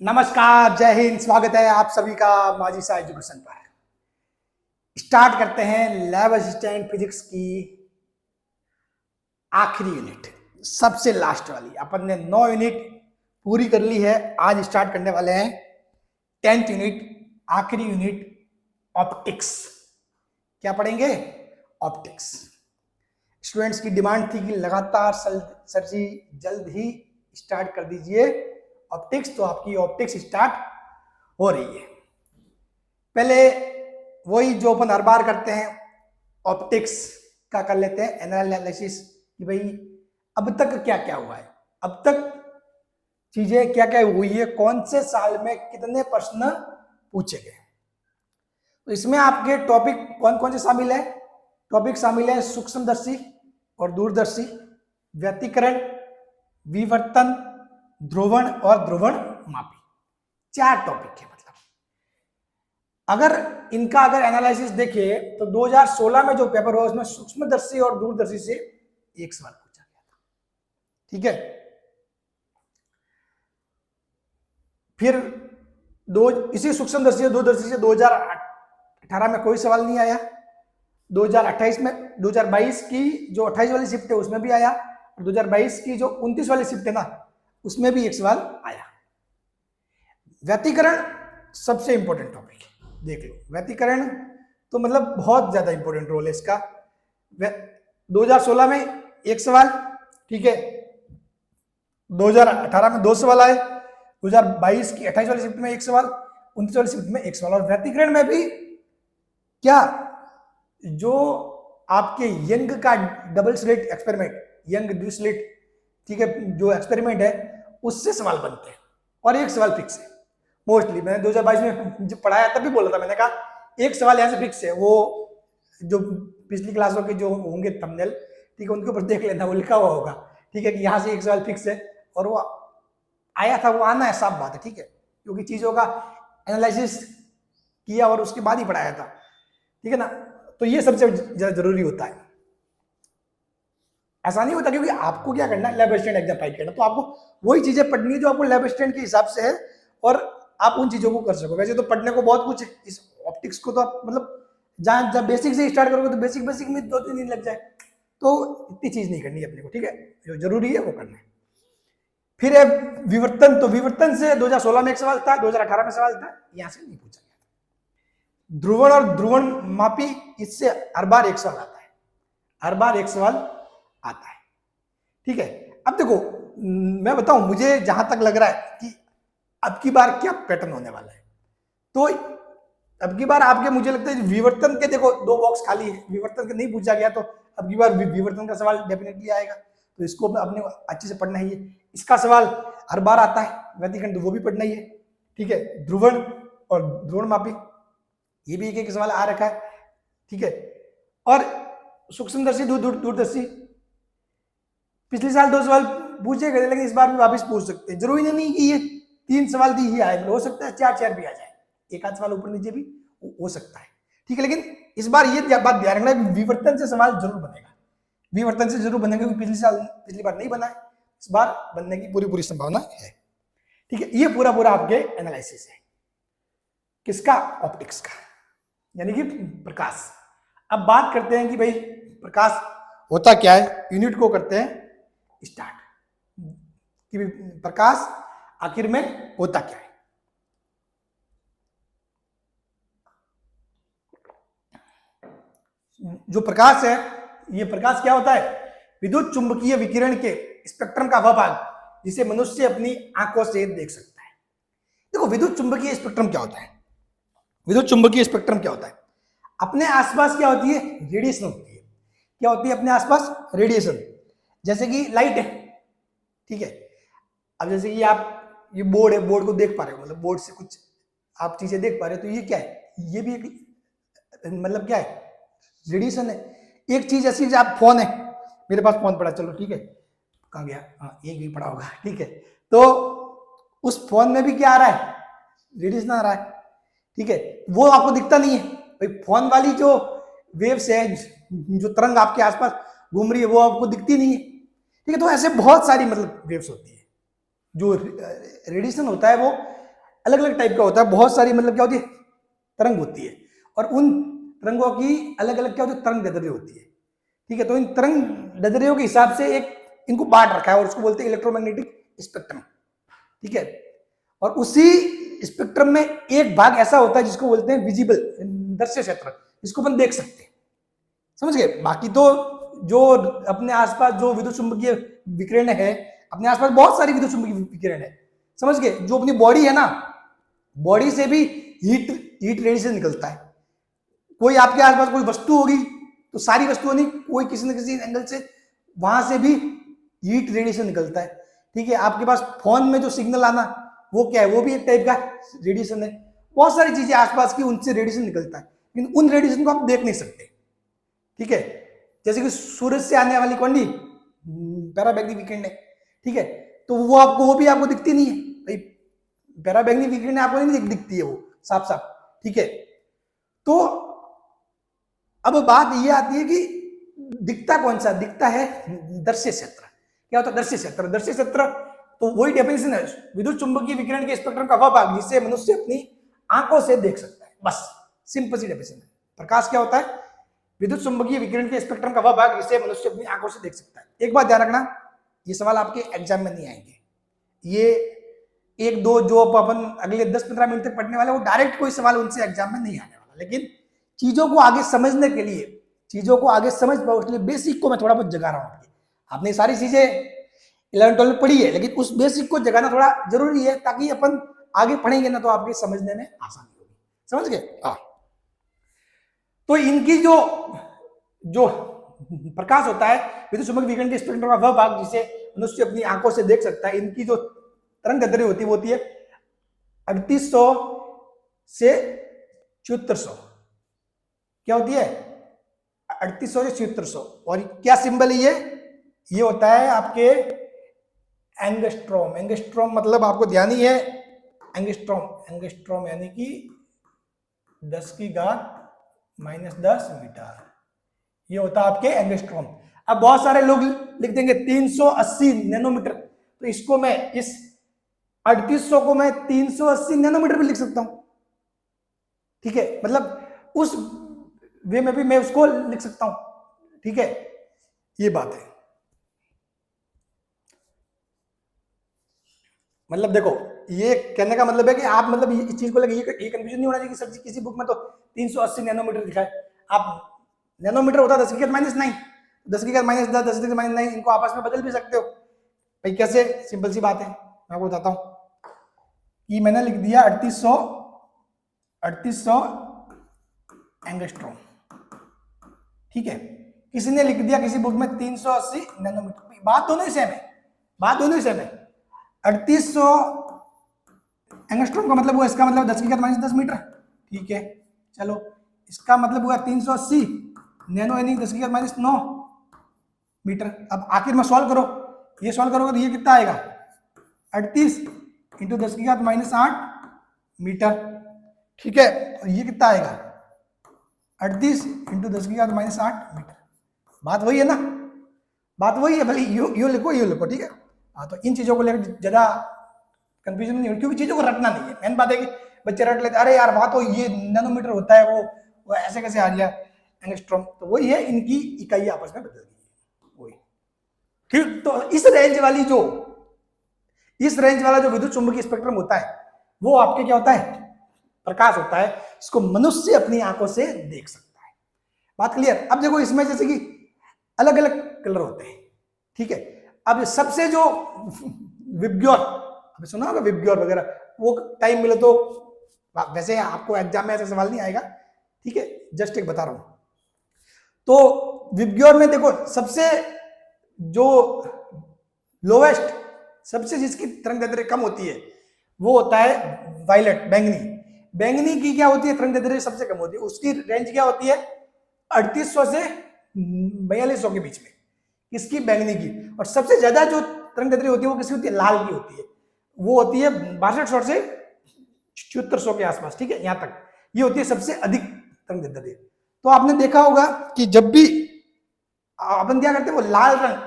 नमस्कार, जय हिंद। स्वागत है आप सभी का माजी सा एजुकेशन पर। स्टार्ट करते हैं लैब असिस्टेंट फिजिक्स की आखिरी यूनिट, सबसे लास्ट वाली। अपन ने 9 यूनिट पूरी कर ली है। आज स्टार्ट करने वाले हैं 10th यूनिट, आखिरी यूनिट, ऑप्टिक्स। क्या पढ़ेंगे? ऑप्टिक्स। स्टूडेंट्स की डिमांड थी कि लगातार सर जी जल्द ही स्टार्ट कर दीजिए ऑप्टिक्स, तो आपकी ऑप्टिक्स स्टार्ट हो रही है। पहले वही जो अपन हर बार करते हैं, ऑप्टिक्स का कर लेते हैं एनालिसिस कि भाई अब तक क्या क्या हुआ है, अब तक चीजें क्या क्या हुई है, कौन से साल में कितने प्रश्न पूछे गए। तो इसमें आपके टॉपिक कौन कौन से शामिल है? टॉपिक शामिल है सूक्ष्मदर्शी और दूरदर्शी, व्यतिकरण, विवर्तन, ध्रुवण और ध्रुवण मापी। 4 टॉपिक है। मतलब अगर इनका एनालिसिस देखिए तो 2016 में जो पेपर हुआ उसमें सूक्ष्मदर्शी और दूरदर्शी से एक सवाल पूछा गया था। ठीक है, फिर इसी सूक्ष्मदर्शी और दूरदर्शी से 2018 में कोई सवाल नहीं आया। 2028 में 2022 की जो 28 वाली शिफ्ट है उसमें भी आया, और 2022 की जो 29 वाली शिफ्ट है ना उसमें भी एक सवाल आया। व्यतिकरण सबसे इंपॉर्टेंट टॉपिक है, देख लो। व्यतिकरण तो मतलब बहुत ज्यादा इंपॉर्टेंट रोल है इसका। 2016 में एक सवाल, ठीक है, 2018 में 2 सवाल आए, 2022 की 28 वाली शिफ्ट में एक सवाल, 29 वाली शिफ्ट में एक सवाल। और व्यतिकरण में भी क्या, जो आपके यंग का डबल स्लिट एक्सपेरिमेंट, यंग द्विस्लिट, ठीक है, जो एक्सपेरिमेंट है उससे सवाल बनते हैं, और एक सवाल फिक्स है मोस्टली। मैंने 2022 में जब पढ़ाया तब भी बोला था, मैंने कहा एक सवाल यहाँ से फिक्स है। वो जो पिछली क्लासों के जो होंगे थंबनेल, ठीक है, उनके ऊपर देख लेना, वो लिखा हुआ होगा, ठीक है, कि यहाँ से एक सवाल फिक्स है, और वो आया था, वो आना है, साफ बात है, ठीक है, क्योंकि चीजों का एनालिसिस किया और उसके बाद ही पढ़ाया था, ठीक है ना। तो ये सबसे जरूरी होता है। ऐसा नहीं होता, क्योंकि आपको क्या करना है, लैब असिस्टेंट एग्जाम फाइट करना, तो आपको वही चीजें पढ़नी है जो आपको लैब असिस्टेंट के हिसाब से है, और आप उन चीजों को कर सको। वैसे तो पढ़ने को बहुत कुछ है इस ऑप्टिक्स को, तो आप मतलब जब बेसिक से स्टार्ट करोगे तो बेसिक में 2-3 दिन लग जाए, तो इतनी चीज नहीं करनी है अपने को, ठीक है। जो जरूरी है वो करना है। फिर है विवर्तन। तो विवर्तन से 2016 में एक सवाल था, 2018 में सवाल था, यहां से नहीं पूछा गया। ध्रुवण और ध्रुवण मापी, इससे हर बार एक सवाल आता है, हर बार एक सवाल आता है, ठीक है। अब देखो, मैं बताऊं, मुझे जहां तक लग रहा है कि अब की बार क्या पैटर्न होने वाला है, तो अब की बार आपके, मुझे लगता है विवर्तन के, देखो 2 बॉक्स खाली है, विवर्तन के नहीं पूछा गया, तो अब की बार विवर्तन का सवाल डेफिनेटली आएगा, तो इसको अपने अच्छे से पढ़ना ही है। इसका सवाल हर बार आता है, व्यतिकरण, तो वो भी पढ़ना ही है, ठीक है। ध्रुवण और ध्रुवण मापी, ये भी एक सवाल आ रखा है, ठीक है। और सूक्ष्मदर्शी, दूरदर्शी, पिछले साल 2 सवाल पूछे गए, लेकिन इस बार भी वापस पूछ सकते हैं। जरूरी नहीं कि ये 3 सवाल ही आए, हो सकता है 4 भी आ जाए, एक आध सवाल ऊपर नीचे भी हो सकता है, ठीक है। लेकिन इस बार ये बात ध्यान रखना, विवर्तन से सवाल जरूर बनेगा, विवर्तन से जरूर बनेगा, क्योंकि पिछली बार नहीं बना है, इस बार बनने की पूरी संभावना है, ठीक है। ये पूरा आपके एनालिसिस है किसका? ऑप्टिक्स का, यानी कि प्रकाश। अब बात करते हैं कि भाई प्रकाश होता क्या है, यूनिट को करते हैं स्टार्ट, कि प्रकाश आखिर में होता क्या है। जो प्रकाश है, ये प्रकाश क्या होता है? विद्युत चुंबकीय विकिरण के स्पेक्ट्रम का वह भाग जिसे मनुष्य अपनी आंखों से देख सकता है। देखो, विद्युत चुंबकीय स्पेक्ट्रम क्या होता है? विद्युत चुंबकीय स्पेक्ट्रम क्या होता है? अपने आसपास क्या होती है? रेडिएशन होती है। क्या होती है अपने आसपास? रेडिएशन। जैसे कि लाइट है, ठीक है। अब जैसे कि आप, ये बोर्ड है, बोर्ड को देख पा रहे हो, मतलब बोर्ड से कुछ आप चीजें देख पा रहे हो, तो ये क्या है? ये भी एक, मतलब क्या है? रेडिएशन है। एक चीज ऐसी, आप, फोन है, मेरे पास फोन पड़ा, चलो ठीक है, कहाँ गया? हाँ, एक भी पड़ा होगा, ठीक है। तो उस फोन में भी क्या आ रहा है? रेडिएशन आ रहा है, ठीक है। वो आपको दिखता नहीं है भाई, फोन वाली जो वेव्स है, जो तरंग आपके आसपास घूम रही है, वो आपको दिखती नहीं है, ठीक है। तो ऐसे बहुत सारी मतलब वेव्स होती है। जो रेडिएशन होता है वो अलग अलग टाइप का होता है, बहुत सारी मतलब क्या होती है तरंग होती है, और उन तरंगों की अलग अलग क्या होती है तरंग दैर्ध्य होती है। ठीक है, तो इन तरंग दैर्ध्यों के हिसाब से एक इनको बांट रखा है और उसको बोलते हैं इलेक्ट्रोमैग्नेटिक स्पेक्ट्रम। ठीक है, और उसी स्पेक्ट्रम में एक भाग ऐसा होता है जिसको बोलते हैं विजिबल, दृश्य क्षेत्र, जिसको अपन देख सकते हैं। समझ गए? बाकी तो जो अपने आसपास जो विद्युत चुंबकीय विकिरण है, अपने आसपास बहुत सारी विद्युत चुंबकीय विकिरण है, समझ गए? जो अपनी बॉडी है ना, बॉडी से भी हीट रेडिएशन निकलता है। कोई आपके आसपास कोई वस्तु होगी तो सारी वस्तुओं नहीं, कोई किसी न किसी एंगल से वहां से भी हीट रेडिएशन निकलता है। ठीक है, आपके पास फोन में जो सिग्नल आना वो क्या है, वो भी एक टाइप का रेडिएशन है। बहुत सारी चीजें आसपास की उनसे रेडिएशन निकलता है, लेकिन उन रेडिएशन को आप देख नहीं सकते। ठीक है, जैसे कि सूरज से आने वाली कौन सी पैराबैग्नी विकिरण है। ठीक है, तो वो भी आपको दिखती नहीं है भाई, पैराबैग्नी विकिरण आपको नहीं दिखती है वो साफ साफ। ठीक है, तो अब बात ये आती है कि दिखता कौन सा, दिखता है दृश्य क्षेत्र। क्या होता है दृश्य क्षेत्र? दृश्य क्षेत्र तो वही डेफिनेशन है, विद्युत चुंबकीय विकिरण के स्पेक्ट्रम का वह भाग जिसे मनुष्य अपनी आंखों से देख सकता है। बस सिंपल सी डेफिनेशन है। प्रकाश क्या होता है? विद्युत चुंबकीय विकिरण के स्पेक्ट्रम का वह भाग जिसे मनुष्य अपनी आंखों से देख सकता है। एक बात ध्यान रखना, ये सवाल आपके एग्जाम में नहीं आएंगे, ये एक दो जो अपन अगले 10-15 मिनट तक पढ़ने वाले वो डायरेक्ट कोई सवाल उनसे एग्जाम में नहीं आने वाला, लेकिन चीजों को आगे समझने के लिए, चीजों को आगे समझ पाओ इसलिए बेसिक को मैं थोड़ा बहुत जगा रहा हूँ। आपने सारी चीजें 11-12 पढ़ी है, लेकिन उस बेसिक को जगाना थोड़ा जरूरी है ताकि अपन आगे पढ़ेंगे ना तो आपके समझने में आसानी होगी। समझ गए? हाँ, तो इनकी जो जो प्रकाश होता है विद्युत चुंबकीय विकिरण के स्पेक्ट्रम का वह भाग जिसे मनुष्य अपनी आंखों से देख सकता है, इनकी जो तरंग दैर्ध्य होती है वो होती है 3800 से 7400। क्या होती है? 3800 से 7400। और क्या सिंबल है ये होता है आपके एंगस्ट्रॉम। एंगस्ट्रॉम मतलब आपको ध्यान ही है, एंगस्ट्रॉम यानी कि 10⁻⁻10 मीटर, ये होता है आपके एंगस्ट्रॉम। अब बहुत सारे लोग लिख देंगे 380 नैनोमीटर, तो इसको मैं इस 3800 को मैं 380 नैनोमीटर भी लिख सकता हूं। ठीक है, मतलब उस वे में भी मैं उसको लिख सकता हूं। ठीक है, ये बात है। मतलब देखो, ये कहने का मतलब है कि आप मतलब इस चीज को लगे ये कंफ्यूजन नहीं होना चाहिए कि सर किसी बुक में तो 380 नैनोमीटर लिखा है। आप नैनोमीटर होता है 10⁻⁹, 10⁻⁻10, 10⁻⁹, इनको आपस में बदल भी सकते हो भाई। कैसे? सिंपल सी बात है, मैं आपको बताता हूं कि मैंने लिख दिया 3800 एंगस्ट्रॉम। ठीक है, किसी ने लिख दिया किसी बुक में 380 नैनोमीटर। बात दोनों ही सेम है, बात दोनों ही सेम है। 3800 एंगस्ट्रॉम का मतलब हुआ, इसका मतलब 10⁻10 मीटर। ठीक है, चलो इसका मतलब हुआ 380 नैनो यानी 10⁻9 मीटर। अब आखिर में सॉल्व करो, ये सॉल्व करोगे तो ये कितना आएगा? 38 × 10⁻8 मीटर। ठीक है, और ये कितना आएगा? 38 × 10⁻8 मीटर। बात वही है ना, बात वही है, भले यू लिखो यू लिखो। ठीक है, हाँ, तो इन चीजों को लेकर ज्यादा कंफ्यूजन नहीं हो, क्योंकि चीजों को रटना नहीं है। मेन बात है कि बच्चे रट लेते, अरे यार वहां तो ये नैनोमीटर होता है, वो ऐसे कैसे आ गया एंगस्ट्रॉम। तो वही है, इनकी इकाई आपस में बदल गई है वही। ठीक, तो इस रेंज वाला जो विद्युत चुंबकीय स्पेक्ट्रम होता है वो आपके क्या होता है? प्रकाश होता है, इसको मनुष्य अपनी आंखों से देख सकता है। बात क्लियर? अब देखो, इसमें जैसे कि अलग अलग कलर होते हैं। ठीक है, अब सबसे जो विबग्योर, अभी सुना होगा विबग्योर वगैरह, वो टाइम मिले तो, वैसे आपको एग्जाम में ऐसा सवाल नहीं आएगा। ठीक है, जस्ट एक बता रहा हूं। तो विबग्योर में देखो, सबसे जो लोवेस्ट, सबसे जिसकी तरंग दैर्ध्य कम होती है वो होता है वायलेट, बैंगनी। बैंगनी की क्या होती है? तरंग दैर्ध्य सबसे कम होती है, उसकी रेंज क्या होती है? 3800 से 4200 के बीच में, इसकी बैंगनी की। और सबसे ज्यादा जो तरंग दैर्ध्य होती है वो किसकी होती है? लाल की होती है, वो होती है 6200 से 7400 के आसपास। ठीक है, यहां तक ये होती है सबसे अधिक तरंग दैर्ध्य। तो आपने देखा होगा कि जब भी अपन क्या करते हैं, वो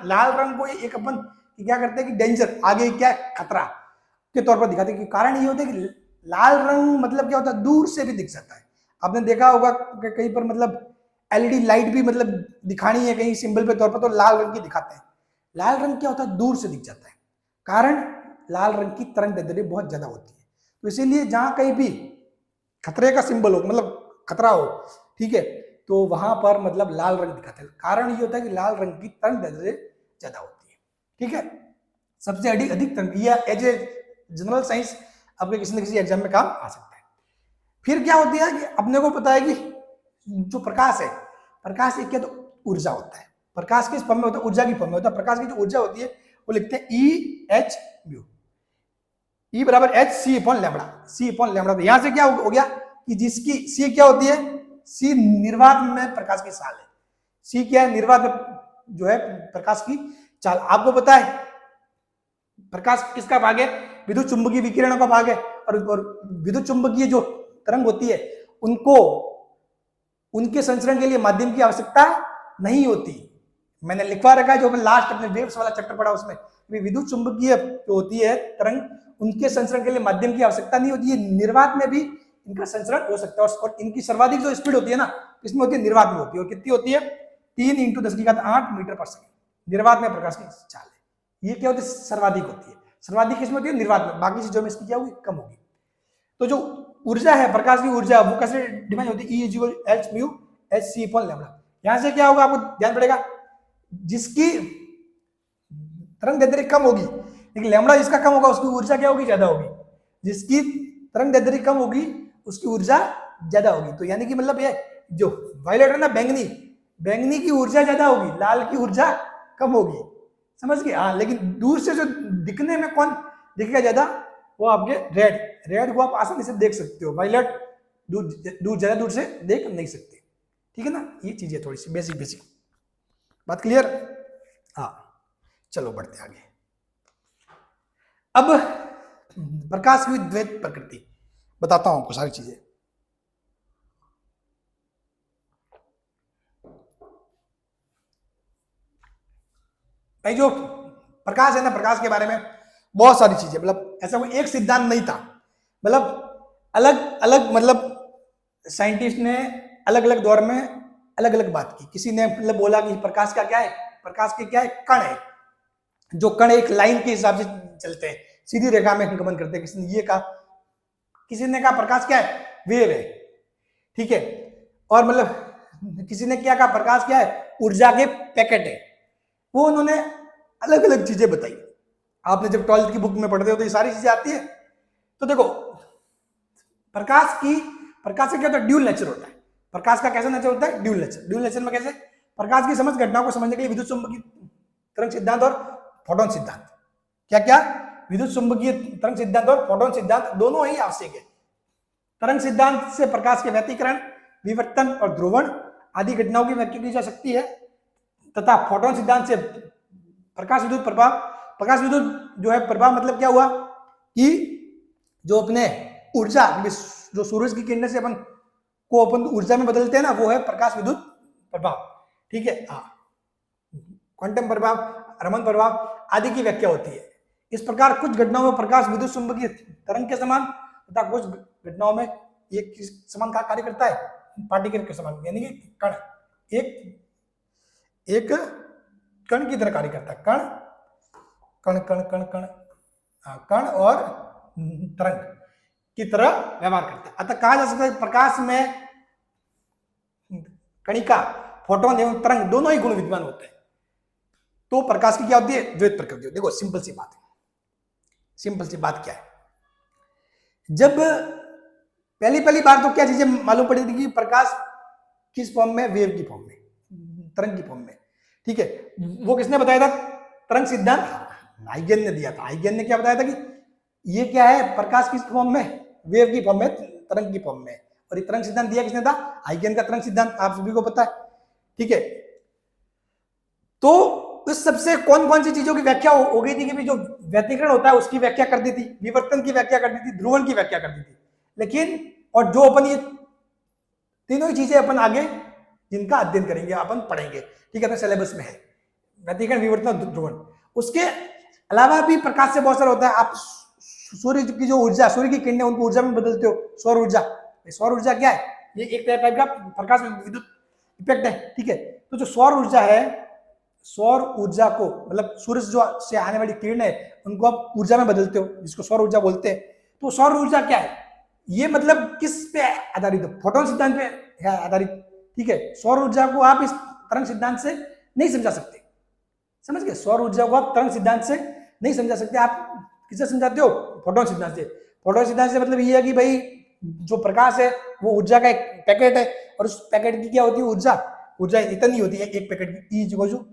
लाल रंग को एक अपन क्या करते हैं कि डेंजर, आगे क्या खतरा के तौर पर दिखाते हैं। कारण ये होता है कि लाल रंग मतलब क्या होता है, दूर से भी दिख जाता है। आपने देखा होगा कि कहीं पर मतलब एलईडी लाइट भी मतलब दिखानी है कहीं सिंबल पे तौर पर तो लाल रंग की दिखाते हैं। लाल रंग क्या होता है, दूर से दिख जाता है, कारण लाल रंग की तरंग दैर्ध्य बहुत ज्यादा होती है। तो इसीलिए जहां कहीं भी खतरे का सिंबल हो, मतलब खतरा हो, ठीक है, तो वहां पर मतलब लाल रंग दिखाते हैं। कारण ये होता है कि लाल रंग की तरंग दैर्ध्य ज्यादा होती है, ठीक है। सबसे अधिक तरंग, ये एज ए जनरल साइंस आपके किसी न किसी एग्जाम में काम आ सकता है। फिर क्या होती है कि अपने को पता है कि जो प्रकाश है, प्रकाश एक क्या तो ऊर्जा होता है। प्रकाश किस फॉर्म में होता है, ऊर्जा की फॉर्म में होता है। प्रकाश की जो ऊर्जा होती है वो लिखते हैं Ehν, E बराबर H C upon lambda, C upon lambda. तो यहां से क्या हो गया कि जिसकी C क्या होती है, C निर्वात में प्रकाश की चाल है। C क्या है, निर्वात में जो है प्रकाश की चाल। आपको पता है प्रकाश किसका भाग है, विद्युत चुंबकीय विकिरणों का भाग है। और विद्युत चुंबकीय जो तरंग होती है उनको उनके संचरण के लिए माध्यम की आवश्यकता नहीं होती। मैंने लिखवा रखा है जो मैं लास्ट अपने वेव्स वाला चैप्टर पढ़ा उसमें, विद्युत चुंबकीय जो होती है तरंग, उनके संचरण के लिए माध्यम की आवश्यकता नहीं होती है। निर्वात में भी इनका संचरण हो सकता है और इनकी सर्वाधिक जो स्पीड होती है ना, इसमें होती है निर्वात में होती है। और कितनी होती है, 3 × 10⁸ मीटर पर सेकंड निर्वात में प्रकाश की चाल है। ये क्या होती है, सर्वाधिक होती है। सर्वाधिक किसमें होती है, निर्वात में। बाकी चीजों में इसकी क्या होगी, कम होगी। तो जो ऊर्जा है, प्रकाश की ऊर्जा, वो कैसे डिफाइन होती है, E=hμ/c अपॉन लैम्बडा। यहां से क्या होगा, आपको ध्यान पड़ेगा, जिसकी तरंग दैर्ध्य कम होगी, लेकिन लैम्बडा जिसका कम होगा उसकी ऊर्जा क्या होगी, ज्यादा होगी। जिसकी तरंग दैर्ध्य कम होगी उसकी ऊर्जा ज्यादा होगी। तो यानी कि मतलब ये जो वायलेट है ना, बैंगनी, बैंगनी की ऊर्जा ज्यादा होगी, लाल की ऊर्जा कम होगी। समझ गए, हाँ। लेकिन दूर से जो दिखने में कौन दिखेगा ज्यादा, वो आपके रेड को आप आसानी से देख सकते हो, वायलेट ज्यादा दूर से देख नहीं सकते, ठीक है ना। ये चीजें थोड़ी सी बेसिक बात क्लियर। हाँ, चलो बढ़ते आगे। अब प्रकाश की द्वैत प्रकृति बताता हूं आपको सारी चीजें। भाई जो प्रकाश है ना, प्रकाश के बारे में बहुत सारी चीजें, मतलब ऐसा कोई एक सिद्धांत नहीं था। मतलब अलग अलग मतलब साइंटिस्ट ने अलग अलग दौर में अलग अलग बात की। किसी ने मतलब बोला कि प्रकाश का क्या है, प्रकाश के क्या है, कण है। जो कण एक लाइन के हिसाब से चलते हैं, सीधी रेखा में गमन करते हैं। किसी ने ये कहा, किसी ने कहा प्रकाश क्या है, वेव है, ठीक है। और मतलब किसी ने क्या कहा, प्रकाश क्या है, ऊर्जा के पैकेट है। वो उन्होंने अलग अलग चीजें बताई। आपने जब 12th की बुक में पढ़ते हो तो ये सारी चीजें आती है। तो देखो, प्रकाश का क्या होता है, ड्यूल नेचर होता है। प्रकाश का कैसा नेचर होता है, ड्यूल नेचर। ड्यूल नेचर में कैसे, प्रकाश की समझ घटनाओं को समझने के लिए विद्युत चुंबकीय तरंग सिद्धांत और फोटोन सिद्धांत, क्या क्या, विद्युत चुंबकीय तरंग सिद्धांत और फोटोन सिद्धांत दोनों ही आवश्यक है। तरंग सिद्धांत से प्रकाश के व्यतिकरण, विवर्तन और ध्रुवण आदि घटनाओं की व्याख्या की जा सकती है, तथा फोटोन सिद्धांत से प्रकाश विद्युत प्रभाव, प्रकाश विद्युत जो है प्रभाव मतलब क्या हुआ कि जो अपने ऊर्जा, जो सूरज की किरणें से अपन को अपन ऊर्जा में बदलते हैं ना, वो है प्रकाश विद्युत प्रभाव, ठीक है। हाँ, क्वांटम प्रभाव, रमन प्रभाव आदि की व्याख्या होती है। इस प्रकार कुछ घटनाओं में प्रकाश विद्युत चुंबकीय तरंग के समान तथा कुछ घटनाओं में एक समान का कार्य करता है, पार्टिकल के समान, यानी कि कण एक कण की तरह कार्य करता है। कण कण कण कण कण और तरंग की तरह व्यवहार करता है। अतः कहा जा सकता है प्रकाश में कणिका, फोटोन एवं तरंग दोनों ही गुण विद्यमान होते हैं। तो प्रकाश की क्या होती है, द्वैत प्रकृति। देखो सिंपल सी बात है, सिंपल सी बात क्या है, जब पहली बार तो क्या चीजें मालूम पड़ी थी कि प्रकाश किस फॉर्म में, वेव की फॉर्म में, तरंग की फॉर्म में, ठीक है। वो किसने बताया था, तरंग सिद्धांत हाइगन ने दिया था। हाइगन ने क्या बताया था कि ये क्या है, प्रकाश किस फॉर्म में, वेव की फॉर्म में, तरंग की फॉर्म में। और ये तरंग सिद्धांत दिया किसने था, हाइगन का तरंग सिद्धांत आप सभी को पता है, ठीक है। तो इस सबसे कौन कौन सी चीजों की व्याख्या हो गई थी कि जो व्यतिकरण होता है उसकी व्याख्या कर दी थी, विवर्तन की व्याख्या कर दी थी, ध्रुवण की व्याख्या कर दी थी। लेकिन और जो अपन ये तीनों ही चीजें अपन आगे जिनका अध्ययन करेंगे, अपन पढ़ेंगे, ठीक है, अपने सिलेबस में है, व्यतिकरण, विवर्तन, ध्रुवण। उसके अलावा भी प्रकाश से बहुत सारा होता है। आप सूर्य की जो ऊर्जा, सूर्य की किरणें, उनको ऊर्जा में बदलते हो, सौर ऊर्जा। सौर ऊर्जा क्या है? ये एक टाइप का प्रकाश विद्युत इफेक्ट है, ठीक है। तो जो सौर ऊर्जा है, सौर ऊर्जा को मतलब सूर्य जो से आने वाली किरण है उनको आप ऊर्जा में बदलते हो, जिसको सौर ऊर्जा बोलते हैं। तो सौर ऊर्जा क्या है? ये मतलब किस पे आधारित है? फोटोन सिद्धांत पे है आधारित, ठीक है। सौर ऊर्जा को आप इस तरंग सिद्धांत से नहीं समझा सकते, समझ गए? सौर ऊर्जा को आप तरंग सिद्धांत से नहीं समझा सकते। आप किससे समझाते हो? फोटोन सिद्धांत से। फोटोन सिद्धांत से मतलब ये है कि भाई जो प्रकाश है वो ऊर्जा का एक पैकेट है, और उस पैकेट की क्या होती है? ऊर्जा। ऊर्जा इतनी होती है एक पैकेट की, E equal to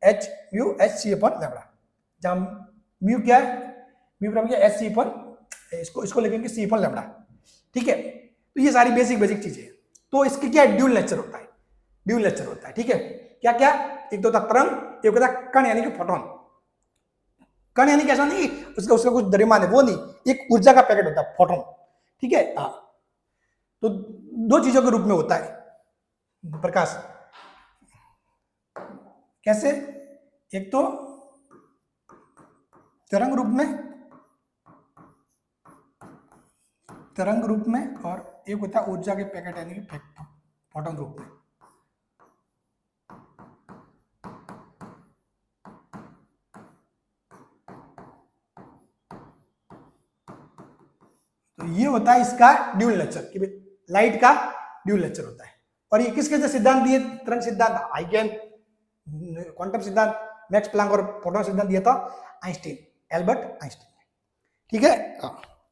H mu H C upon lambda, जहां म्यू क्या है? म्यू बराबर क्या? एच सी अपन, इसको लिखेंगे सी अपन लैम्डा, ठीक है। तो ये सारी बेसिक चीजें। तो इसके क्या ड्यूल नेचर होता है, ड्यूल नेचर होता है, ठीक है। क्या क्या? एक तो था तरंग, एक होता कण यानी कि फोटोन। कण यानी कि ऐसा नहीं उसका कुछ द्रव्यमान है, वो नहीं, एक ऊर्जा का पैकेट होता है फोटोन, ठीक है। हाँ, तो दो चीजों के रूप में होता है प्रकाश। कैसे? एक तो तरंग रूप में, और एक होता है ऊर्जा के पैकेट यानी कि फोटोन रूप में। तो ये होता है इसका ड्यूल नेचर, कि लाइट का ड्यूल नेचर होता है। और ये किसके जो सिद्धांत दिए? तरंग सिद्धांत आइगेन, क्वांटम सिद्धांत मैक्स प्लैंक, और फोटोन सिद्धांत दिया था आइंस्टीन, एल्बर्ट आइंस्टीन, ठीक है।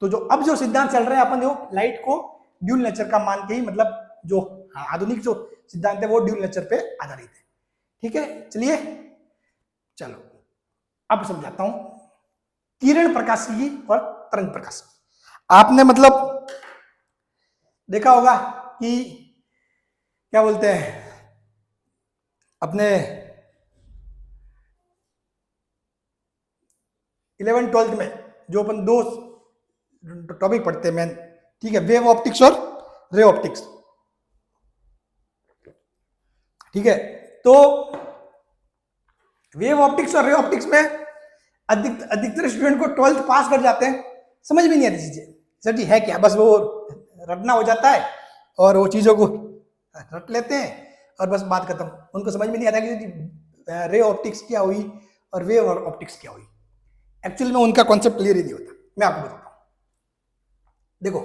तो जो अब जो सिद्धांत चल रहे हैं अपन, जो लाइट को ड्यूल नेचर का मान के ही, मतलब जो आधुनिक जो सिद्धांत है वो ड्यूल नेचर पे आधारित है, ठीक है। चलिए चलो अब समझाता हूं किरण प्रकाशी और तरंग प्रकाशी। आपने मतलब देखा होगा कि क्या बोलते हैं अपने 11th-12th में जो अपन दो टॉपिक पढ़ते हैं मेन, ठीक है, वेव ऑप्टिक्स और रे ऑप्टिक्स, ठीक है। तो वेव ऑप्टिक्स और रे ऑप्टिक्स में अधिकतर स्टूडेंट को 12th पास कर जाते हैं, समझ भी नहीं आती चीजें, सर जी है क्या, बस वो रटना हो जाता है और वो चीजों को रट लेते हैं और बस बात खत्म। उनको समझ में नहीं आता कि रे ऑप्टिक्स क्या हुई और वेव ऑप्टिक्स क्या हुई। एक्चुअली में उनका कॉन्सेप्ट क्लियर ही नहीं होता। मैं आपको बताता हूं, देखो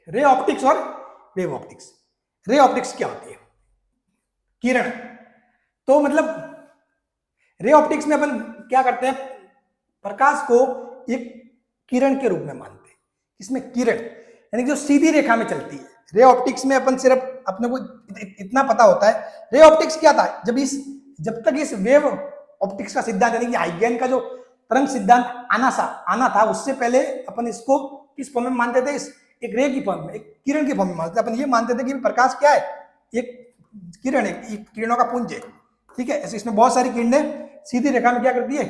रे ऑप्टिक्स और वेव ऑप्टिक्स। रे ऑप्टिक्स क्या होती है? किरण। तो मतलब रे ऑप्टिक्स में अपन क्या करते हैं? प्रकाश को एक किरण के रूप में मानते हैं। इसमें किरण यानी जो सीधी रेखा में चलती है। रे ऑप्टिक्स में अपन सिर्फ अपने को इतना पता होता है, रे ऑप्टिक्स क्या था? जब तक इस वेव ऑप्टिक्स का सिद्धांत यानी कि हाइगेन का जो तरंग सिद्धांत आना था, उससे पहले अपन इसको किस फॉर्म में मानते थे? एक रे की फॉर्म में, एक किरण की फॉर्म में मानते थे। अपन ये मानते थे कि प्रकाश क्या है? एक किरण है, एक किरणों का पुंज है, ठीक है। ऐसे इसमें बहुत सारी किरणें सीधी रेखा में क्या करती है?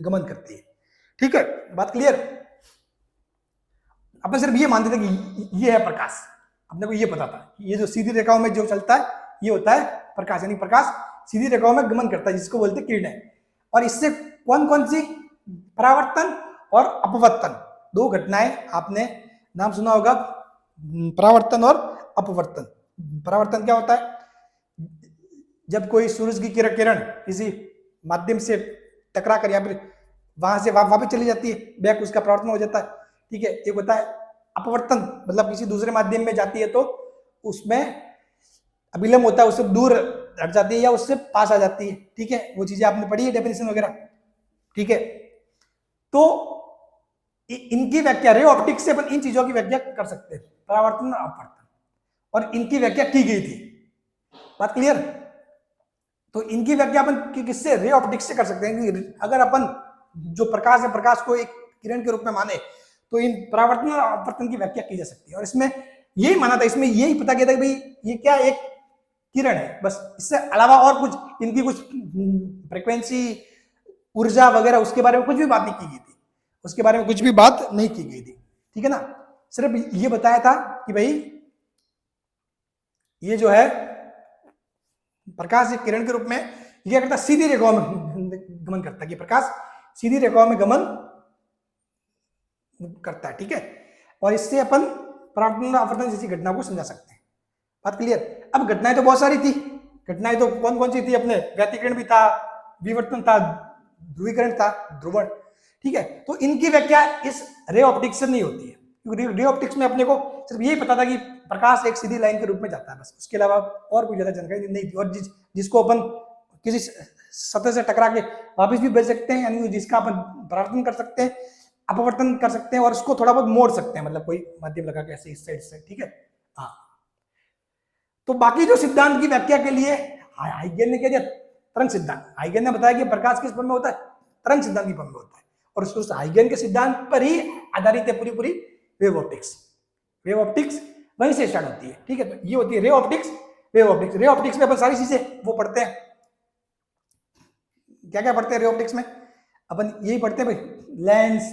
गमन करती है, ठीक है। बात क्लियर? अपन सिर्फ ये मानते थे कि ये है प्रकाश, अपने को ये पता था ये जो सीधी रेखाओं में जो चलता है ये होता है प्रकाश, यानी प्रकाश सीधी रेखाओं में गमन करता है, जिसको बोलते हैं किरणें। और इससे कौन कौन सी? परावर्तन और अपवर्तन, दो घटनाएं आपने नाम सुना होगा, परावर्तन और अपवर्तन। परावर्तन क्या होता है? जब कोई सूरज की किरण किसी माध्यम से टकरा कर या फिर वहां से वापस चली जाती है, बैक उसका परावर्तन हो जाता है, ठीक है। एक होता है अपवर्तन, मतलब किसी दूसरे माध्यम में जाती है तो उसमें अभिलंब होता है, उससे दूर हट जाती है या उससे पास आ जाती है, ठीक है। वो चीजें आपने पढ़ी है, डेफिनेशन वगैरह, ठीक है। तो इनकी व्याख्या रे ऑप्टिक्स से अपन इन चीजों की व्याख्या कर सकते हैं, परावर्तन और अपवर्तन, और इनकी व्याख्या की गई थी। बात क्लियर? तो इनकी व्याख्या अपन किससे? रे ऑप्टिक्स से कर सकते हैं। कि अगर अपन जो प्रकाश है, प्रकाश को एक किरण के रूप में माने तो इन परावर्तन और अपवर्तन की व्याख्या की जा सकती है। और इसमें यही माना था, इसमें यही पता किया था कि भाई ये क्या एक किरण है, बस इससे अलावा और कुछ इनकी कुछ फ्रीक्वेंसी, ऊर्जा वगैरह उसके बारे में कुछ भी बात नहीं की गई थी, उसके बारे में कुछ भी बात नहीं की गई थी, ठीक है ना। सिर्फ ये बताया था कि भाई ये जो है प्रकाश एक किरण के रूप में ये क्या करता है? सीधी रेखाओं में गमन करता है। कि प्रकाश सीधी रेखाओं में गमन करता है, ठीक है। और इससे अपन परावर्तन और अपवर्तन जैसी घटना को समझा सकते हैं। बात क्लियर। अब घटनाएं तो बहुत सारी थी, घटनाएं तो कौन कौन सी थी अपने, व्यतिकरण भी था, विवर्तन था, ध्रुवीकरण था, ध्रुवण, ठीक है। तो इनकी व्याख्या इस रे ऑप्टिक्स से नहीं होती है, क्योंकि रे ऑप्टिक्स में अपने को सिर्फ यही पता था कि प्रकाश एक सीधी लाइन के रूप में जाता है, बस उसके अलावा और कोई ज्यादा जानकारी नहीं थी। और जिसको अपन किसी सतह से टकरा के वापस भी भेज सकते हैं, यानी जिसका अपन परावर्तन कर सकते हैं, अपवर्तन कर सकते हैं, और उसको थोड़ा बहुत मोड़ सकते हैं, मतलब कोई माध्यम लगा के ऐसे इस साइड से, ठीक है। हाँ, तो बाकी जो सिद्धांत की व्याख्या के लिए हाइगेन ने क्या दिया, तरंग सिद्धांत। हाइगेन ने बताया कि प्रकाश किस फॉर्म में होता है, तरंग सिद्धांत की फॉर्म में होता है, और उस हाइगेन के सिद्धांत पर ही आधारित है पूरी पूरी वेव ऑप्टिक्स। वेव ऑप्टिक्स वहीं से स्टार्ट होती है, ठीक है। तो ये होती है ray optics, wave optics. Ray optics में अपन सारी चीजें वो पढ़ते हैं, क्या क्या पढ़ते हैं रे ऑप्टिक्स में, अपन यही पढ़ते हैं भाई, लेंस,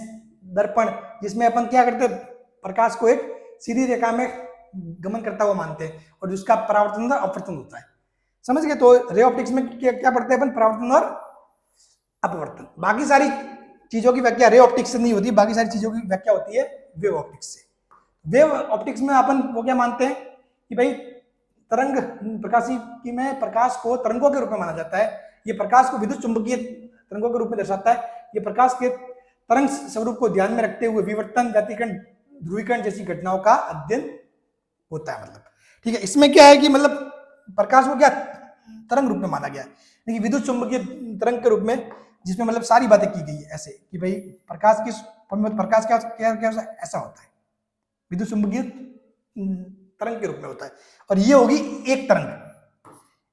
दर्पण, जिसमें अपन क्या करते हैं, प्रकाश को एक सीधी रेखा में गमन करता हुआ मानते हैं, और जिसका परावर्तन और अपवर्तन होता है, समझ गए। तो रे ऑप्टिक्स में क्या पढ़ते हैं अपन, परावर्तन और अपवर्तन। बाकी सारी चीजों की व्याख्या रे ऑप्टिक्स से नहीं होती, बाकी सारी चीजों की व्याख्या होती है वेव ऑप्टिक्स से। वेव ऑप्टिक्स में अपन वो क्या मानते हैं कि भाई तरंग, प्रकाशी की में प्रकाश को तरंगों के रूप में माना जाता है, ये प्रकाश को विद्युत चुंबकीय तरंगों के रूप में दर्शाता है, ये प्रकाश के तरंग स्वरूप को ध्यान में रखते हुए विवर्तन, व्यतिकरण, ध्रुवीकरण जैसी घटनाओं का अध्ययन होता है, मतलब, ठीक है। इसमें क्या है कि मतलब प्रकाश को क्या तरंग रूप में माना गया है, लेकिन विद्युत चुंबकीय तरंग के रूप में, जिसमें मतलब सारी बातें की गई है ऐसे कि भाई प्रकाश की, प्रकाश क्या क्या क्या ऐसा होता है, विद्युत चुंबकीय तरंग के रूप में होता है, और ये होगी एक तरंग,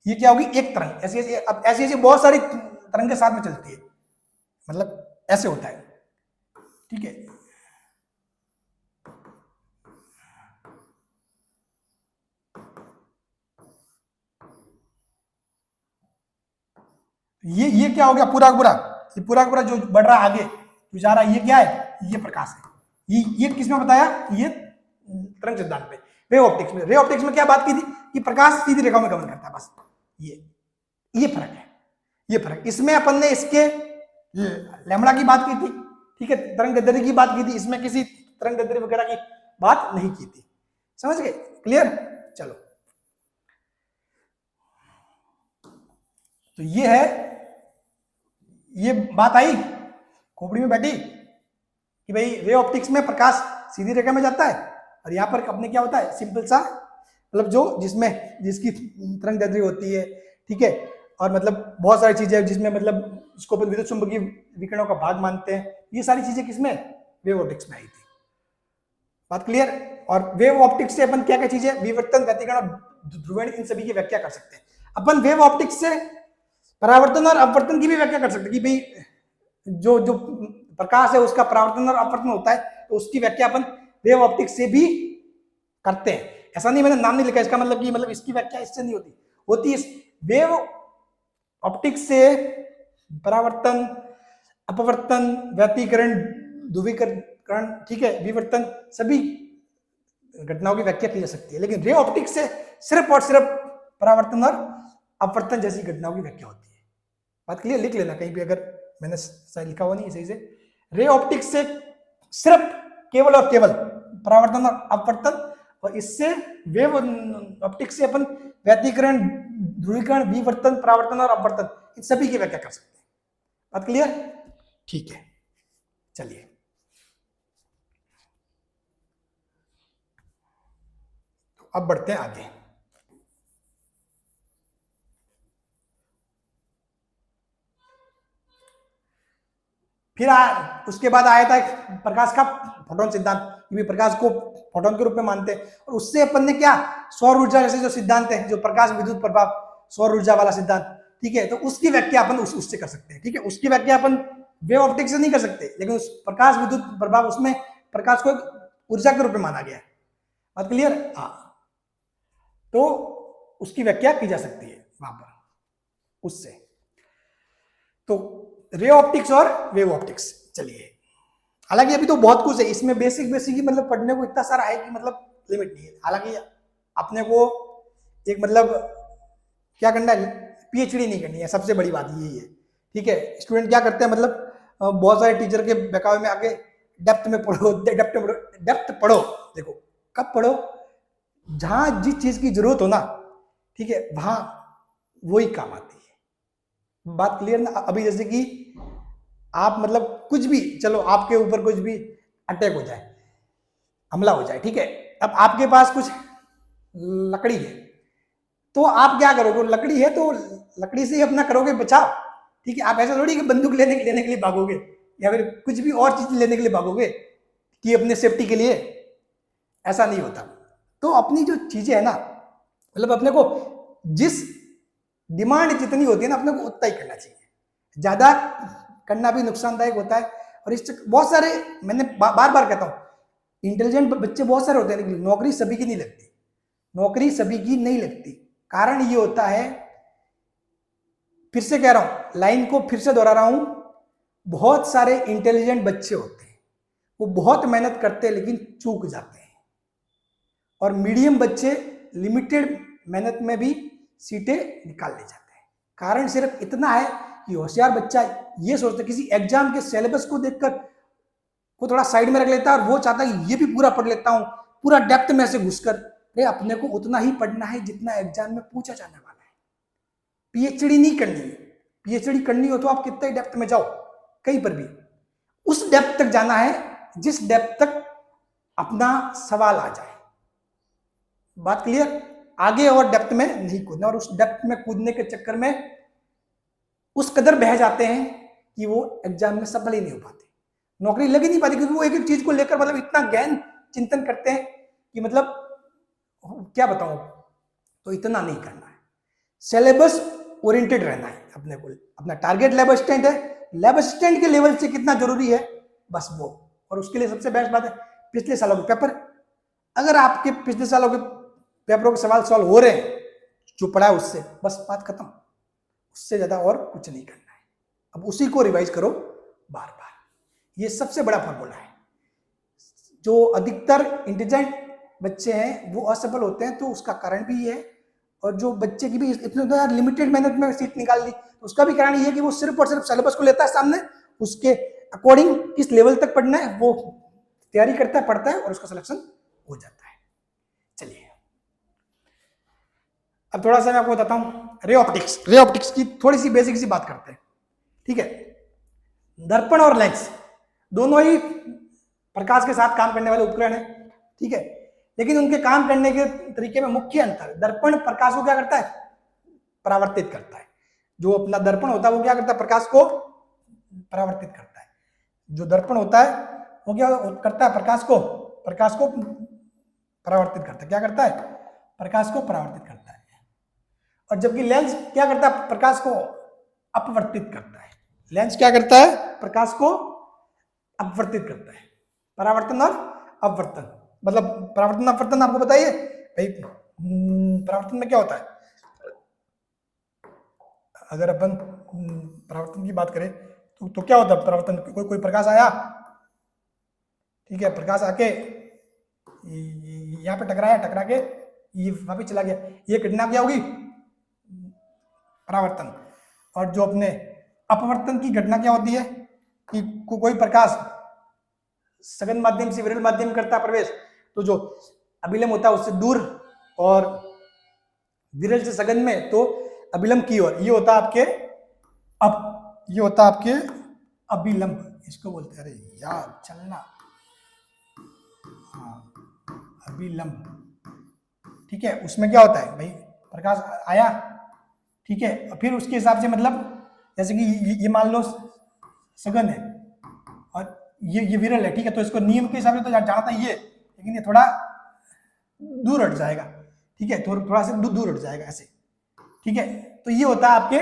ये क्या होगी, एक तरंग। ऐसी ऐसी अब ऐसी ऐसी बहुत सारी तरंगें साथ में चलती है, मतलब ऐसे होता है, ठीक है। ये क्या हो गया, पूरा का पूरा, ये पूरा का पूरा जो बढ़ रहा आगे, जो जा रहा है, ये क्या है, ये प्रकाश है। ये किसमें बताया, ये तरंग सिद्धांत पे, वेव ऑप्टिक्स में। रे ऑप्टिक्स में क्या बात की थी कि प्रकाश सीधी रेखा में गमन करता है, बस ये फर्क है, ये फर्क। इसमें अपन ने इसके लैम्बडा की बात की थी, ठीक है, तरंग दैर्ध्य की बात की थी, इसमें किसी तरंग दैर्ध्य वगैरह की बात नहीं की थी, समझ गए, क्लियर। चलो, तो ये है, ये बात आई खोपड़ी में बैठी कि भाई रे ऑप्टिक्स में प्रकाश सीधी रेखा में जाता है, और यहाँ पर अपने क्या होता है, सिंपल सा, मतलब जो जिसमें जिसकी तरंग दैर्ध्य होती है, ठीक है, और मतलब बहुत सारी चीजें जिसमें मतलब इसको अपन विद्युत चुंबकीय विकिरणों का भाग मानते हैं, ये सारी चीजें किसमें, वेव ऑप्टिक्स में आई थी, बात क्लियर। और वेव ऑप्टिक्स से अपन क्या क्या चीजें, विवर्तन, व्यतिकरण और ध्रुवण, इन सभी की व्याख्या कर सकते हैं। अपन वेव ऑप्टिक्स से परावर्तन और अपवर्तन की भी व्याख्या कर सकते हैं कि भाई जो जो प्रकाश है उसका परावर्तन और अपवर्तन होता है, तो उसकी व्याख्या अपन वेव ऑप्टिक्स से भी करते हैं। ऐसा नहीं मैंने नाम नहीं लिखा, इसका मतलब कि मतलब इसकी व्याख्या इससे नहीं होती, होती इस वेव ऑप्टिक्स से परावर्तन, अपवर्तन, व्यतिकरण, ध्रुवीकरण, ठीक है, विवर्तन, सभी घटनाओं की व्याख्या की जा सकती है। लेकिन रे ऑप्टिक्स से सिर्फ और सिर्फ परावर्तन और अपवर्तन जैसी घटनाओं की व्याख्या होती है, बात क्लियर, लिख लेना कहीं भी अगर मैंने सही लिखा हुआ नहीं सही से। रे ऑप्टिक्स से सिर्फ केवल और केवल परावर्तन और अपवर्तन, और इससे वेव ऑप्टिक्स से अपन व्यतिकरण, ध्रुवीकरण, विवर्तन, परावर्तन और अपवर्तन, इन सभी की व्याख्या कर सकते हैं, बात क्लियर, ठीक है। चलिए, तो अब बढ़ते हैं आगे। फिर उसके बाद आया था प्रकाश का फोटोन सिद्धांत, कि प्रकाश को फोटोन के रूप में मानते हैं, और उससे अपन ने क्या, सौर ऊर्जा जैसे जो सिद्धांत है, जो प्रकाश विद्युत प्रभाव, सौर ऊर्जा वाला सिद्धांत, ठीक है, तो उसकी व्याख्या अपन उससे कर सकते हैं, ठीक है। उसकी व्याख्या अपन वेव ऑप्टिक्स से नहीं कर सकते, लेकिन उस प्रकाश विद्युत प्रभाव, उसमें प्रकाश को ऊर्जा के रूप में माना गया है, बात क्लियर। हाँ, तो उसकी व्याख्या की जा सकती है वहां पर उससे। तो रे ऑप्टिक्स और वेव ऑप्टिक्स, चलिए, हालांकि अभी तो बहुत कुछ है इसमें, बेसिक ही मतलब पढ़ने को इतना सारा है कि मतलब लिमिट नहीं है। हालांकि अपने को एक मतलब क्या करना है, पीएचडी नहीं करनी है, सबसे बड़ी बात यही है, ठीक है। स्टूडेंट क्या करते हैं, मतलब बहुत सारे टीचर के बहकावे में आके डेप्थ में पढ़ो, डेप्थ पढ़ो। देखो कब पढ़ो, जहां जिस चीज की जरूरत हो ना, ठीक है, वहां वही काम आती है। बात क्लियर ना? अभी जैसे कि आप मतलब कुछ भी, चलो आपके ऊपर कुछ भी अटैक हो जाए, हमला हो जाए, ठीक है, अब आपके पास कुछ लकड़ी है, तो आप क्या करोगे? लकड़ी है तो लकड़ी से ही अपना करोगे बचाव, ठीक है। आप ऐसा थोड़ी कि बंदूक लेने के लिए भागोगे, या फिर कुछ भी और चीज लेने के लिए भागोगे कि अपने सेफ्टी के लिए, ऐसा नहीं होता। तो अपनी जो चीजें है ना, मतलब अपने को जिस डिमांड जितनी होती है ना, अपने को उतना ही करना चाहिए। ज्यादा करना भी नुकसानदायक होता है। और इस बहुत सारे, मैंने बार बार कहता हूं, इंटेलिजेंट बच्चे बहुत सारे होते हैं, लेकिन नौकरी सभी की नहीं लगती। नौकरी सभी की नहीं लगती। कारण ये होता है, फिर से कह रहा हूं, लाइन को फिर से दोहरा रहा हूं, बहुत सारे इंटेलिजेंट बच्चे होते हैं, वो बहुत मेहनत करते हैं लेकिन चूक जाते हैं। और मीडियम बच्चे लिमिटेड मेहनत में भी सीटें निकाल ले जाते हैं। कारण सिर्फ इतना है कि होशियार बच्चा ये सोचता है, किसी एग्जाम के सिलेबस को देखकर वो थोड़ा साइड में रख लेता है और वो चाहता है कि ये भी पूरा पढ़ लेता हूं, पूरा डेप्थ में से घुसकर। अरे अपने को उतना ही पढ़ना है जितना एग्जाम में पूछा जाने वाला है। पीएचडी नहीं करनी है। पीएचडी करनी हो तो आप कितने डेप्थ में जाओ, कहीं पर भी उस डेप्थ तक जाना है जिस डेप्थ तक अपना सवाल आ जाए। बात क्लियर? आगे और डेप्थ में नहीं कूदना, और उस डेप्थ में कूदने के चक्कर में उस कदर बह जाते हैं कि वो एग्जाम में सफल ही नहीं हो पाते, नौकरी लग ही नहीं पाती, क्योंकि वो एक एक चीज को लेकर मतलब इतना गहन चिंतन करते हैं कि मतलब क्या बताऊं। तो इतना नहीं करना है, सिलेबस ओरिएंटेड रहना है अपने को। अपना टारगेट लैब असिस्टेंट है, लैब असिस्टेंट के लेवल से कितना जरूरी है, बस वो। और उसके लिए सबसे बेस्ट बात है, पिछले सालों के पेपर, अगर आपके पिछले सालों के पेपरों के सवाल सॉल्व हो रहे हैं जो पढ़ा है उससे, बस बात खत्म। उससे ज्यादा और कुछ नहीं करना है। अब उसी को रिवाइज करो बार बार, ये सबसे बड़ा फॉर्मूला है। जो अधिकतर इंटेलिजेंट बच्चे हैं वो असफल होते हैं, तो उसका कारण भी ये है। और जो बच्चे की भी इतने लिमिटेड मेहनत में सीट निकाल ली, तो उसका भी कारण ये है कि वो सिर्फ और सिर्फ सिलेबस को लेता है सामने, उसके अकॉर्डिंग किस लेवल तक पढ़ना है वो तैयारी करता है, पढ़ता है और उसका सिलेक्शन हो जाता है। चलिए अब थोड़ा सा मैं आपको बताता हूं रे ऑप्टिक्स। रे ऑप्टिक्स की थोड़ी सी बेसिक सी बात करते हैं, ठीक है। दर्पण और लेंस दोनों ही प्रकाश के साथ काम करने वाले उपकरण है, ठीक है। लेकिन उनके काम करने के तरीके में मुख्य अंतर, दर्पण प्रकाश को क्या करता है? परावर्तित करता है। जो अपना दर्पण होता है वो क्या करता है? प्रकाश को परावर्तित करता है। जो दर्पण होता है वो क्या करता है? प्रकाश को परावर्तित करता है। क्या करता है? प्रकाश को परावर्तित करता है। और जबकि लेंस क्या करता है? प्रकाश को अपवर्तित करता है। लेंस क्या करता है? प्रकाश को अपवर्तित करता है। परावर्तन और अपवर्तन, मतलब परावर्तन अपवर्तन आपको बताइए भाई। परावर्तन में क्या होता है? अगर अपन परावर्तन की बात करें तो क्या होता है परावर्तन? कोई प्रकाश आया, ठीक है, प्रकाश आके यहाँ पे टकराया, टकरा के ये वापस चला गया, ये घटना क्या होगी? परावर्तन। और जो अपने अपवर्तन की घटना क्या होती है कि कोई प्रकाश सघन माध्यम से विरल माध्यम करता प्रवेश, तो जो अभिलंब होता है उससे दूर, और विरल से सघन में तो अभिलंब की ओर, ये होता है आपके ये होता है आपके अभिलंब, इसको बोलते हैं, अरे यार चलना, हाँ, अभिलंब, ठीक है। उसमें क्या होता है भाई? प्रकाश आया, ठीक है, फिर उसके हिसाब से मतलब जैसे कि ये मान लो सघन है और ये विरल है, ठीक है, तो इसको नियम के हिसाब से तो जाना था ये, लेकिन ये थोड़ा दूर हट जाएगा, ठीक है, थोड़ा सा दूर हट जाएगा ऐसे, ठीक है। तो ये होता है आपके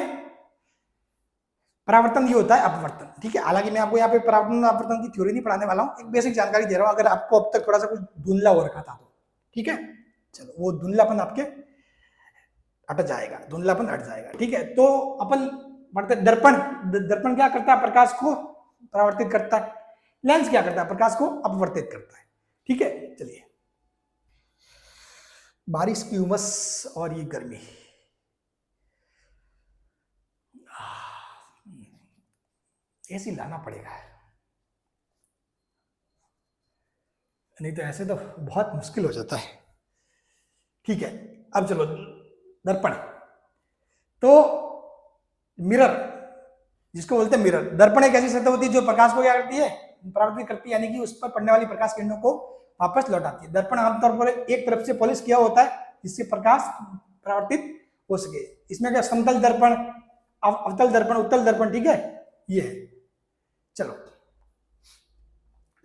परावर्तन, ये होता है अपवर्तन, ठीक है। हालांकि मैं आपको यहाँ पे परावर्तन अपवर्तन की थ्योरी नहीं पढ़ाने वाला हूँ, एक बेसिक जानकारी दे रहा हूँ, अगर आपको अब तक थोड़ा सा कुछ धुंधला हो रखा था तो, ठीक है। चलो वो धुंधलापन आपके हट जाएगा, धुंधलापन हट जाएगा, ठीक है। तो अपन पढ़ते दर्पण। दर्पण क्या करता है? प्रकाश को परावर्तित करता है। लेंस क्या करता है? प्रकाश को अपवर्तित करता है, ठीक है। चलिए, बारिश की उमस और ये गर्मी, एसी लाना पड़ेगा। नहीं तो ऐसे तो बहुत मुश्किल हो जाता है। ठीक है, अब चलो दर्पण। तो मिरर, जिसको बोलते हैं मिरर, दर्पण एक ऐसी सतह होती है जो प्रकाश को क्या करती है, परावर्तित करती है, यानी कि उस पर पड़ने वाली प्रकाश किरणों को वापस लौटाती है। दर्पण आमतौर पर एक तरफ से पॉलिश किया होता है जिससे प्रकाश परावर्तित हो सके। इसमें क्या समतल दर्पण, अवतल दर्पण, उत्तल दर्पण, ठीक है, ये है। चलो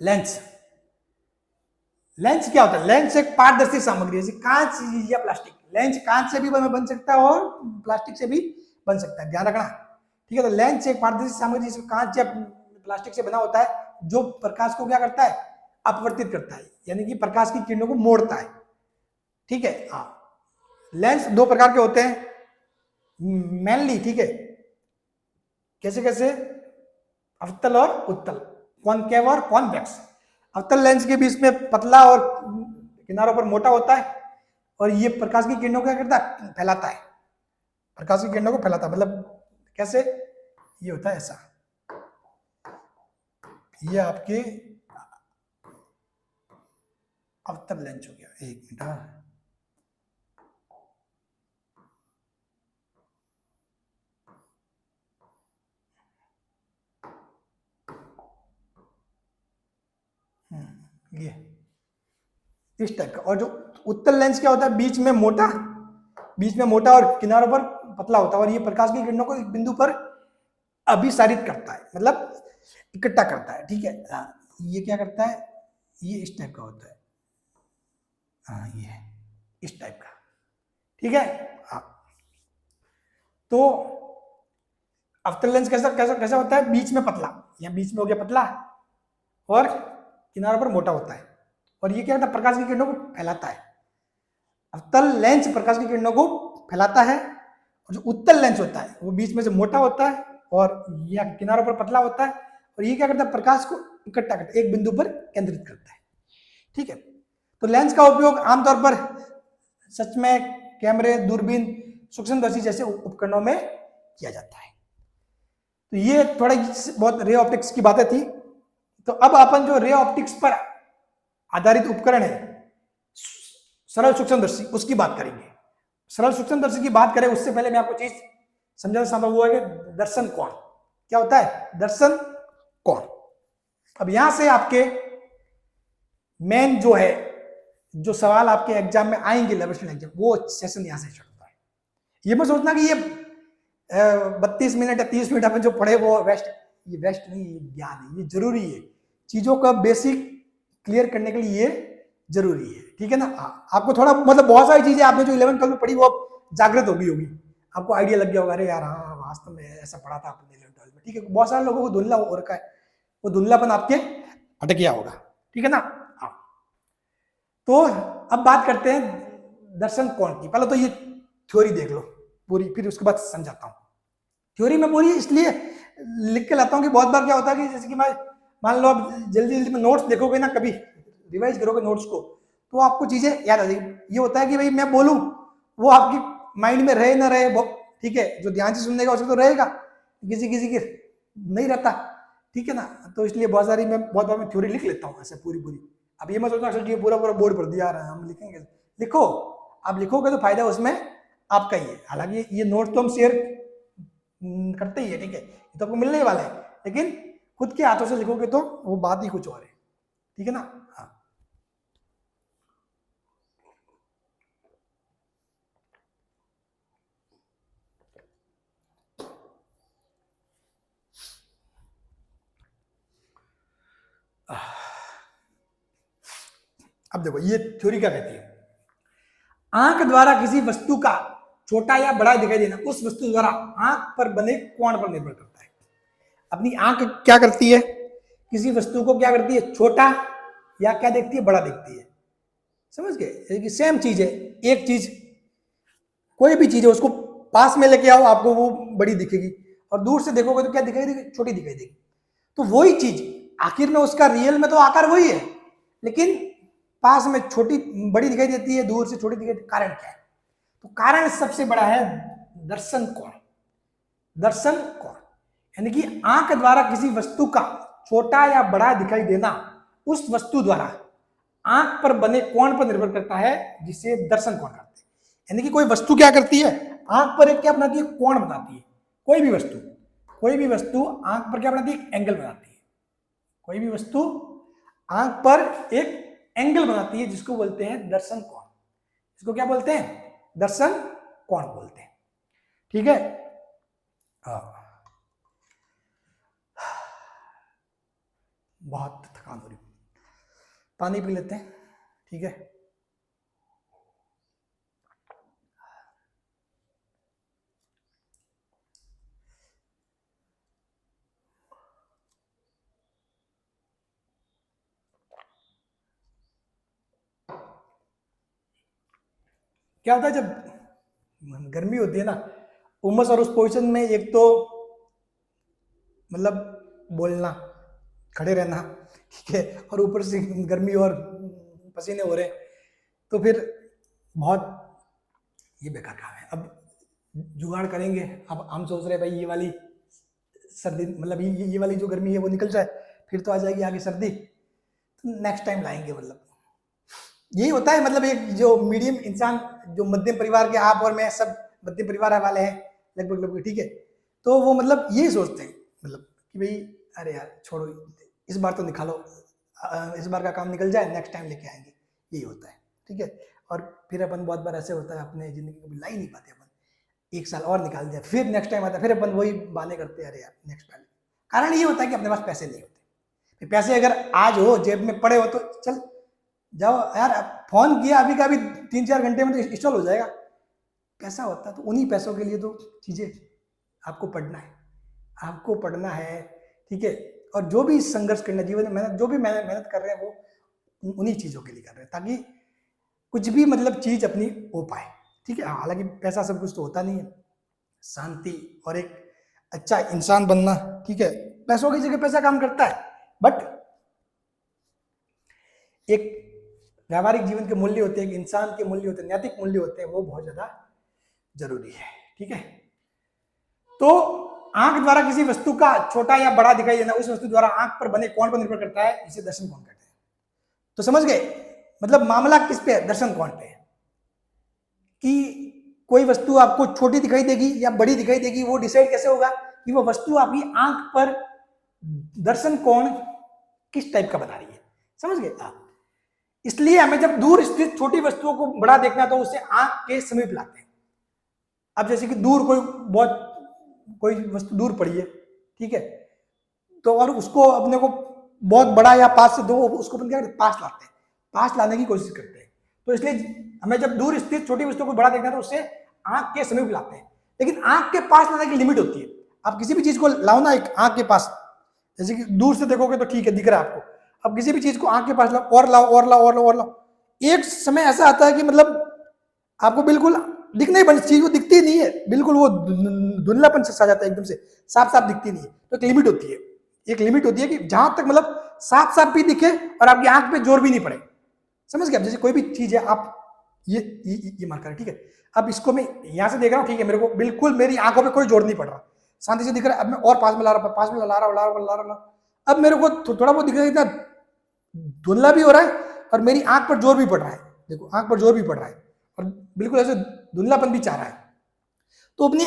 लेंस, लेंस क्या होता है? लेंस एक पारदर्शी सामग्री, जैसे कांच या प्लास्टिक। लेंस कांच से भी बन सकता है और प्लास्टिक से भी बन सकता है, ध्यान रखना, ठीक है। तो लेंस एक पारदर्शी सामग्री जिसमें कांच या प्लास्टिक से बना होता है जो प्रकाश को क्या करता है, अपवर्तित करता है, यानी कि प्रकाश की किरणों को मोड़ता है, ठीक है। हाँ, लेंस दो प्रकार के होते हैं मेनली, ठीक है। कैसे कैसे? अवतल और उत्तल, कॉनकेव और कॉन्वेक्स। अवतल लेंस के बीच में पतला और किनारों पर मोटा होता है और ये प्रकाश की किरणों को क्या करता है, फैलाता है, प्रकाश की किरणों को फैलाता है। मतलब कैसे? ये होता है ऐसा, ये आपके अवतल लेंस हो गया। एक मिनट, ये इस टाइप का। और जो उत्तल लेंस क्या होता है, बीच में मोटा, बीच में मोटा और किनारों पर पतला होता है और ये प्रकाश की किरणों को एक बिंदु पर अभिसारित करता है, मतलब इकट्ठा करता है, ठीक है। ये क्या करता है, ये इस टाइप का होता है, हाँ ये इस टाइप का, ठीक है। हाँ, तो अवतल लेंस कैसा कैसा कैसा होता है, बीच में पतला, या बीच में हो गया पतला और किनारों पर मोटा होता है और ये क्या होता है, प्रकाश की किरणों को फैलाता है। अवतल लेंस प्रकाश की किरणों को फैलाता है और जो उत्तल लेंस होता है वो बीच में से मोटा होता है और या किनारों पर पतला होता है और ये क्या करता है, प्रकाश को इकट्ठा करता है, एक बिंदु पर केंद्रित करता है, ठीक है। तो लेंस का उपयोग आमतौर पर सच में कैमरे, दूरबीन, सूक्ष्मदर्शी जैसे उपकरणों में किया जाता है। तो ये थोड़ा बहुत रे ऑप्टिक्स की बातें थी। तो अब अपन जो रे ऑप्टिक्स पर आधारित उपकरण है, सरल सूक्ष्मदर्शी, उसकी बात करेंगे। सरल सूक्ष्मदर्शी की बात करें उससे पहले मैं आपको चीज समझाना चाहता हूं, वो है कि दर्शन कोण क्या होता है, दर्शन कोण। अब यहां से आपके मेन जो है, जो सवाल आपके एग्जाम में आएंगे, लेबोरेटरी एग्जाम, वो सेशन यहां से शुरू होता है। ये मत सोचना कि ये 32 मिनट या 30 मिनट अपन जो पढ़े वो वेस्ट, ये वेस्ट नहीं, ये ज्ञान है, ये जरूरी है। चीजों का बेसिक क्लियर करने के लिए ये जरूरी है, ठीक है ना। आपको थोड़ा मतलब बहुत सारी चीजें आपने जो 11th 12 में पढ़ी वो जागृत होगी, आपको आइडिया लग गया होगा, अरे यार हाँ वास्तव में ऐसा पढ़ा था आपने 11th 12 में, ठीक है। बहुत सारे लोगों को धुंधला हो रखा है, वो धुंधलापन आपके हट गया होगा, ठीक है ना। हाँ, तो अब बात करते हैं दर्शन कोण की। पहले तो ये थ्योरी देख लो पूरी, फिर उसके बाद समझाता हूँ। थ्योरी में पूरी इसलिए लिख के लाता हूँ कि बहुत बार क्या होता है कि जैसे कि मैं मान लो आप जल्दी जल्दी में नोट्स देखोगे ना, कभी रिवाइज करोगे नोट्स को, तो आपको चीजें याद आ जाएगी। ये होता है कि भाई मैं बोलूं वो आपकी माइंड में रहे ना रहे, ठीक है, जो ध्यान से सुनने का उसको तो रहेगा, किसी किसी के नहीं रहता, ठीक है ना। तो इसलिए बहुत सारी मैं बहुत बार मैं थ्योरी लिख लेता हूँ ऐसे पूरी पूरी। अब ये मैं सोचना कि पूरा पूरा बोर्ड पर दिया रहा है, हम लिखेंगे, लिखो, आप लिखोगे तो फायदा उसमें आपका ही है। हालांकि ये नोट तो हम शेयर करते ही है, ठीक है, ये तो आपको मिलने वाला है, लेकिन खुद के हाथों से लिखोगे तो वो बात ही कुछ और है, ठीक है ना। हाँ, अब देखो ये थ्योरी क्या कहती है, आंख द्वारा किसी वस्तु का छोटा या बड़ा दिखाई देना उस वस्तु द्वारा आंख पर बने कोण पर निर्भर करता है। अपनी आंख क्या करती है, किसी वस्तु को क्या करती है, छोटा या क्या देखती है, बड़ा देखती है, समझ गए। सेम चीज है, एक चीज, कोई भी चीज है, उसको पास में लेके आओ आपको वो बड़ी दिखेगी और दूर से देखोगे तो क्या दिखाई देगी, छोटी दिखाई देगी। तो वही चीज आखिर में उसका रियल में तो आकार वही है, लेकिन पास में छोटी बड़ी दिखाई देती है, दूर से छोटी दिखाई देती है। कारण क्या है, तो कारण सबसे बड़ा है दर्शन कोण। दर्शन कोण यानी कि आंख द्वारा किसी वस्तु का छोटा या बड़ा दिखाई देना उस वस्तु द्वारा आंख पर बने कोण पर निर्भर करता है, जिसे दर्शन कोण कहते हैं। यानी कि कोई वस्तु क्या करती है, आंख पर एक क्या बनाती है, कोण बनाती है। कोई भी वस्तु आंख पर क्या बनाती है, एंगल बनाती है। कोई भी वस्तु आंख पर एक एंगल बनाती है, जिसको बोलते हैं दर्शन कोण। इसको क्या बोलते हैं, दर्शन कोण बोलते हैं। ठीक है, बहुत थकान हो रही, पानी पी लेते हैं। ठीक है, क्या होता है जब गर्मी होती है ना, उमस, और उस पोजीशन में एक तो मतलब बोलना, खड़े रहना, ठीक है, और ऊपर से गर्मी और पसीने हो रहे, तो फिर बहुत ये बेकार काम है। अब जुगाड़ करेंगे। अब हम सोच रहे हैं भाई ये वाली सर्दी, मतलब ये वाली जो गर्मी है वो निकल जाए, फिर तो आ जाएगी आगे सर्दी, तो नेक्स्ट टाइम लाएंगे। मतलब यही होता है, मतलब एक जो मीडियम इंसान, जो मध्यम परिवार के, आप और मैं सब मध्यम परिवार वाले हैं लगभग, ठीक है, तो वो मतलब यही सोचते हैं, मतलब कि भाई अरे यार छोड़ो, इस बार तो निकालो, इस बार का काम निकल जाए, नेक्स्ट टाइम लेके आएंगे, यही होता है। ठीक है, और फिर अपन बहुत बार ऐसे होता है अपने जिंदगी को ला ही नहीं पाते, अपन एक साल और निकाल दिया, फिर नेक्स्ट टाइम आता है, फिर अपन वही बहाने करते हैं, अरे यार नेक्स्ट टाइम। कारण ये होता है कि अपने पास पैसे नहीं होते। पैसे अगर आज हो, जेब में पड़े हो, तो चल जाओ यार, फोन किया अभी का अभी 3-4 घंटे में तो इंस्टॉल हो जाएगा। पैसा होता है तो उन्हीं पैसों के लिए तो चीजें आपको पढ़ना है, ठीक है, और जो भी संघर्ष करना जीवन में, मेहनत, जो भी मेहनत कर रहे हैं वो उन्हीं चीजों के लिए कर रहे हैं, ताकि कुछ भी मतलब चीज अपनी हो पाए। ठीक है, हालांकि पैसा सब कुछ तो होता नहीं है, शांति और एक अच्छा इंसान बनना, ठीक है, पैसों की जगह पैसा काम करता है, बट एक व्यावहारिक जीवन के मूल्य होते हैं, एक इंसान के मूल्य होते हैं, नैतिक मूल्य होते हैं, वो बहुत ज्यादा जरूरी है। ठीक है, तो आंख द्वारा किसी वस्तु का छोटा या बड़ा दिखाई देना उस वस्तु द्वारा आंख पर बने कोण पर निर्भर करता है, इसे दर्शन कोण कहते हैं। तो समझ गए, मतलब मामला किस पे है, दर्शन कोण पे है, कि कोई वस्तु आपको छोटी दिखाई देगी या बड़ी दिखाई देगी, वो डिसाइड कैसे होगा कि वो वस्तु आपकी आंख पर दर्शन कोण किस टाइप का बता रही है। समझ गए आप? इसलिए हमें जब दूर स्थित छोटी वस्तुओं को बड़ा देखना, तो उसे आंख के समीप लाते हैं। अब जैसे कि दूर कोई वस्तु दूर पड़ी है, ठीक है, तो और उसको अपने को बहुत बड़ा या पास से दो, उसको अपन क्या करते हैं, पास लाते हैं, पास लाने की कोशिश करते हैं। तो इसलिए हमें जब दूर स्थित छोटी वस्तु को बड़ा देखना है, तो उससे आंख के समीप लाते हैं। लेकिन आंख के पास लाने की लिमिट होती है। आप किसी भी चीज को लाओ ना एक आंख के पास, जैसे कि दूर से देखोगे तो ठीक है, दिख रहा है आपको। अब किसी भी चीज को आंख के पास लाओ, और लाओ और लाओ और लाओ और लाओ, एक समय ऐसा आता है कि मतलब आपको बिल्कुल दिखना ही बंद, चीज वो दिखती नहीं है, बिल्कुल वो धुंधलापन से सा जाता है, एकदम से साफ साफ दिखती नहीं है। तो एक लिमिट होती है, कि जहां तक मतलब साफ साफ भी दिखे और आपकी आंख पे जोर भी नहीं पड़े। समझ गए? जैसे कोई भी चीज है, आप ये मार्कर है, ठीक है, अब इसको मैं यहां से देख रहा हूँ, ठीक है, मेरे को बिल्कुल मेरी आंखों पे कोई जोर नहीं पड़ रहा, शांति से दिख रहा है। अब मैं और पास में ला रहा हूं, अब मेरे को थोड़ा बहुत दिख रहा है, इतना धुंधला भी हो रहा है और मेरी आंख पर जोर भी पड़ रहा है। देखो, आंख पर जोर भी पड़ रहा है और बिल्कुल ऐसे धुंधलापन भी चाह रहा है। तो अपनी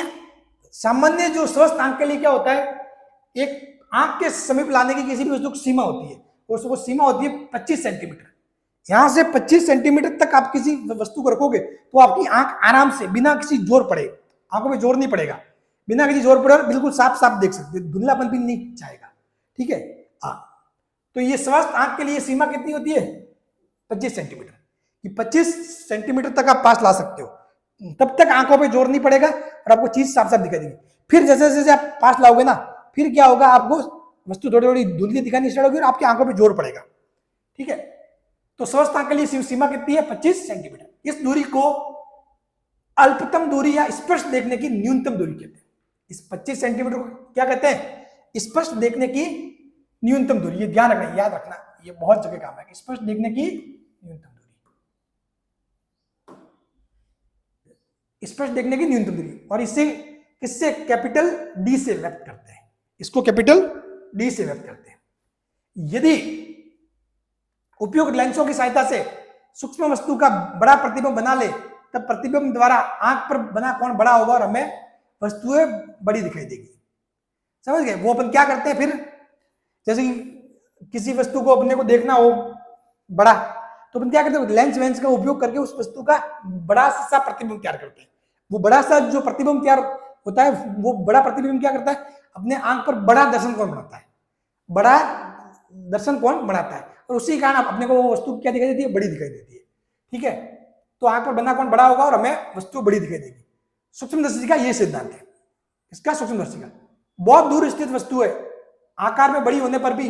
सामान्य जो स्वस्थ आंख के लिए क्या होता है, एक आंख के समीप लाने की किसी भी वस्तु की सीमा होती है, और वो सीमा होती है 25 सेंटीमीटर। यहां से 25 सेंटीमीटर तक आप किसी वस्तु को रखोगे तो आपकी आंख आराम से, बिना किसी जोर पड़े, आंखों में जोर नहीं पड़ेगा, बिना किसी जोर पड़े बिल्कुल साफ साफ देख सकते, धुंधलापन भी नहीं चाहेगा। ठीक है, हाँ, तो ये स्वस्थ आंख के लिए सीमा कितनी होती है, 25 सेंटीमीटर। कि 25 सेंटीमीटर तक आप पास ला सकते हो, तब तक आंखों पे जोर नहीं पड़ेगा और आपको चीज साफ साफ दिखाई देगी। फिर जैसे जैसे आप पास लाओगे ना, फिर क्या होगा, आपको वस्तु थोड़ी थोड़ी धुंधली दिखानी स्टार्ट होगी और आपकी आंखों पे जोर पड़ेगा। ठीक है, तो स्वस्थ आंख के लिए सीमा कितनी है, 25 सेंटीमीटर। इस दूरी को अल्पतम दूरी या स्पष्ट देखने की न्यूनतम दूरी कहते हैं। इस 25 सेंटीमीटर को क्या कहते हैं, स्पष्ट देखने की न्यूनतम दूरी। ये ध्यान रखना, याद रखना, ये बहुत जगह काम है कि स्पष्ट देखने की न्यूनतम दूरी, स्पष्ट देखने की न्यूनतम दूरी। और इसे किससे, कैपिटल डी से व्यक्त करते हैं, इसको कैपिटल डी से व्यक्त करते हैं। यदि उपयुक्त लेंसों की सहायता से सूक्ष्म वस्तु का बड़ा प्रतिबिंब बना ले, तब प्रतिबिंब द्वारा आंख पर बना कोण बड़ा होगा और हमें वस्तुएं बड़ी दिखाई देगी। समझ गए? वो अपन क्या करते हैं फिर, जैसे कि किसी वस्तु को अपने को देखना हो बड़ा, तो अपन क्या करते हैं, लेंस वेंस का उपयोग करके उस वस्तु का बड़ा सा प्रतिबिंब तैयार करते हैं। वो बड़ा सा जो प्रतिबिंब तैयार होता है, वो बड़ा प्रतिबिंब क्या करता है, अपने आंख पर बड़ा दर्शन कोण बनाता है, बड़ा दर्शन कोण बनाता है, और उसी कारण अपने को वो वस्तु क्या दिखाई देती है, बड़ी दिखाई देती है। ठीक है, तो आंख पर बना कोण बड़ा होगा और हमें वस्तु बड़ी दिखाई देगी। सूक्ष्मदर्शी का ये सिद्धांत है। इसका सूक्ष्मदर्शी का बहुत दूर स्थित वस्तु है, आकार में बड़ी होने पर भी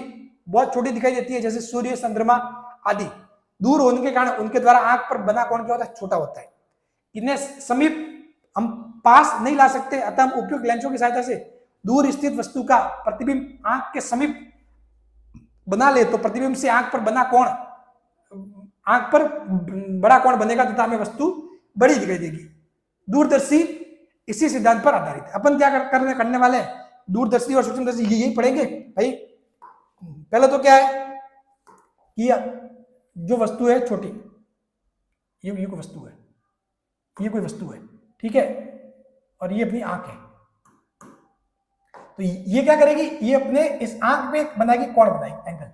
बहुत छोटी दिखाई देती है, जैसे सूर्य, चंद्रमा आदि। दूर होने के कारण उनके द्वारा आंख पर बना कोण क्या होता है, छोटा होता है। इन्हें समीप हम पास नहीं ला सकते, अतः हम उपयुक्त लेंसों की सहायता से दूर स्थित वस्तु का प्रतिबिंब आंख के समीप बना ले, तो प्रतिबिंब से आंख पर बना कोण, आंख पर बड़ा कोण बनेगा तथा हमें वस्तु बड़ी दिखाई देगी। दूरदर्शी इसी सिद्धांत पर आधारित है। अपन क्या करने वाले हैं, दूरदर्शी और सूक्ष्मदर्शी यही पढ़ेंगे भाई। पहले तो क्या है कि जो वस्तु है छोटी, ये कोई वस्तु है, ये कोई वस्तु है, ठीक है, और ये अपनी आंख है। तो ये क्या करेगी, ये अपने इस आंख में बनाएगी कोण, बनाएगी एंगल,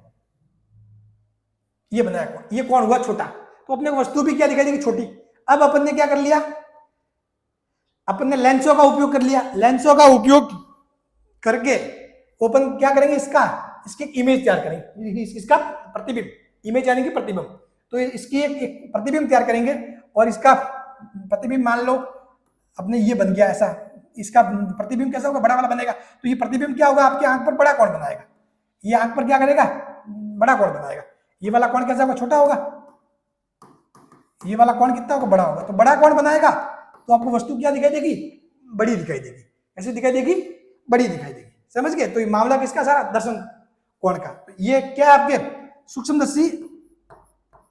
ये बनाया कोण, ये कोण हुआ छोटा, तो अपने को वस्तु भी क्या दिखाई देगी, छोटी। अब अपन ने क्या कर लिया, अपन ने लेंसों का उपयोग कर लिया। लेंसों का उपयोग करके अपन क्या करेंगे, इसकी इमेज तैयार करेंगे, इसका प्रतिबिंब, इमेज यानी कि प्रतिबिंब। तो इसकी एक प्रतिबिंब तैयार करेंगे, और इसका प्रतिबिंब मान लो अपने ये बन गया ऐसा, इसका प्रतिबिंब कैसा होगा, बड़ा वाला बनेगा। तो ये प्रतिबिंब क्या होगा, आपकी आंख पर बड़ा कोण बनाएगा, ये आंख पर क्या करेगा, बड़ा कोण बनाएगा। ये वाला कोण कैसा होगा, छोटा होगा, ये वाला कोण कितना होगा, बड़ा होगा। तो बड़ा कोण बनाएगा तो आपको वस्तु क्या दिखाई देगी, बड़ी दिखाई देगी। कैसी दिखाई देगी, बड़ी दिखाई देगी। समझ गए? तो ये मामला किसका, सारा दर्शन कोण का। तो ये क्या आपके सूक्ष्मदर्शी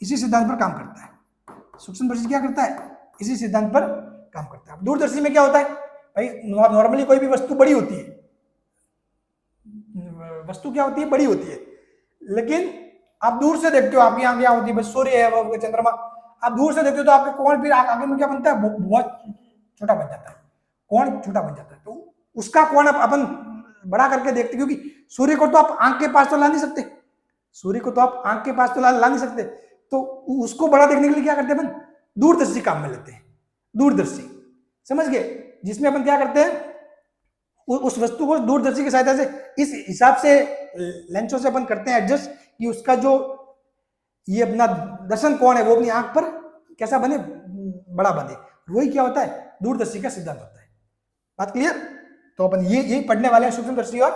इसी सिद्धांत पर काम करता है। सूक्ष्मदर्शी क्या करता है, इसी सिद्धांत पर काम करता है। दूरदर्शी में क्या होता है भाई, नॉर्मली कोई भी वस्तु बड़ी होती है, वस्तु क्या होती है, बड़ी होती है, लेकिन आप दूर से देखते हो, आपकी आंख क्या होती है, बस सूर्य है, वो चंद्रमा, आप दूर से देखते हो तो आपके कोण फिर आगे में क्या बनता है, बहुत छोटा बन जाता है, कोण छोटा बन जाता है। तो उसका कोण अपन बड़ा करके देखते, क्योंकि सूर्य को तो आप आंख के पास तो ला नहीं सकते, सूर्य को तो आप आंख के पास तो ला नहीं सकते, तो उसको बड़ा देखने के लिए क्या करते हैं अपन, दूरदर्शी काम में लेते हैं। दूरदर्शी, समझ गए, जिसमें अपन क्या करते हैं, उस वस्तु को दूरदर्शी की सहायता से इस हिसाब से लेंसों से अपन करते हैं एडजस्ट कि उसका जो ये अपना दर्शन कोण है वो अपनी आंख पर कैसा बने, बड़ा बने। वही क्या होता है, दूरदर्शी का सिद्धांत होता है। बात क्लियर? तो अपन यही पढ़ने वाले हैं, सूक्ष्मदर्शी और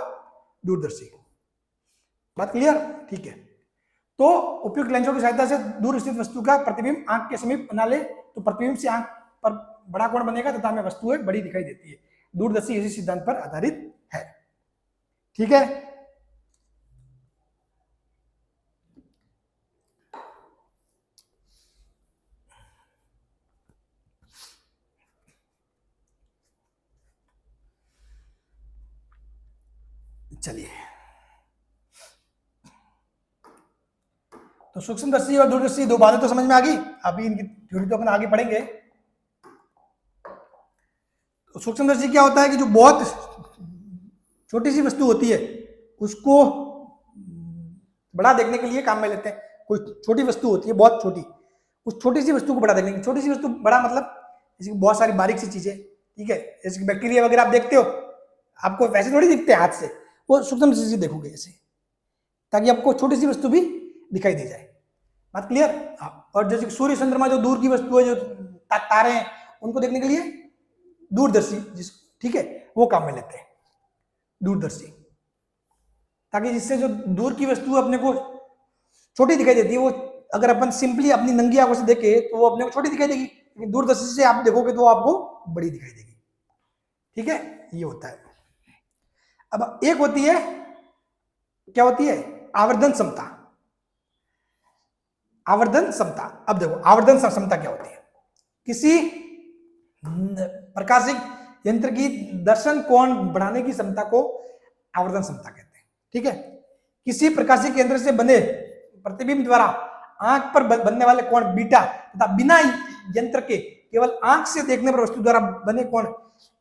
दूरदर्शी। बात क्लियर? ठीक है। तो उपयुक्त लेंसों की सहायता से दूर स्थित वस्तु का प्रतिबिंब आंख के समीप बना ले, तो प्रतिबिंब से आंख पर बड़ा कोण बनेगा तथा हमें वस्तुएं बड़ी दिखाई देती है। दूरदर्शी इसी सिद्धांत पर आधारित है। ठीक है, चलिए। तो सूक्ष्मदर्शी और दूरदर्शी दो बातें तो समझ में आ गई। अभी इनकी थ्योरी तो अपन आगे पढ़ेंगे। तो सूक्ष्मदर्शी क्या होता है कि जो बहुत छोटी सी वस्तु होती है उसको बड़ा देखने के लिए काम में लेते हैं। कोई छोटी वस्तु होती है बहुत छोटी, उस छोटी सी वस्तु को बड़ा देखने की, छोटी सी वस्तु बड़ा मतलब जैसे बहुत सारी बारीक सी चीजें, ठीक है, जैसे बैक्टीरिया वगैरह आप देखते हो, आपको वैसे थोड़ी दिखते हैं हाथ से, वो सूक्ष्मदर्शी से देखोगे ऐसे, ताकि आपको छोटी सी वस्तु भी दिखाई दे जाए। बात क्लियर? और जैसे सूर्य चंद्रमा जो दूर की वस्तु है, जो तारे हैं, उनको देखने के लिए दूरदर्शी ठीक है वो काम में लेते हैं, दूरदर्शी, ताकि जिससे जो दूर की वस्तु अपने को छोटी दिखाई देती है, वो अगर अपन सिंपली अपनी नंगी आंखों से देखे तो वो अपने को छोटी दिखाई देगी, लेकिन दूरदर्शी से आप देखोगे तो आपको बड़ी दिखाई देगी। ठीक है, ये होता है। अब एक होती है, क्या होती है, आवर्धन क्षमता। आवर्धन क्षमता, अब देखो आवर्धन क्षमता क्या होती है, किसी प्रकाशिक यंत्र की दर्शन कोण बढ़ाने की क्षमता को आवर्धन क्षमता कहते हैं। ठीक है, किसी प्रकाशिक यंत्र से बने प्रतिबिंब द्वारा आंख पर बनने वाले कोण बीटा तथा बिना यंत्र के केवल आंख से देखने पर वस्तु द्वारा बने कोण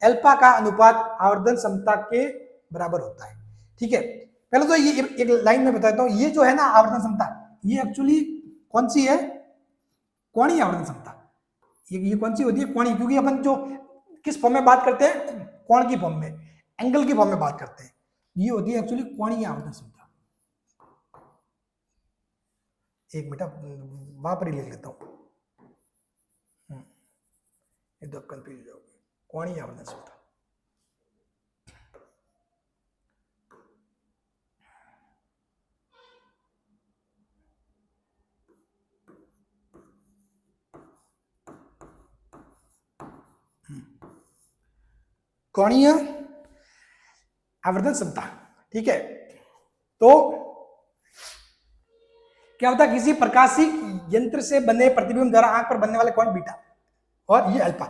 अल्फा का अनुपात आवर्धन क्षमता के बराबर होता है। ठीक है, पहले तो ये एक लाइन में बताता हूं, ये जो है ना आवर्धन क्षमता, ये एक्चुअली कौन सी है, कोणीय आवर्धन क्षमता। ये कौन सी होती है, कोणीय, क्योंकि अपन जो किस फॉर्म में बात करते हैं, कोण की फॉर्म में, एंगल की फॉर्म में बात करते हैं, ये होती है एक्चुअली कोणीय आवर्धन क्षमता। एक मिनट वहां पर ही लिख लेता हूं, एकदम कंफ्यूज हो जाओगे। कोणीय आवर्धन क्षमता, कोणीय आवर्धन क्षमता। ठीक है, तो क्या होता है, किसी प्रकाशिक यंत्र से बने प्रतिबिंब द्वारा आंख पर बनने वाले कोण बीटा और ये अल्फा।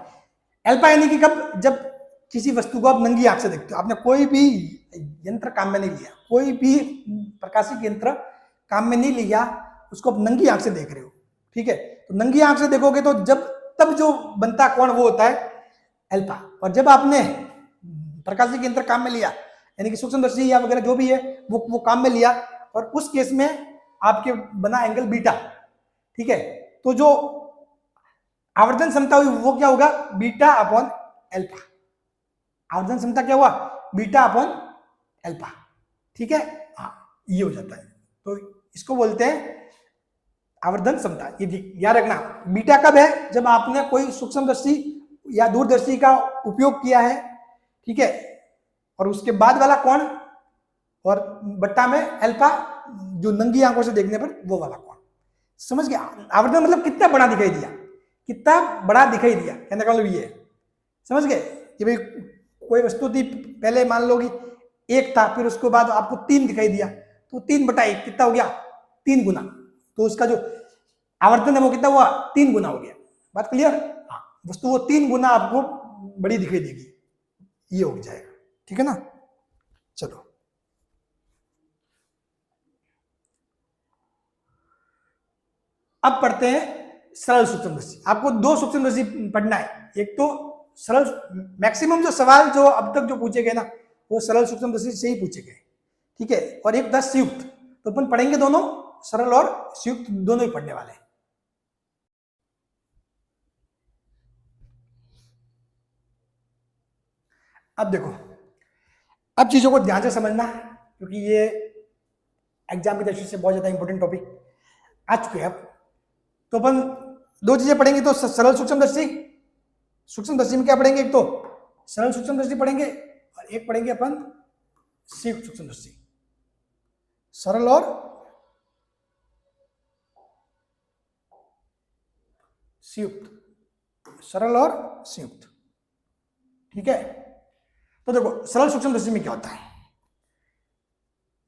अल्फा यानी कि कब, जब किसी वस्तु को आप नंगी आंख से देखते हो, आपने कोई भी यंत्र काम में नहीं लिया, कोई भी प्रकाशिक यंत्र काम में नहीं लिया, उसको आप नंगी आंख से देख रहे हो। ठीक है, तो नंगी आंख से देखोगे तो तब जो बनता कोण वो होता है अल्फा, और जब आपने प्रकाशिक यंत्र काम में लिया, यानी कि सूक्ष्मदर्शी या वगैरह जो भी है वो काम में लिया, और उस केस में आपके बना एंगल बीटा। ठीक है, तो जो आवर्धन क्षमता हुई वो क्या होगा, बीटा अपॉन अल्फा। आवर्धन क्षमता क्या हुआ, बीटा अपॉन अल्फा। ठीक है, हाँ ये हो जाता है, तो इसको बोलते हैं आवर्धन क्षमता। ये याद रखना, बीटा कब है, जब आपने कोई सूक्ष्मदर्शी या दूरदर्शी का उपयोग किया है। ठीक है, और उसके बाद वाला कोण, और बट्टा में अल्फा, जो नंगी आंखों से देखने पर वो वाला कोण। समझ गया, आवर्धन मतलब कितना बड़ा दिखाई दिया, कितना बड़ा दिखाई दिया, कहने का मतलब ये है। समझ गए कि भाई कोई वस्तु थी, पहले मान लो कि एक था, फिर उसके बाद आपको 3 दिखाई दिया, तो 3/1 कितना हो गया, 3 गुना, तो उसका जो आवर्धन है वो कितना हुआ, 3 गुना हो गया। बात क्लियर, हाँ, वस्तु वो 3 गुना आपको बड़ी दिखाई देगी, ये हो जाएगा। ठीक है ना, चलो अब पढ़ते हैं सरल सूक्ष्मदर्शी। आपको 2 सूक्ष्मदर्शी पढ़ना है, एक तो सरल, मैक्सिमम जो सवाल जो अब तक जो पूछे गए ना वो सरल सूक्ष्मदर्शी से ही पूछे गए। ठीक है, और एक 10 संयुक्त, तो अपन पढ़ेंगे दोनों, सरल और संयुक्त दोनों ही पढ़ने वाले हैं। अब देखो, अब चीजों को ध्यान से समझना, क्योंकि ये एग्जाम की दृष्टि से बहुत ज्यादा इंपॉर्टेंट टॉपिक आ चुके हैं। अब तो अपन 2 चीजें पढ़ेंगे, तो सरल सूक्ष्मदर्शी, सूक्ष्मदर्शी में क्या पढ़ेंगे, एक तो सरल सूक्ष्मदर्शी पढ़ेंगे और एक पढ़ेंगे अपन संयुक्त सूक्ष्मदर्शी। सरल और संयुक्त, सरल और संयुक्त। ठीक है, तो देखो सरल सूक्ष्मदर्शी में क्या होता है,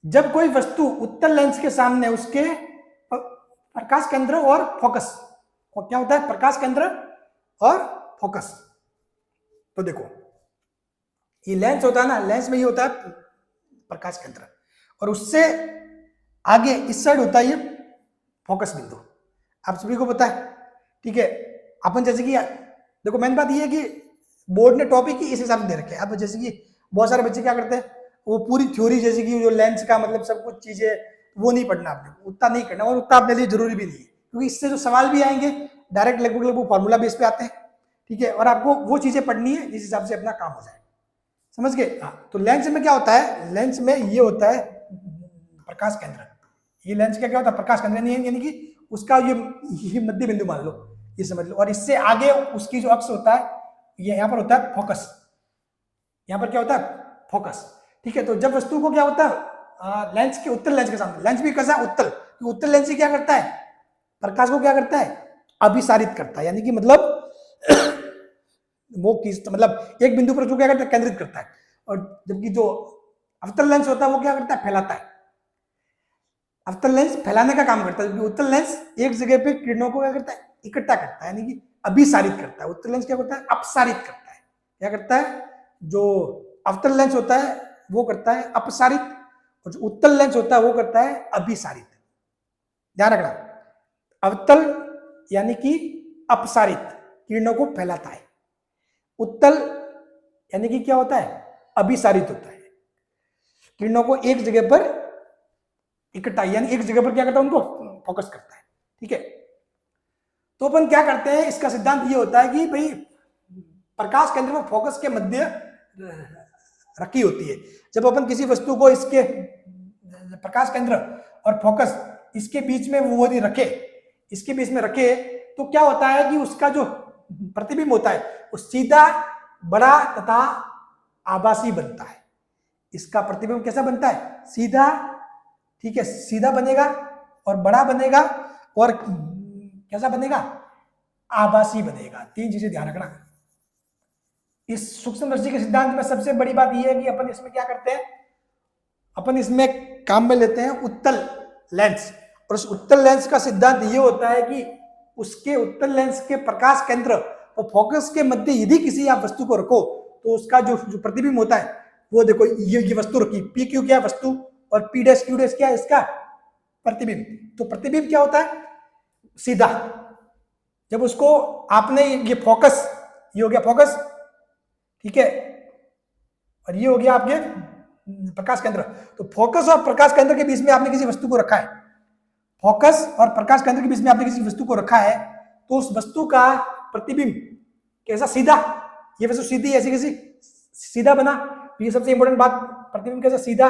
जब कोई वस्तु उत्तल लेंस के सामने उसके प्रकाश केंद्र और फोकस, और क्या होता है, प्रकाश केंद्र और फोकस। तो देखो ये लेंस होता है ना, लेंस में ये होता है प्रकाश केंद्र, और उससे आगे इस साइड होता है ये फोकस बिंदु, आप सभी को पता है। ठीक है, अपन जैसे कि देखो मेन बात ये है कि बोर्ड ने टॉपिक ही इस हिसाब से दे रखे हैं। अब जैसे कि बहुत सारे बच्चे क्या करते हैं, वो पूरी थ्योरी जैसे कि जो लेंस का मतलब सब कुछ चीजें वो नहीं पढ़ना, आपने उतना नहीं करना, और उतना अपने लिए जरूरी भी नहीं है, क्योंकि इससे जो सवाल भी आएंगे डायरेक्ट लगभग फॉर्मूला बेस पे आते हैं। ठीक है, और आपको वो चीजें पढ़नी है जिस हिसाब से अपना काम हो जाए। समझ गए, हाँ। तो लेंस में क्या होता है, लेंस में ये होता है प्रकाश केंद्र, ये लेंस का क्या होता है, प्रकाश केंद्र, यानी कि उसका ये मध्य बिंदु मान लो, ये समझ लो, और इससे आगे उसकी जो अक्ष होता है, ये यहाँ पर होता है फोकस, यहाँ पर क्या होता है, फोकस। ठीक है, तो जब वस्तु को क्या होता है, लेंस के, उत्तल लेंस के सामने, लेंस भी कैसा उत्तल, तो उत्तल लेंस ही क्या करता है, प्रकाश को क्या करता है, अभिसारित करता है, यानी कि मतलब वो किस मतलब एक बिंदु पर जो क्या करता है, केंद्रित करता है, और जबकि जो अवतल लेंस होता है वो क्या करता है, फैलाता है। अवतल लेंस फैलाने का काम करता है, जबकि उत्तल लेंस एक जगह पे किरणों को क्या करता है, इकट्ठा करता है, यानी कि अभिसारित करता है। उत्तल लेंस क्या करता है, अपसारित करता है। क्या करता है, जो अवतल लेंस होता है वो करता है अपसारित, और जो उत्तल लेंस होता है वो करता है अभिसारित। ध्यान रखना, अवतल यानी कि अपसारित किरणों को फैलाता है। उत्तल यानी कि क्या होता है, अभिसारित होता है, किरणों को एक जगह पर इकट्ठा यानी एक जगह पर क्या करता है, उनको फोकस करता है। ठीक है, तो अपन क्या करते हैं, इसका सिद्धांत ये होता है कि भाई प्रकाश केंद्र में फोकस के मध्य रखी होती है। जब अपन किसी वस्तु को इसके प्रकाश केंद्र और फोकस इसके बीच में वो रखे, इसके बीच में रखे, तो क्या होता है कि उसका जो प्रतिबिंब होता है वो सीधा, बड़ा तथा आभासी बनता है। इसका प्रतिबिंब कैसा बनता है, सीधा, ठीक है, सीधा बनेगा और बड़ा बनेगा और कैसा बनेगा, आभासी बनेगा। तीन चीजें ध्यान रखना। इस सूक्ष्मदर्शी के सिद्धांत में सबसे बड़ी बात यह है कि अपन इसमें क्या करते हैं, अपन इसमें काम में लेते हैं उत्तल लेंस, और उस उत्तल लेंस का सिद्धांत ये होता है कि उसके उत्तल लेंस के प्रकाश केंद्र और फोकस के मध्य यदि किसी आप वस्तु को रखो तो उसका जो प्रतिबिंब होता है वो देखो, ये वस्तु रखी, पी क्यू क्या वस्तु और पी डैश क्यू डैश क्या है इसका प्रतिबिंब। तो प्रतिबिंब क्या होता है, सीधा। जब उसको आपने ये फोकस, ये हो गया फोकस, ठीक है, और ये हो गया आपके प्रकाश केंद्र। तो फोकस और प्रकाश केंद्र के बीच में आपने किसी वस्तु को रखा है, फोकस और प्रकाश केंद्र के बीच में आपने किसी वस्तु को रखा है, तो उस वस्तु का प्रतिबिंब कैसा, सीधा। ये वस्तु सीधी, ऐसी कैसी सीधा बना, तो ये सबसे इंपॉर्टेंट बात, प्रतिबिंब कैसा, सीधा।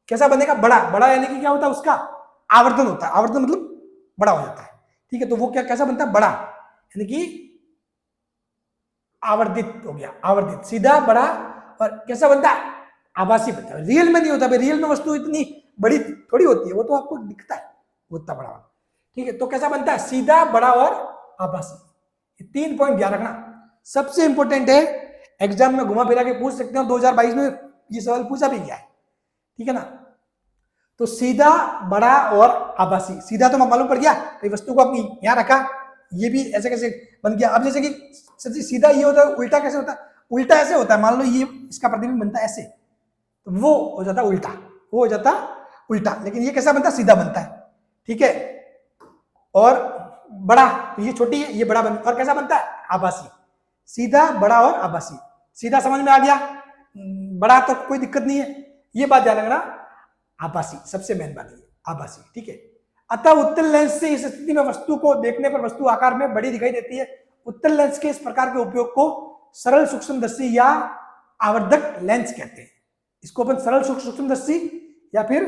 कैसा बनेगा, बड़ा। बड़ा यानी कि क्या होता है, उसका आवर्धन होता है, आवर्धन मतलब बड़ा हो जाता है। ठीक है, तो वो क्या कैसा बनता है, बड़ा, यानी कि आवर्धित हो गया, आवर्धित, सीधा, बड़ा। और कैसा बनता है, आभासी बनता है। रियल में नहीं होता भाई, रियल में वस्तु इतनी बड़ी थोड़ी होती है, वो तो आपको दिखता है वो इतना बड़ा। ठीक है, तो कैसा बनता है, सीधा, बड़ा और आभासी। ये 3 पॉइंट ध्यान रखना, सबसे इंपॉर्टेंट है। एग्जाम में घुमा फिरा के पूछ सकते हो, 2022 में ये सवाल पूछा भी गया है। ठीक है ना, तो सीधा, बड़ा और आभासी। सीधा तो मालूम पड़ गया भाई, वस्तु को अपनी यहां रखा, ये भी ऐसे कैसे बन गया। अब जैसे कि सबसे सीधा ये होता है, उल्टा कैसे होता है, उल्टा ऐसे होता है, मान लो ये इसका प्रतिबिंब बनता है ऐसे, तो वो हो जाता है उल्टा, वो हो जाता उल्टा। लेकिन ये कैसा बनता है, सीधा बनता है। ठीक है, और बड़ा, तो ये छोटी है, ये बड़ा बन, और कैसा बनता है, आभासी। सीधा, बड़ा और आभासी। सीधा समझ में आ गया, बड़ा तो कोई दिक्कत नहीं है, ये बात ध्यान रखना। आभासी सबसे मेन बात है, आभासी। ठीक है, अतः उत्तल लेंस से इस स्थिति में वस्तु को देखने पर वस्तु आकार में बड़ी दिखाई देती है। उत्तल लेंस के इस प्रकार के उपयोग को सरल सूक्ष्मदर्शी या आवर्धक लेंस कहते हैं। इसको अपन सरल सूक्ष्मदर्शी या फिर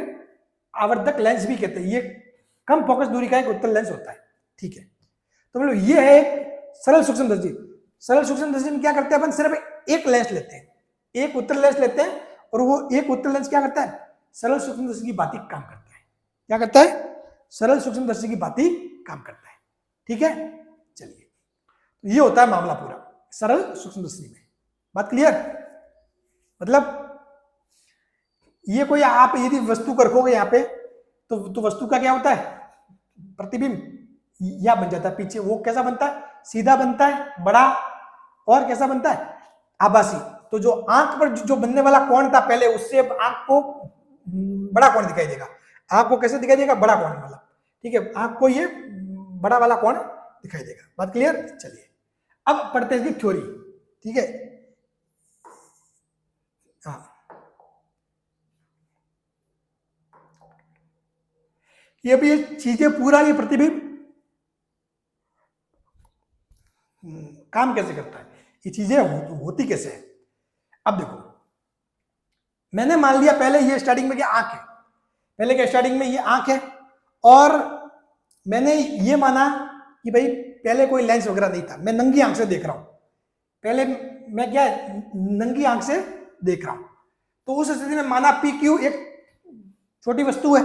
आवर्धक लेंस भी कहते हैं। ये कम फोकस दूरी का एक उत्तल लेंस होता है। ठीक है, तो मतलब ये है एक सरल सूक्ष्मदर्शी। सरल सूक्ष्मदर्शी में क्या करते हैं, अपन सिर्फ एक लेंस लेते हैं, एक उत्तल लेंस लेते हैं, और वो एक उत्तल लेंस क्या करता है, सरल सूक्ष्मदर्शी की भांति काम करता है। क्या करता है, सरल सूक्ष्मदर्शी की भांति काम करता है। ठीक है, चलिए, तो ये होता है मामला पूरा सरल सूक्ष्मदर्शी में। बात क्लियर, मतलब ये कोई आप यदि वस्तु को रखोगे यहाँ पे, तो वस्तु का क्या होता है, प्रतिबिंब या बन जाता है पीछे। वो कैसा बनता है, सीधा बनता है, बड़ा, और कैसा बनता है, आभासी। तो जो आंख पर जो बनने वाला कोण था पहले, उससे अब आंख को बड़ा कोण दिखाई देगा। आंख को कैसे दिखाई देगा, बड़ा कोण वाला। ठीक है, आंख को ये बड़ा वाला कोण दिखाई देगा। बात क्लियर, चलिए अब पढ़ते हैं इसकी थ्योरी। ठीक है, हाँ, ये भी ये चीजें पूरा, ये प्रतिबिंब काम कैसे करता है, ये चीजें होती कैसे है। अब देखो, मैंने मान लिया पहले ये स्टार्टिंग में क्या आंख है, पहले क्या स्टार्टिंग में ये आंख है, और मैंने ये माना कि भाई पहले कोई लेंस वगैरह नहीं था, मैं नंगी आंख से देख रहा हूं। पहले मैं क्या नंगी आंख से देख रहा हूं, तो उस स्थिति में माना पी क्यू एक छोटी वस्तु है,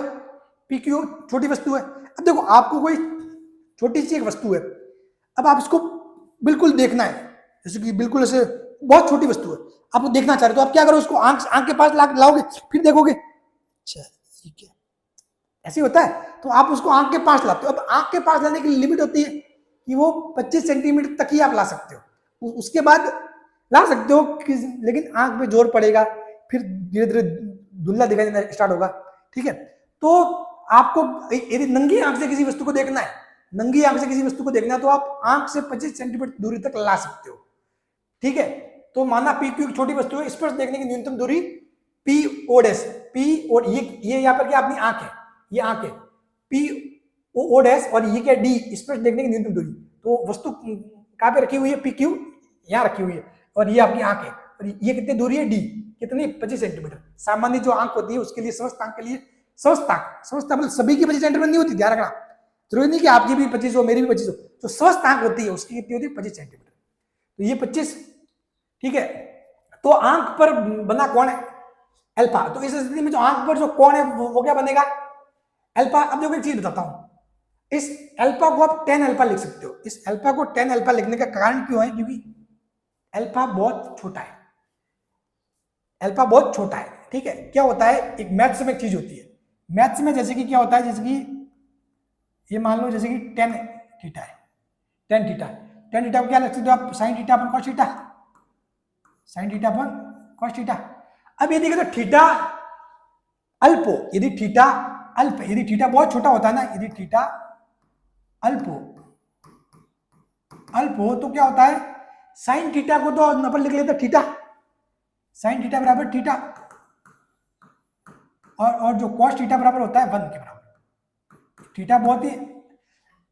पी क्यू छोटी वस्तु है। अब देखो, आपको कोई छोटी सी एक वस्तु है, अब आप इसको बिल्कुल देखना है, जैसे कि बिल्कुल ऐसे बहुत छोटी वस्तु है, आपको देखना चाह रहे, तो आप क्या करो, उसको आंख के पास लाओगे, फिर देखोगे, अच्छा ठीक है, ऐसे होता है। तो आप उसको आंख के पास लाते हो। अब आंख के पास लाने की लिमिट होती है कि वो 25 सेंटीमीटर तक ही आप ला सकते हो, उसके बाद ला सकते हो, लेकिन आंख पे जोर पड़ेगा, फिर धीरे धीरे धुंधला दिखाई देना स्टार्ट होगा। ठीक है, तो आपको यदि नंगी आंख से किसी वस्तु को देखना है, नंगी आंख से किसी वस्तु को देखना तो आप आंख से 25 सेंटीमीटर दूरी तक ला सकते हो, ठीक है। तो माना पी क्यू एक छोटी वस्तु है, स्पर्श देखने की न्यूनतम दूरी पी ओ डैश, पी और ये यहाँ पर क्या अपनी आंख है, ये आंख है पी ओ डैश, और ये क्या डी, स्पर्श देखने की न्यूनतम दूरी। तो वस्तु कहाँ पे रखी हुई है, पी क्यू यहाँ रखी हुई है, और ये आपकी आंख है, और ये कितनी दूरी है डी, कितनी 25 सेंटीमीटर। सामान्य जो आंख होती है उसके लिए, समस्त आंख के लिए, समस्त मतलब सभी की 25 सेंटीमीटर नहीं होती, ध्यान रखना, जरूरी नहीं कि आपकी भी 25 हो मेरी भी 25 हो, जो स्वस्थ आंख होती है उसकी कितनी होती है 25 सेंटीमीटर। तो ये 25, ठीक है। तो आंख पर बना कौन है, अल्फा। तो इस स्थिति में जो आंख पर जो कोण है वो क्या बनेगा, अल्फा। अब देखो एक चीज बताता हूं, इस अल्फा को आप tan अल्फा लिख सकते हो। इस अल्फा को tan अल्फा लिखने का कारण क्यों है, क्योंकि अल्फा बहुत छोटा है, अल्फा बहुत छोटा है, ठीक है। क्या होता है, एक मैथ्स में एक चीज होती है, मैथ्स में जैसे कि क्या होता है, जैसे कि ये मान लो जैसे कि tan थीटा है, tan थीटा को क्या लिख सकते हो आप, sin थीटा अपन cos थीटा, sin थीटा अपन cos थीटा। अब ये देखिए तो थीटा अल्प हो, यदि थीटा अल्प, यदि थीटा बहुत छोटा होता है ना, यदि थीटा अल्प हो तो क्या होता है, sin थीटा को तो अपन लिख लेते थीटा, sin थीटा बराबर थीटा, और जो cos थीटा बराबर होता है 1 के बराबर। थीटा बहुत ही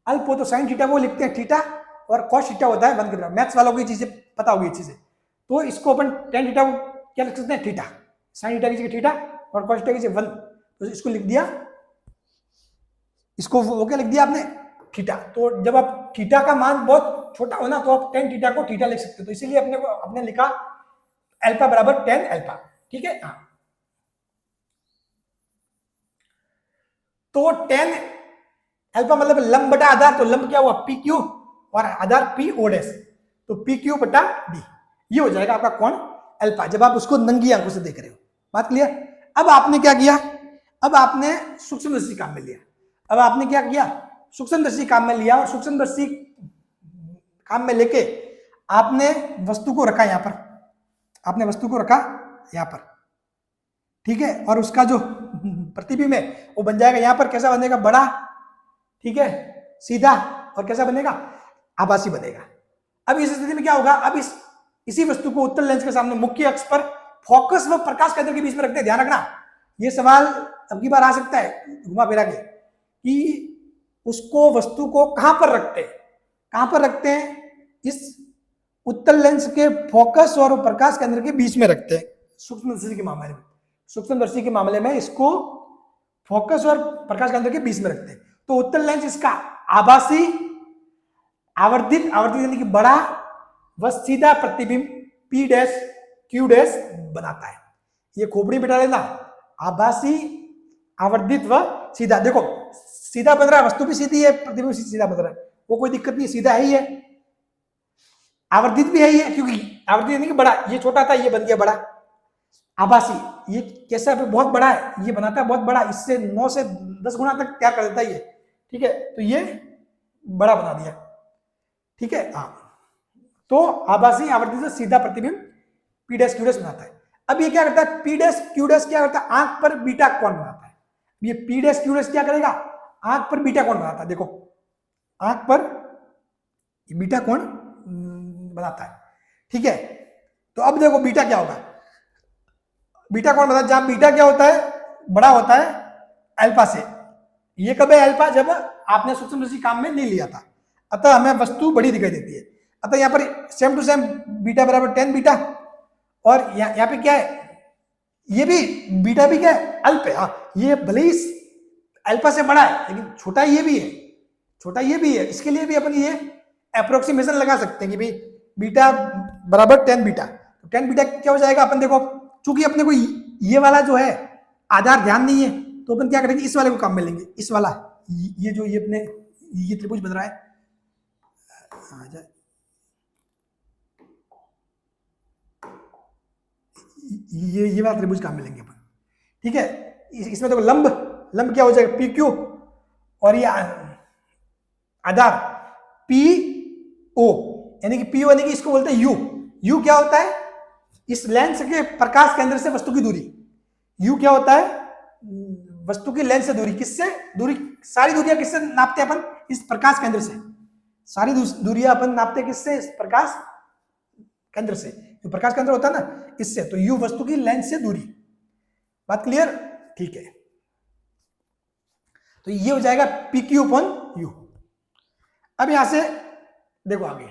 अल्प हो तो sin थीटा को लिखते हैं थीटा, और cos थीटा होता है 1 के बराबर। मैथ्स वालों को ये चीजें पता होगी, ये चीजें। तो इसको अपन tan थीटा को क्या लिख सकते हैं, थीटा, sin थीटा की जगह थीटा और cos थीटा की जगह 1, तो इसको लिख दिया, इसको वो क्या लिख दिया आपने, थीटा। तो जब आप थीटा का मान बहुत छोटा हो ना तो आप tan थीटा को थीटा लिख सकते हो, तो इसीलिए अपने लिखा अल्फा बराबर tan अल्फा, ठीक है। हाँ, तो tan अल्फा मतलब लंब बटा आधार, तो लंब क्या हुआ पी क्यू और आधार पी ओ डैश, तो पी क्यू बटा डी, ये हो जाएगा आपका कोण अल्फा, जब आप उसको नंगी आंखों से देख रहे हो। बात क्लियर। अब आपने क्या किया, अब आपने सूक्ष्मदर्शी काम में लिया, अब आपने क्या किया, सूक्ष्मदर्शी काम में लिया, और सूक्ष्मदर्शी काम में लेके आपने वस्तु को रखा यहां पर, आपने वस्तु को रखा यहां पर, ठीक है। और उसका जो प्रतिबिंब है वो बन जाएगा यहां पर, कैसा बनेगा, बड़ा, ठीक है, सीधा, और कैसा बनेगा, आभासी बनेगा। अब इस स्थिति में क्या होगा, अब इसी वस्तु को उत्तल लेंस के सामने मुख्य अक्ष पर फोकस व प्रकाश केंद्र के बीच में रखते हैं। ध्यान रखना, ये सवाल अब की बार आ सकता है घुमा फिरा के, कि उसको वस्तु को कहां पर रखते हैं, कहां पर रखते हैं, इस उत्तल लेंस के फोकस और प्रकाश केंद्र के बीच में रखते हैं। सूक्ष्मदर्शी के मामले में, सूक्ष्मदर्शी के मामले में इसको फोकस और प्रकाश केंद्र के बीच में रखते हैं। तो उत्तल लेंस इसका आभासी, आवर्धित यानी कि बड़ा व सीधा प्रतिबिंब P डैश Q डैश बनाता है। ये खोपड़ी बिठा लेना, आभासी, आवर्धित व सीधा। देखो सीधा बन रहा है, वस्तु भी सीधी है, प्रतिबिंब सीधा बन रहा है, वो कोई दिक्कत नहीं, सीधा है ही है। आवर्धित भी है ही है, क्योंकि आवर्धित यानी कि बड़ा, ये छोटा था ये बन गया बड़ा। आभासी, ये कैसा बहुत बड़ा है, ये बनाता है बहुत बड़ा, इससे 9 से 10 गुना तक तैयार कर देता है ये, ठीक है। तो ये बड़ा बना दिया, ठीक है। हाँ, तो आभासी, आवर्धित सीधा प्रतिबिंब P डैश Q डैश बनाता है। अब ये क्या करता है, P डैश Q डैश क्या करता है, आंख पर बीटा कोण बनाता है। ये P डैश Q डैश क्या करेगा, आंख पर बीटा कोण बनाता है। देखो आंख पर बीटा कोण बनाता है, ठीक है। तो अब देखो बीटा क्या होगा, बीटा कोण बनाता है, जहां बीटा क्या होता है, बड़ा होता है अल्फा से। ये कब है अल्फा, जब आपने सूक्ष्मदर्शी काम में नहीं लिया था, अतः हमें वस्तु बड़ी दिखाई देती है। अतः यहाँ पर सेम टू सेम बीटा बराबर tan बीटा, और यहाँ पे क्या है, ये भी बीटा भी क्या है, अल्प है। हाँ, ये भले ही अल्फा से बड़ा है लेकिन छोटा ये भी है, छोटा ये भी है। इसके लिए भी अपन ये अप्रोक्सीमेशन लगा सकते हैं कि भाई बीटा बराबर tan बीटा। तो tan बीटा क्या हो जाएगा, अपन देखो चूंकि अपने को ये वाला जो है आधार ध्यान नहीं है, तो अपन क्या करेंगे, इस वाले को काम में लेंगे, इस वाला, ये जो ये अपने ये त्रिभुज बन रहा है, ये वाला त्रिभुज काम में लेंगे अपन, ठीक है। इसमें देखो लंब क्या हो जाएगा, पी क्यू, और ये आधार पी ओ, यानी कि पी ओ यानी कि इसको बोलते हैं यू क्या होता है, इस लेंस के प्रकाश केंद्र से वस्तु की दूरी। यू क्या होता है, वस्तु की लेंस से दूरी, किससे दूरी, सारी दूरियां किससे नापते हैं अपन, इस प्रकाश केंद्र से, सारी दूरियां अपन नापते हैं किससे? इस प्रकाश केंद्र से, जो प्रकाश केंद्र होता है ना, इससे। तो यू वस्तु की लेंथ से दूरी। बात क्लियर? ठीक है, तो ये हो जाएगा PQ अपॉन यू। अब यहां से देखो आगे,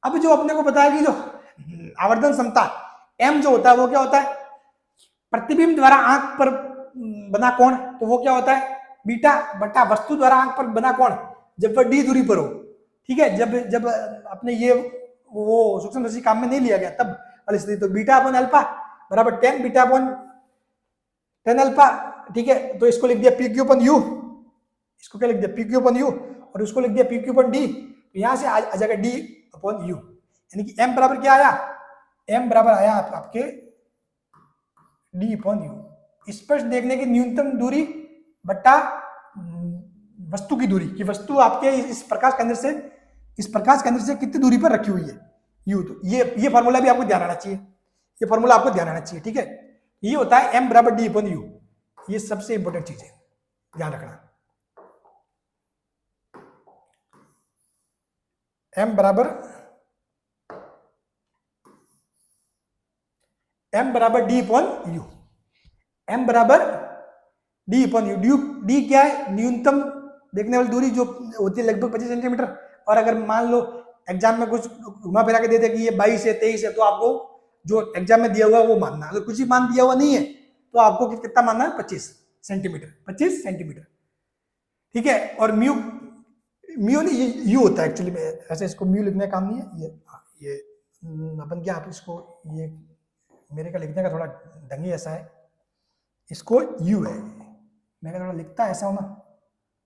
अब जो अपने को बताया कि जो आवर्धन क्षमता M जो होता है वो क्या होता है? प्रतिबिंब द्वारा आंख पर बना कोण, तो वो क्या होता है? बीटा बटा वस्तु द्वारा आंख पर बना कोण जब वह D दूरी पर हो। ठीक है, जब अपने ये वो सूक्ष्मदर्शी काम में नहीं लिया गया तब वाली स्थिति, तो बीटा अपॉन अल्फा बराबर tan beta upon tan alpha. ठीक है, तो इसको लिख दिया PQ अपॉन यू, इसको क्या लिख दिया? PQ अपॉन यू, और उसको लिख दिया PQ अपॉन D। तो यहां से आ जाएगा D अपॉन यू, यानी कि M बराबर क्या आया? M बराबर आया आपके D अपॉन यू। स्पष्ट देखने की न्यूनतम दूरी बट्टा वस्तु की दूरी, कि वस्तु आपके इस प्रकाश केंद्र से कितनी दूरी पर रखी हुई है, यू। तो ये फॉर्मूला भी आपको ध्यान आना चाहिए, ये फॉर्मूला आपको ध्यान आना चाहिए। ठीक है, ये होता है M बराबर D अपॉन यू, ये सबसे इंपॉर्टेंट चीज है, ध्यान रखना। M बराबर D अपॉन यू, M बराबर D अपॉन यू। D क्या है? न्यूनतम देखने वाली दूरी जो होती है लगभग 25 सेंटीमीटर। और अगर मान लो एग्जाम में कुछ घुमा फिरा के दे दे कि ये 22 है 23 है, तो आपको जो एग्जाम में दिया हुआ है वो मानना। अगर कुछ ही मान दिया हुआ नहीं है तो आपको कितना मानना है? 25 सेंटीमीटर, 25 सेंटीमीटर। ठीक है, और म्यू नहीं, यू होता है एक्चुअली में, ऐसे इसको म्यू लिखने का काम नहीं है। ये अपन क्या, आप इसको ये मेरे का लिखने का थोड़ा ढंग ही ऐसा है, इसको यू है, मैं थोड़ा लिखता है ऐसा हो ना,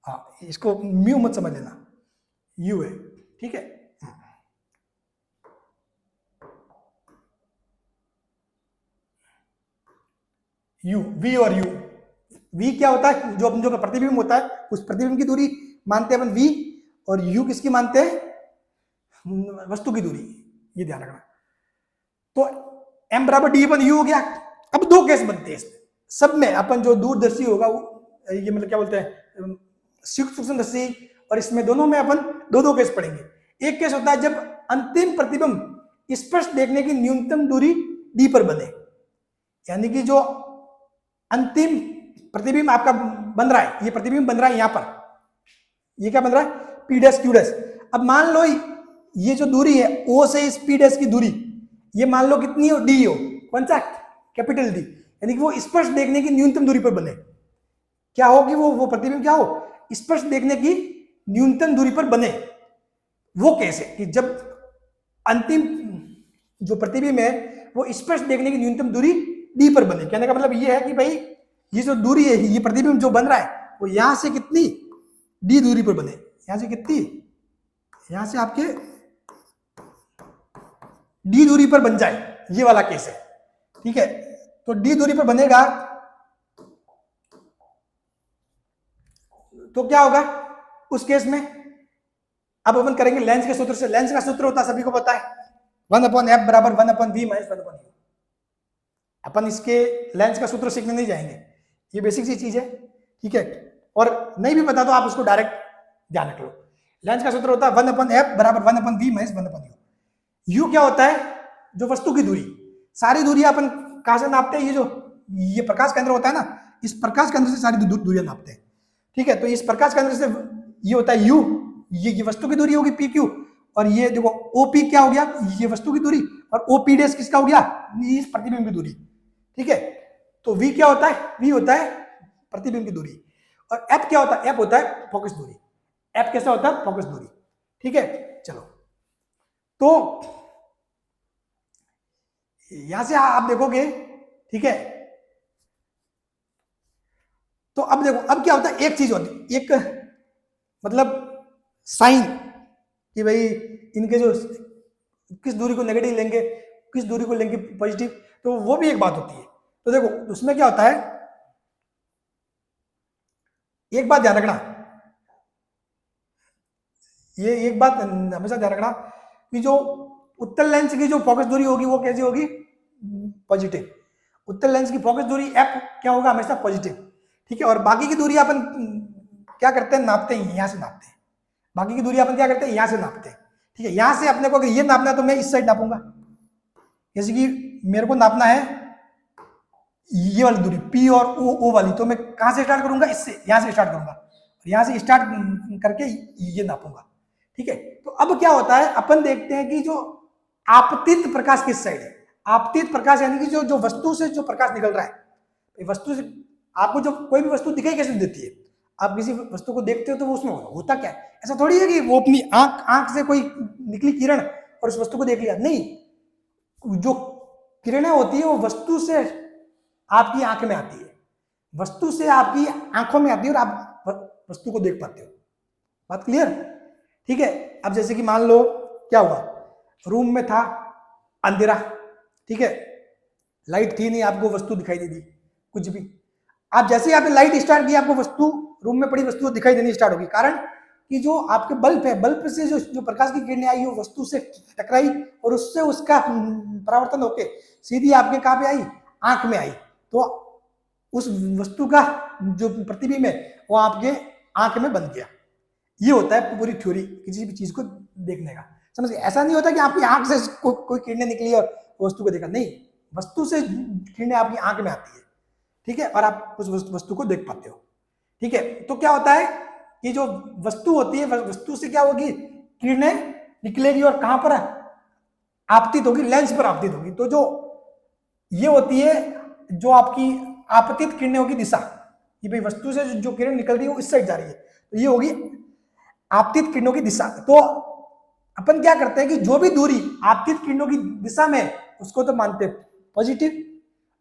हाँ, इसको म्यू मत समझ लेना, यू है। ठीक है, यू, वी और यू। वी क्या होता है? जो प्रतिबिंब होता है उस प्रतिबिंब की दूरी मानते हैं अपन वी, और यू किसकी मानते हैं? वस्तु की दूरी, ये ध्यान रखना। तो M बराबर D अपन यू हो गया। अब दो केस बनते हैं इसमें, सब में अपन जो दूरदर्शी होगा वो ये मतलब क्या बोलते हैं, सूक्ष्मदर्शी, और इसमें दोनों में अपन दो केस पढ़ेंगे। एक केस होता है जब अंतिम प्रतिबिंब स्पष्ट देखने की न्यूनतम दूरी D पर बने, यानी कि जो अंतिम प्रतिबिंब आपका बन रहा है, ये प्रतिबिंब बन रहा है यहां पर, ये क्या बन रहा है? P dash Q dash. अब मान लो ये जो दूरी है O से इस P डैश की दूरी, ये मान लो कितनी हो? D हो, कौन सा? कैपिटल D, यानी कि वो स्पष्ट देखने की न्यूनतम दूरी पर बने। क्या हो कि वो प्रतिबिंब क्या हो? स्पष्ट देखने की न्यूनतम दूरी पर बने। वो कैसे? कि जब अंतिम जो प्रतिबिंब है वो स्पष्ट देखने की न्यूनतम दूरी D पर बने। कहने का मतलब ये है कि भाई ये जो दूरी है, ये प्रतिबिंब जो बन रहा है वो यहां से कितनी D दूरी पर बने, यहां से कितनी, यहां से आपके D दूरी पर बन जाए, ये वाला केस है। ठीक है, तो D दूरी पर बनेगा तो क्या होगा उस केस में? अब अपन करेंगे लेंस के सूत्र से। लेंस का सूत्र होता है, सभी को पता है, 1/f बराबर 1/v माइनस 1/u। अपन इसके लेंस का सूत्र सीखने नहीं जाएंगे, ये बेसिक सी चीज है। ठीक है, और नहीं भी पता तो आप उसको डायरेक्ट ध्यान रख लो। लेंस का सूत्र होता है 1/f बराबर 1/v माइनस 1/u। यू क्या होता है? जो वस्तु की दूरी, सारी दूरी अपन कहां से नापते हैं? ये प्रकाश केंद्र होता है ना, इस प्रकाश केंद्र से सारी दूरियां नापते हैं। ठीक है, तो इस प्रकाश केंद्र से ये होता है यू, ये वस्तु की दूरी होगी PQ, और ये देखो OP क्या हो गया? ये वस्तु की दूरी, और OP डैश किसका हो गया? इस प्रतिबिंब की दूरी। ठीक है, तो V क्या होता है? V होता है प्रतिबिंब की दूरी, और F क्या होता है? F होता है फोकस दूरी। F कैसा होता है? फोकस दूरी। ठीक है, चलो, तो यहां से आप देखोगे। ठीक है, तो अब देखो, अब क्या होता है? एक चीज होती, एक मतलब साइन, कि भाई इनके जो किस दूरी को नेगेटिव लेंगे, किस दूरी को लेंगे पॉजिटिव, तो वो भी एक बात होती है। तो देखो उसमें क्या होता है, एक बात ध्यान रखना, ये एक बात हमेशा ध्यान रखना कि जो उत्तल लेंस की जो फोकस दूरी होगी वो कैसी होगी? पॉजिटिव। उत्तल लेंस की फोकस दूरी F क्या होगा? हमेशा पॉजिटिव। ठीक है, और बाकी की दूरी अपन क्या करते हैं? नापते हैं, यहां से नापते हैं। बाकी की दूरी अपन क्या करते हैं, यहाँ से नापते हैं। ठीक है, यहाँ से अपने को अगर ये नापना है तो मैं इस साइड नापूंगा, जैसे कि मेरे को नापना है ये वाली दूरी P और O वाली, तो मैं कहां से स्टार्ट करूंगा, इससे, यहां से स्टार्ट करूंगा, यहां से स्टार्ट करके ये नापूंगा। ठीक है, तो अब क्या होता है, अपन देखते हैं कि जो आपतित प्रकाश किस साइड है। आपतित प्रकाश यानी कि जो वस्तु से जो प्रकाश निकल रहा है, वस्तु से आपको जो कोई भी वस्तु दिखाई कैसे देती है, आप किसी वस्तु को देखते हो तो वो उसमें होता क्या है, ऐसा थोड़ी है कि वो अपनी आंख से कोई निकली किरण और उस वस्तु को देख लिया, नहीं, जो किरणें होती है वो वस्तु से आपकी आंख में आती है, वस्तु से आपकी आंखों में आती है और आप वस्तु को देख पाते हो। बात क्लियर? ठीक है, अब जैसे कि मान लो क्या हुआ, रूम में था अंधेरा, ठीक है, लाइट थी नहीं, आपको वस्तु दिखाई नहीं दी कुछ भी। आप जैसे ही आपने लाइट स्टार्ट की, आपको वस्तु, रूम में पड़ी वस्तु दिखाई देनी स्टार्ट होगी, कारण कि जो आपके बल्ब है, बल्ब से जो प्रकाश की किरणें आई वो वस्तु से टकराई और उससे उसका परावर्तन होके सीधी आपके कहाँ पे आई, आंख में आई, तो उस वस्तु का जो प्रतिबिंब है वो आपके आंख में बन गया। ये होता है पूरी थ्योरी किसी भी चीज को देखने का, समझ गए? ऐसा नहीं होता कि आपकी आंख से कोई किरणें निकली और वस्तु को देखा, नहीं, वस्तु से किरणें आपकी आंख में आती है, ठीक है, और आप उस वस्तु को देख पाते हो। ठीक है, तो क्या होता है कि जो वस्तु होती है, वस्तु से क्या होगी, किरणें निकलेगी और कहां पर आपतित होगी, लेंस पर आपतित होगी। तो जो ये होती है जो आपकी आपतित किरणों की दिशा, कि भाई वस्तु से जो किरण निकल रही है वो इस साइड जा रही है, तो ये होगी आपतित किरणों की दिशा। तो अपन क्या करते हैं कि जो भी दूरी आपतित किरणों की दिशा में उसको तो मानते हैं पॉजिटिव,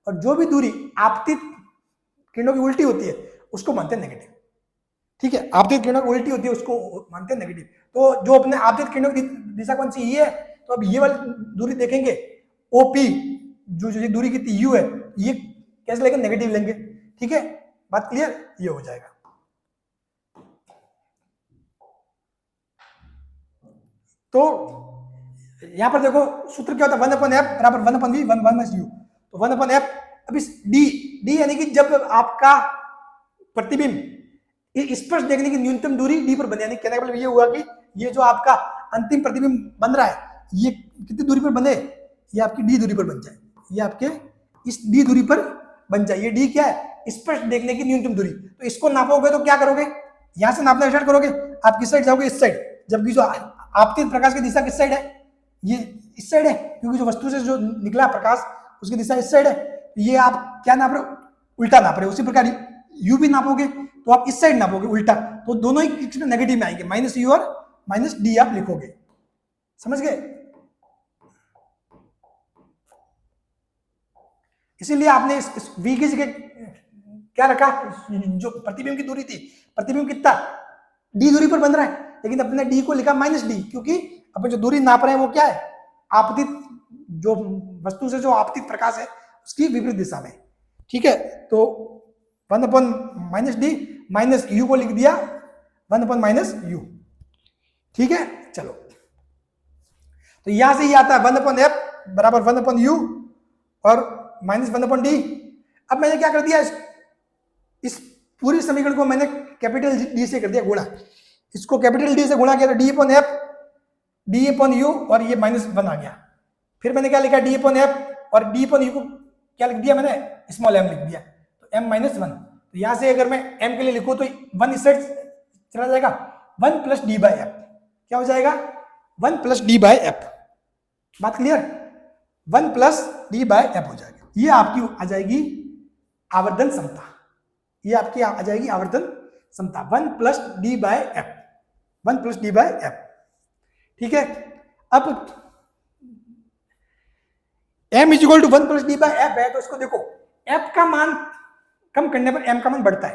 और जो भी दूरी आपतित किरणों की उल्टी होती है उसको मानते हैं नेगेटिव। ठीक है, आपतित किरणों की उल्टी होती है उसको मानते हैं नेगेटिव। तो जो अपने आपतित किरणों की दिशा कौन सी, ये है, तो अब ये वाली दूरी देखेंगे ओपी, जो दूरी कितनी यू है, ये कैसे लेंगे, नेगेटिव लेंगे। ठीक है, बात क्लियर? ये हो जाएगा। तो यहां पर देखो सूत्र क्या होता है, 1/f बराबर 1/v 1 - u। तो 1/f, अब इस डी यानी कि जब आपका प्रतिबिंब स्पष्ट देखने की न्यूनतम दूरी डी पर बने, यानी कहने का मतलब ये हुआ कि ये जो आपका अंतिम प्रतिबिंब बन रहा है ये कितनी दूरी पर बने, ये आपकी डी दूरी पर बन जाए, ये आपके इस डी दूरी पर बन जाए। ये डी क्या है, स्पष्ट देखने की न्यूनतम दूरी। तो इसको नापोगे तो क्या करोगे, यहां से नापना स्टार्ट करोगे, आप किस साइड जाओगे, इस साइड, जबकि जो आपतित प्रकाश की दिशा किस साइड है, ये इस साइड है, क्योंकि जो वस्तु से जो निकला प्रकाश उसकी दिशा इस साइड है। ये आप क्या नाप रहे हो, उल्टा नाप रहे हो। उसी प्रकार यू भी नापोगे तो आप इस साइड नापोगे उल्टा, तो दोनों ही नेगेटिव में आएंगे, -u और -d आप लिखोगे। समझ गए? इसीलिए आपने इस v की जगह क्या रखा, जो प्रतिबिंब की दूरी थी, प्रतिबिंब कितना d दूरी पर बन रहा है, लेकिन अपने d को लिखा -d, क्योंकि अपन जो दूरी नाप रहे हैं वो क्या है, आपतित, जो वस्तु से जो आपतित प्रकाश है उसकी विपरीत दिशा में। ठीक है, तो 1/-d माइनस u को लिख दिया 1/-u। ठीक है, चलो, तो यहां से ये आता है 1/f बराबर 1/u और -1/d। अब मैंने क्या कर दिया, इस पूरी समीकरण को मैंने कैपिटल डी से कर दिया गुणा, इसको कैपिटल डी से गुणा किया तो d/f d/u और ये -1 आ गया। फिर मैंने क्या लिखा, d/f और d/u को क्या लिख दिया मैंने, स्मॉल m लिख दिया, तो m-1। तो यहां से अगर मैं m के लिए लिखूं तो 1 इस साइड चला जाएगा, 1 + d/f क्या हो जाएगा, 1 + d/f। बात क्लियर? 1 + d/f हो जाएगा। ये आपकी आ जाएगी आवर्धन क्षमता, ये आपकी आ जाएगी आवर्धन क्षमता 1 + d/f, 1 + d/f। ठीक है, अब m = 1 + d/f है, तो इसको देखो f का मान कम करने पर m का मान बढ़ता है।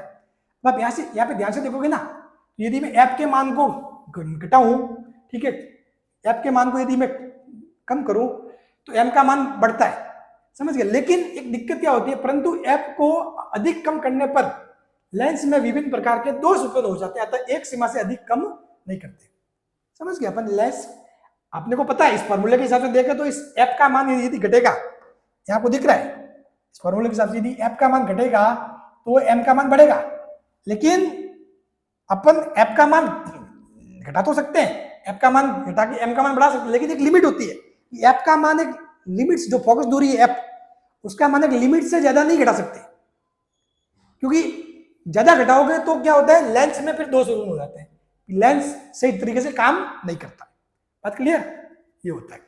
अब आप यहाँ पे ध्यान से देखोगे ना, यदि मैं f के मान को घटाऊं, ठीक है, f के मान को यदि मैं कम करूं तो m का मान बढ़ता है, समझ गए? लेकिन एक दिक्कत क्या होती है, परंतु f को अधिक कम करने पर लेंस में विभिन्न प्रकार के दोष उत्पन्न हो जाते हैं, अतः एक सीमा से अधिक कम नहीं करते। समझ गए? अपन लेंस, आपने को पता है इस फॉर्मूले के हिसाब से देखें तो इस f का मान यदि घटेगा, यहाँ को दिख रहा है, इस फॉर्मूले के हिसाब से यदि f का मान घटेगा तो m का मान बढ़ेगा, लेकिन अपन f का मान घटा तो सकते हैं, एफ का मान घटा के एम का मान बढ़ा सकते हैं, लेकिन एक लिमिट होती है कि एफ का मान एक लिमिट, जो फोकस दूरी है एफ, उसका मान एक लिमिट से ज्यादा नहीं घटा सकते, क्योंकि ज्यादा घटाओगे तो क्या होता है, लेंस में फिर दोष हो जाते हैं, लेंस सही तरीके से काम नहीं करता। बात क्लियर? ये होता है।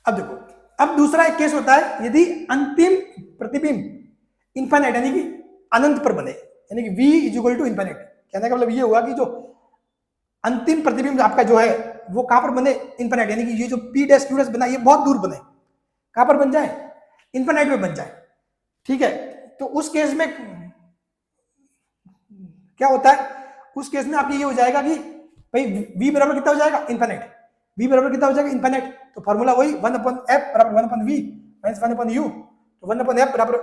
अब देखो, अब दूसरा एक केस होता है, यदि अंतिम प्रतिबिंब इनफाइनाइट यानी कि अनंत पर बने, यानी कि v is equal to infinite. कहने का मतलब ये हुआ कि जो अंतिम प्रतिबिंब आपका जो है वो कहां पर बने, इनफाइनाइट, यानी कि ये जो p डैश q डैश बना ये बहुत दूर बने, कहां पर बन जाए, इनफाइनाइट में बन जाए। ठीक है, तो उस केस में क्या होता है, उस केस में आपकी ये हो जाएगा कि भाई v बराबर कितना हो जाएगा, इनफाइनाइट, v बराबर कितना हो जाएगा, इनफाइनाइट। तो फॉर्मूला वही 1/f बराबर 1/v माइनस 1/u। तो 1/f बराबर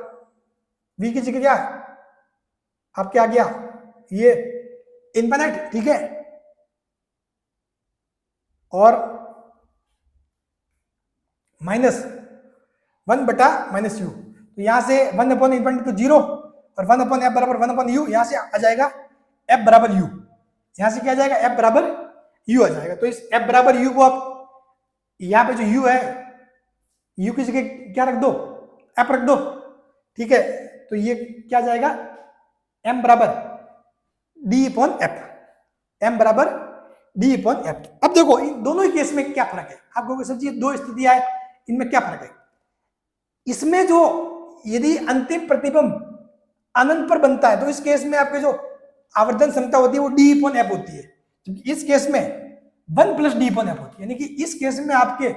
v की जगह क्या आपके आ गया ये इनफाइनाइट। ठीक है, और माइनस 1/-u, तो यहां से 1/इनफाइनाइट तो 0, और 1/f बराबर 1/u, यहां से आ जाएगा f बराबर u, यहां से क्या आ जाएगा, f बराबर u आ जाएगा। तो इस f बराबर u को आप यहां पे जो u है, u की जगह क्या रख दो, f रख दो। ठीक है, तो ये क्या जाएगा, m बराबर d/f, m बराबर d/f। अब देखो इन दोनों ही केस में क्या फर्क है, आप कहोगे सर जी दो स्थितियां है, इनमें क्या फर्क है। इसमें जो यदि अंतिम प्रतिबिंब अनंत पर बनता है तो इस केस में आपके जो आवर्धन क्षमता होती है वो d/f होती है, जबकि इस केस में 1 + d/f होती है, यानी कि इस केस में आपके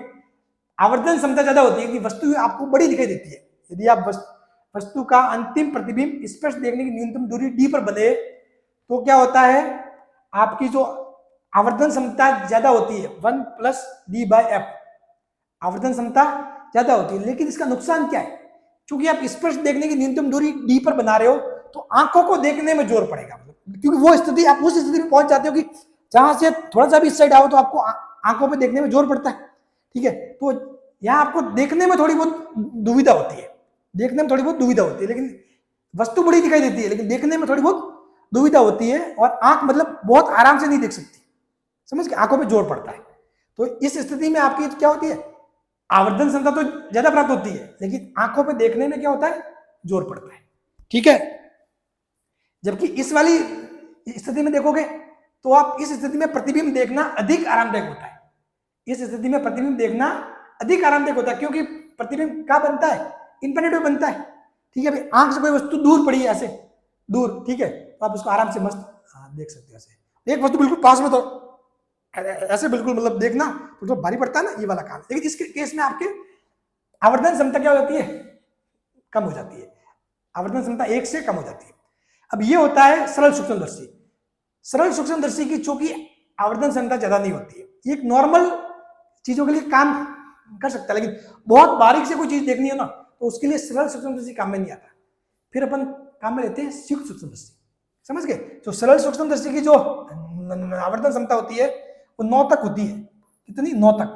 आवर्धन क्षमता ज्यादा होती है कि वस्तु आपको बड़ी दिखाई देती है। यदि आप वस्तु का अंतिम प्रतिबिंब स्पष्ट देखने की न्यूनतम दूरी d पर बने तो क्या होता है, आपकी जो आवर्धन क्षमता ज्यादा होती है 1 + d/f, आवर्धन क्षमता ज्यादा होती है। लेकिन इसका नुकसान क्या है, क्योंकि आप स्पष्ट देखने की न्यूनतम दूरी d पर बना रहे हो तो आंखों को देखने में जोर पड़ेगा, क्योंकि वो स्थिति आप उस स्थिति में पहुंच जाते हो कि जहां से थोड़ा सा भी इस साइड आओ तो आपको आंखों पे देखने में जोर पड़ता है। ठीक है, तो यहाँ आपको देखने में थोड़ी बहुत दुविधा होती है, देखने में थोड़ी बहुत दुविधा होती है, लेकिन वस्तु बड़ी दिखाई देती है लेकिन देखने में थोड़ी बहुत दुविधा होती है, और आंख मतलब बहुत आराम से नहीं देख सकती, समझ के आंखों पे जोर पड़ता है। तो इस स्थिति में आपकी क्या होती है, आवर्धन क्षमता तो ज्यादा प्राप्त होती है लेकिन आंखों पे देखने में क्या होता है, जोर पड़ता है। ठीक है, जबकि इस वाली स्थिति में देखोगे तो आप इस स्थिति में प्रतिबिंब देखना अधिक आरामदायक होता है, इस स्थिति में प्रतिबिंब देखना अधिक आरामदायक होता है, क्योंकि प्रतिबिंब कहाँ बनता है, इनफिनिट में बनता है। ठीक है, आंख से कोई वस्तु दूर पड़ी है ऐसे दूर, ठीक है, तो आप उसको आराम से मस्त देख सकते हो। ऐसे एक वस्तु बिल्कुल पास में तो ऐसे बिल्कुल मतलब देखना तो भारी पड़ता है ना, ये वाला काम। लेकिन इसके केस में आपके आवर्धन क्षमता क्या हो जाती है, कम हो जाती है, आवर्धन क्षमता 1 से कम हो जाती है। अब ये होता है सरल सूक्ष्मदर्शी। सरल सूक्ष्मदर्शी की चूंकि आवर्धन क्षमता ज्यादा नहीं होती है, ये एक नॉर्मल चीजों के लिए काम कर सकता है, लेकिन बहुत बारीक से कोई चीज देखनी है ना तो उसके लिए सरल सूक्ष्मदर्शी काम में नहीं आता, फिर अपन काम में लेते हैं सूक्ष्म सूक्ष्मदर्शी। समझ गए? तो सरल सूक्ष्मदर्शी की जो आवर्धन क्षमता होती है वो 9 तक होती है। कितनी? 9 तक।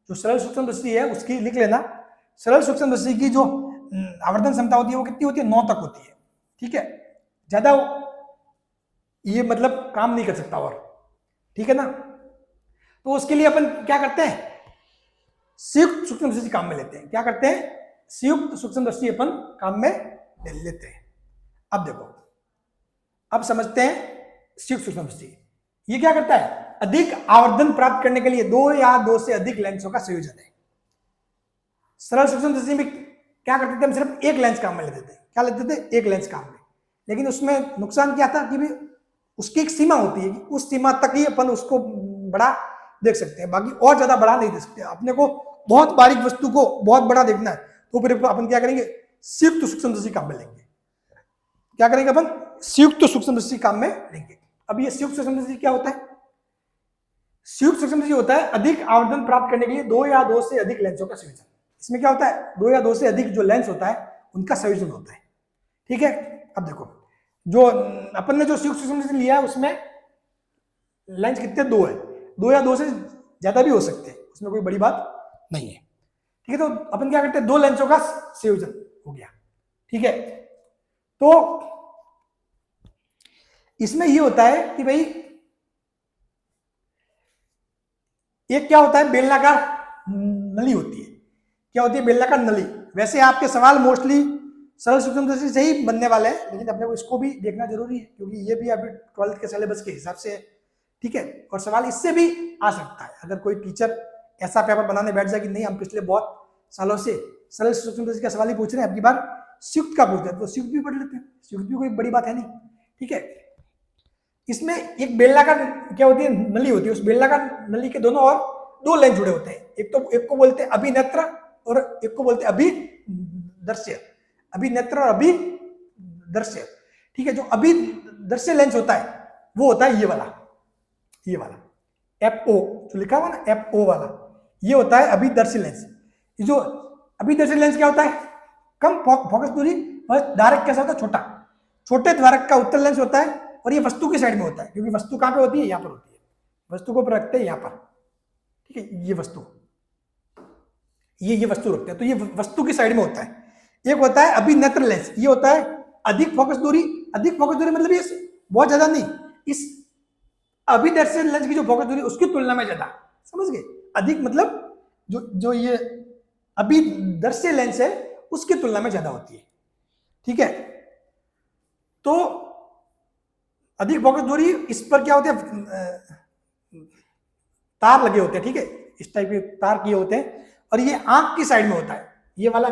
जो सरल सूक्ष्मदर्शी है उसकी लिख लेना, सरल सूक्ष्मदर्शी की जो आवर्धन क्षमता होती है वो कितनी होती है? 9 तक होती है। ठीक है, ज्यादा ये मतलब काम नहीं कर सकता और, ठीक है ना। तो उसके लिए अपन क्या करते हैं, संयुक्त सूक्ष्मदर्शी काम में लेते हैं। क्या करते हैं? संयुक्त सूक्ष्मदर्शी अपन काम में लेते हैं। अब देखो, अब समझते हैं संयुक्त सूक्ष्मदर्शी ये क्या करता है, अधिक आवर्धन प्राप्त करने के लिए 2 या 2 से अधिक लेंसों का संयोजन है। सरल सूक्ष्मदर्शी में क्या करते थे हम, सिर्फ एक लेंस काम में लेते थे। क्या लेते थे? एक लेंस काम में। लेकिन उसमें नुकसान क्या था कि भी उसकी एक सीमा होती है कि उस सीमा तक ही अपन उसको बड़ा देख सकते हैं, बाकी और ज्यादा बड़ा नहीं देख सकते। अपने को बहुत बारीक वस्तु को बहुत बड़ा देखना है तो फिर अपन क्या करेंगे, संयुक्त सूक्ष्मदर्शी काम में लेंगे। क्या करेंगे अपन? संयुक्त सूक्ष्मदर्शी काम में लेंगे। अब ये संयुक्त सूक्ष्मदर्शी क्या होता है? संयुक्त सूक्ष्मदर्शी होता है अधिक आवर्धन प्राप्त करने के लिए 2 या 2 से अधिक लेंसों का संयोजन। इसमें क्या होता है, 2 या 2 से अधिक जो लेंस होता है उनका संयोजन होता है। ठीक है, अब देखो जो अपन ने जो संयुक्त सूक्ष्मदर्शी लिया है उसमें लेंस कितने? 2 है। 2 या 2 से ज्यादा भी हो सकते हैं, उसमें कोई बड़ी बात नहीं है। ठीक है, तो अपन क्या करते हैं, 2 लेंसों का संयोजन हो गया। ठीक है, तो इसमें ये होता है कि भाई एक क्या होता है, बेलनाकार नली होती है। क्या होती है? बेलनाकार नली। वैसे आपके सवाल मोस्टली सरल सूक्ष्मदर्शी से ही बनने वाले हैं, लेकिन अपने को इसको भी देखना जरूरी है क्योंकि ये भी अभी 12th के सिलेबस के हिसाब से है, ठीक है। और सवाल इससे भी आ सकता है अगर कोई टीचर ऐसा पेपर बनाने बैठ जाए कि नहीं हम पिछले बहुत सालों से सरल सूक्ष्मदर्शी का सवाल ही पूछ रहे हैं, अब की बार संयुक्त का पूछ रहे हैं तो संयुक्त भी पढ़ लेते हैं, संयुक्त भी कोई बड़ी बात है नहीं, ठीक है। इसमें एक बेलनाकार क्या होती है, नली होती है। उस बेलनाकार नली के दोनों ओर दो लेंस जुड़े होते हैं। एक को बोलते हैं अभिनेत्र और एक को बोलते हैं अभिदर्श्य। अभिनेत्र और अभिदर्श्य, ठीक है। जो अभिदर्श्य लेंस होता है वो होता है ये वाला FO जो लिखा हुआ ना, FO वाला, ये होता है अभिदर्शी लेंस। ये जो अभिदर्शी लेंस क्या होता है, कम फोकस दूरी और धारक कैसा होता है, छोटे धारक का उत्तल लेंस होता है और ये वस्तु की साइड में होता है क्योंकि वस्तु कहां पे होती है, यहां पर होती है। वस्तु को रखते हैं यहां पर, ठीक है। ये वस्तु रखते हैं तो ये वस्तु की साइड में होता है। एक होता है अभिनेत्र लेंस, ये होता है अधिक फोकस दूरी मतलब ये बहुत ज्यादा नहीं, इस अभिदर्शी लेंस की जो फोकस दूरी उसकी तुलना में ज्यादा, समझ गए। अधिक मतलब जो ये अभिदर्शी लेंस है उसकी तुलना में ज्यादा होती है, ठीक है। तो अधिक फोकस दूरी, इस पर क्या होते हैं, तार लगे होते हैं, ठीक है। इस टाइप के तार किए होते हैं और ये आंख की साइड में होता है ये वाला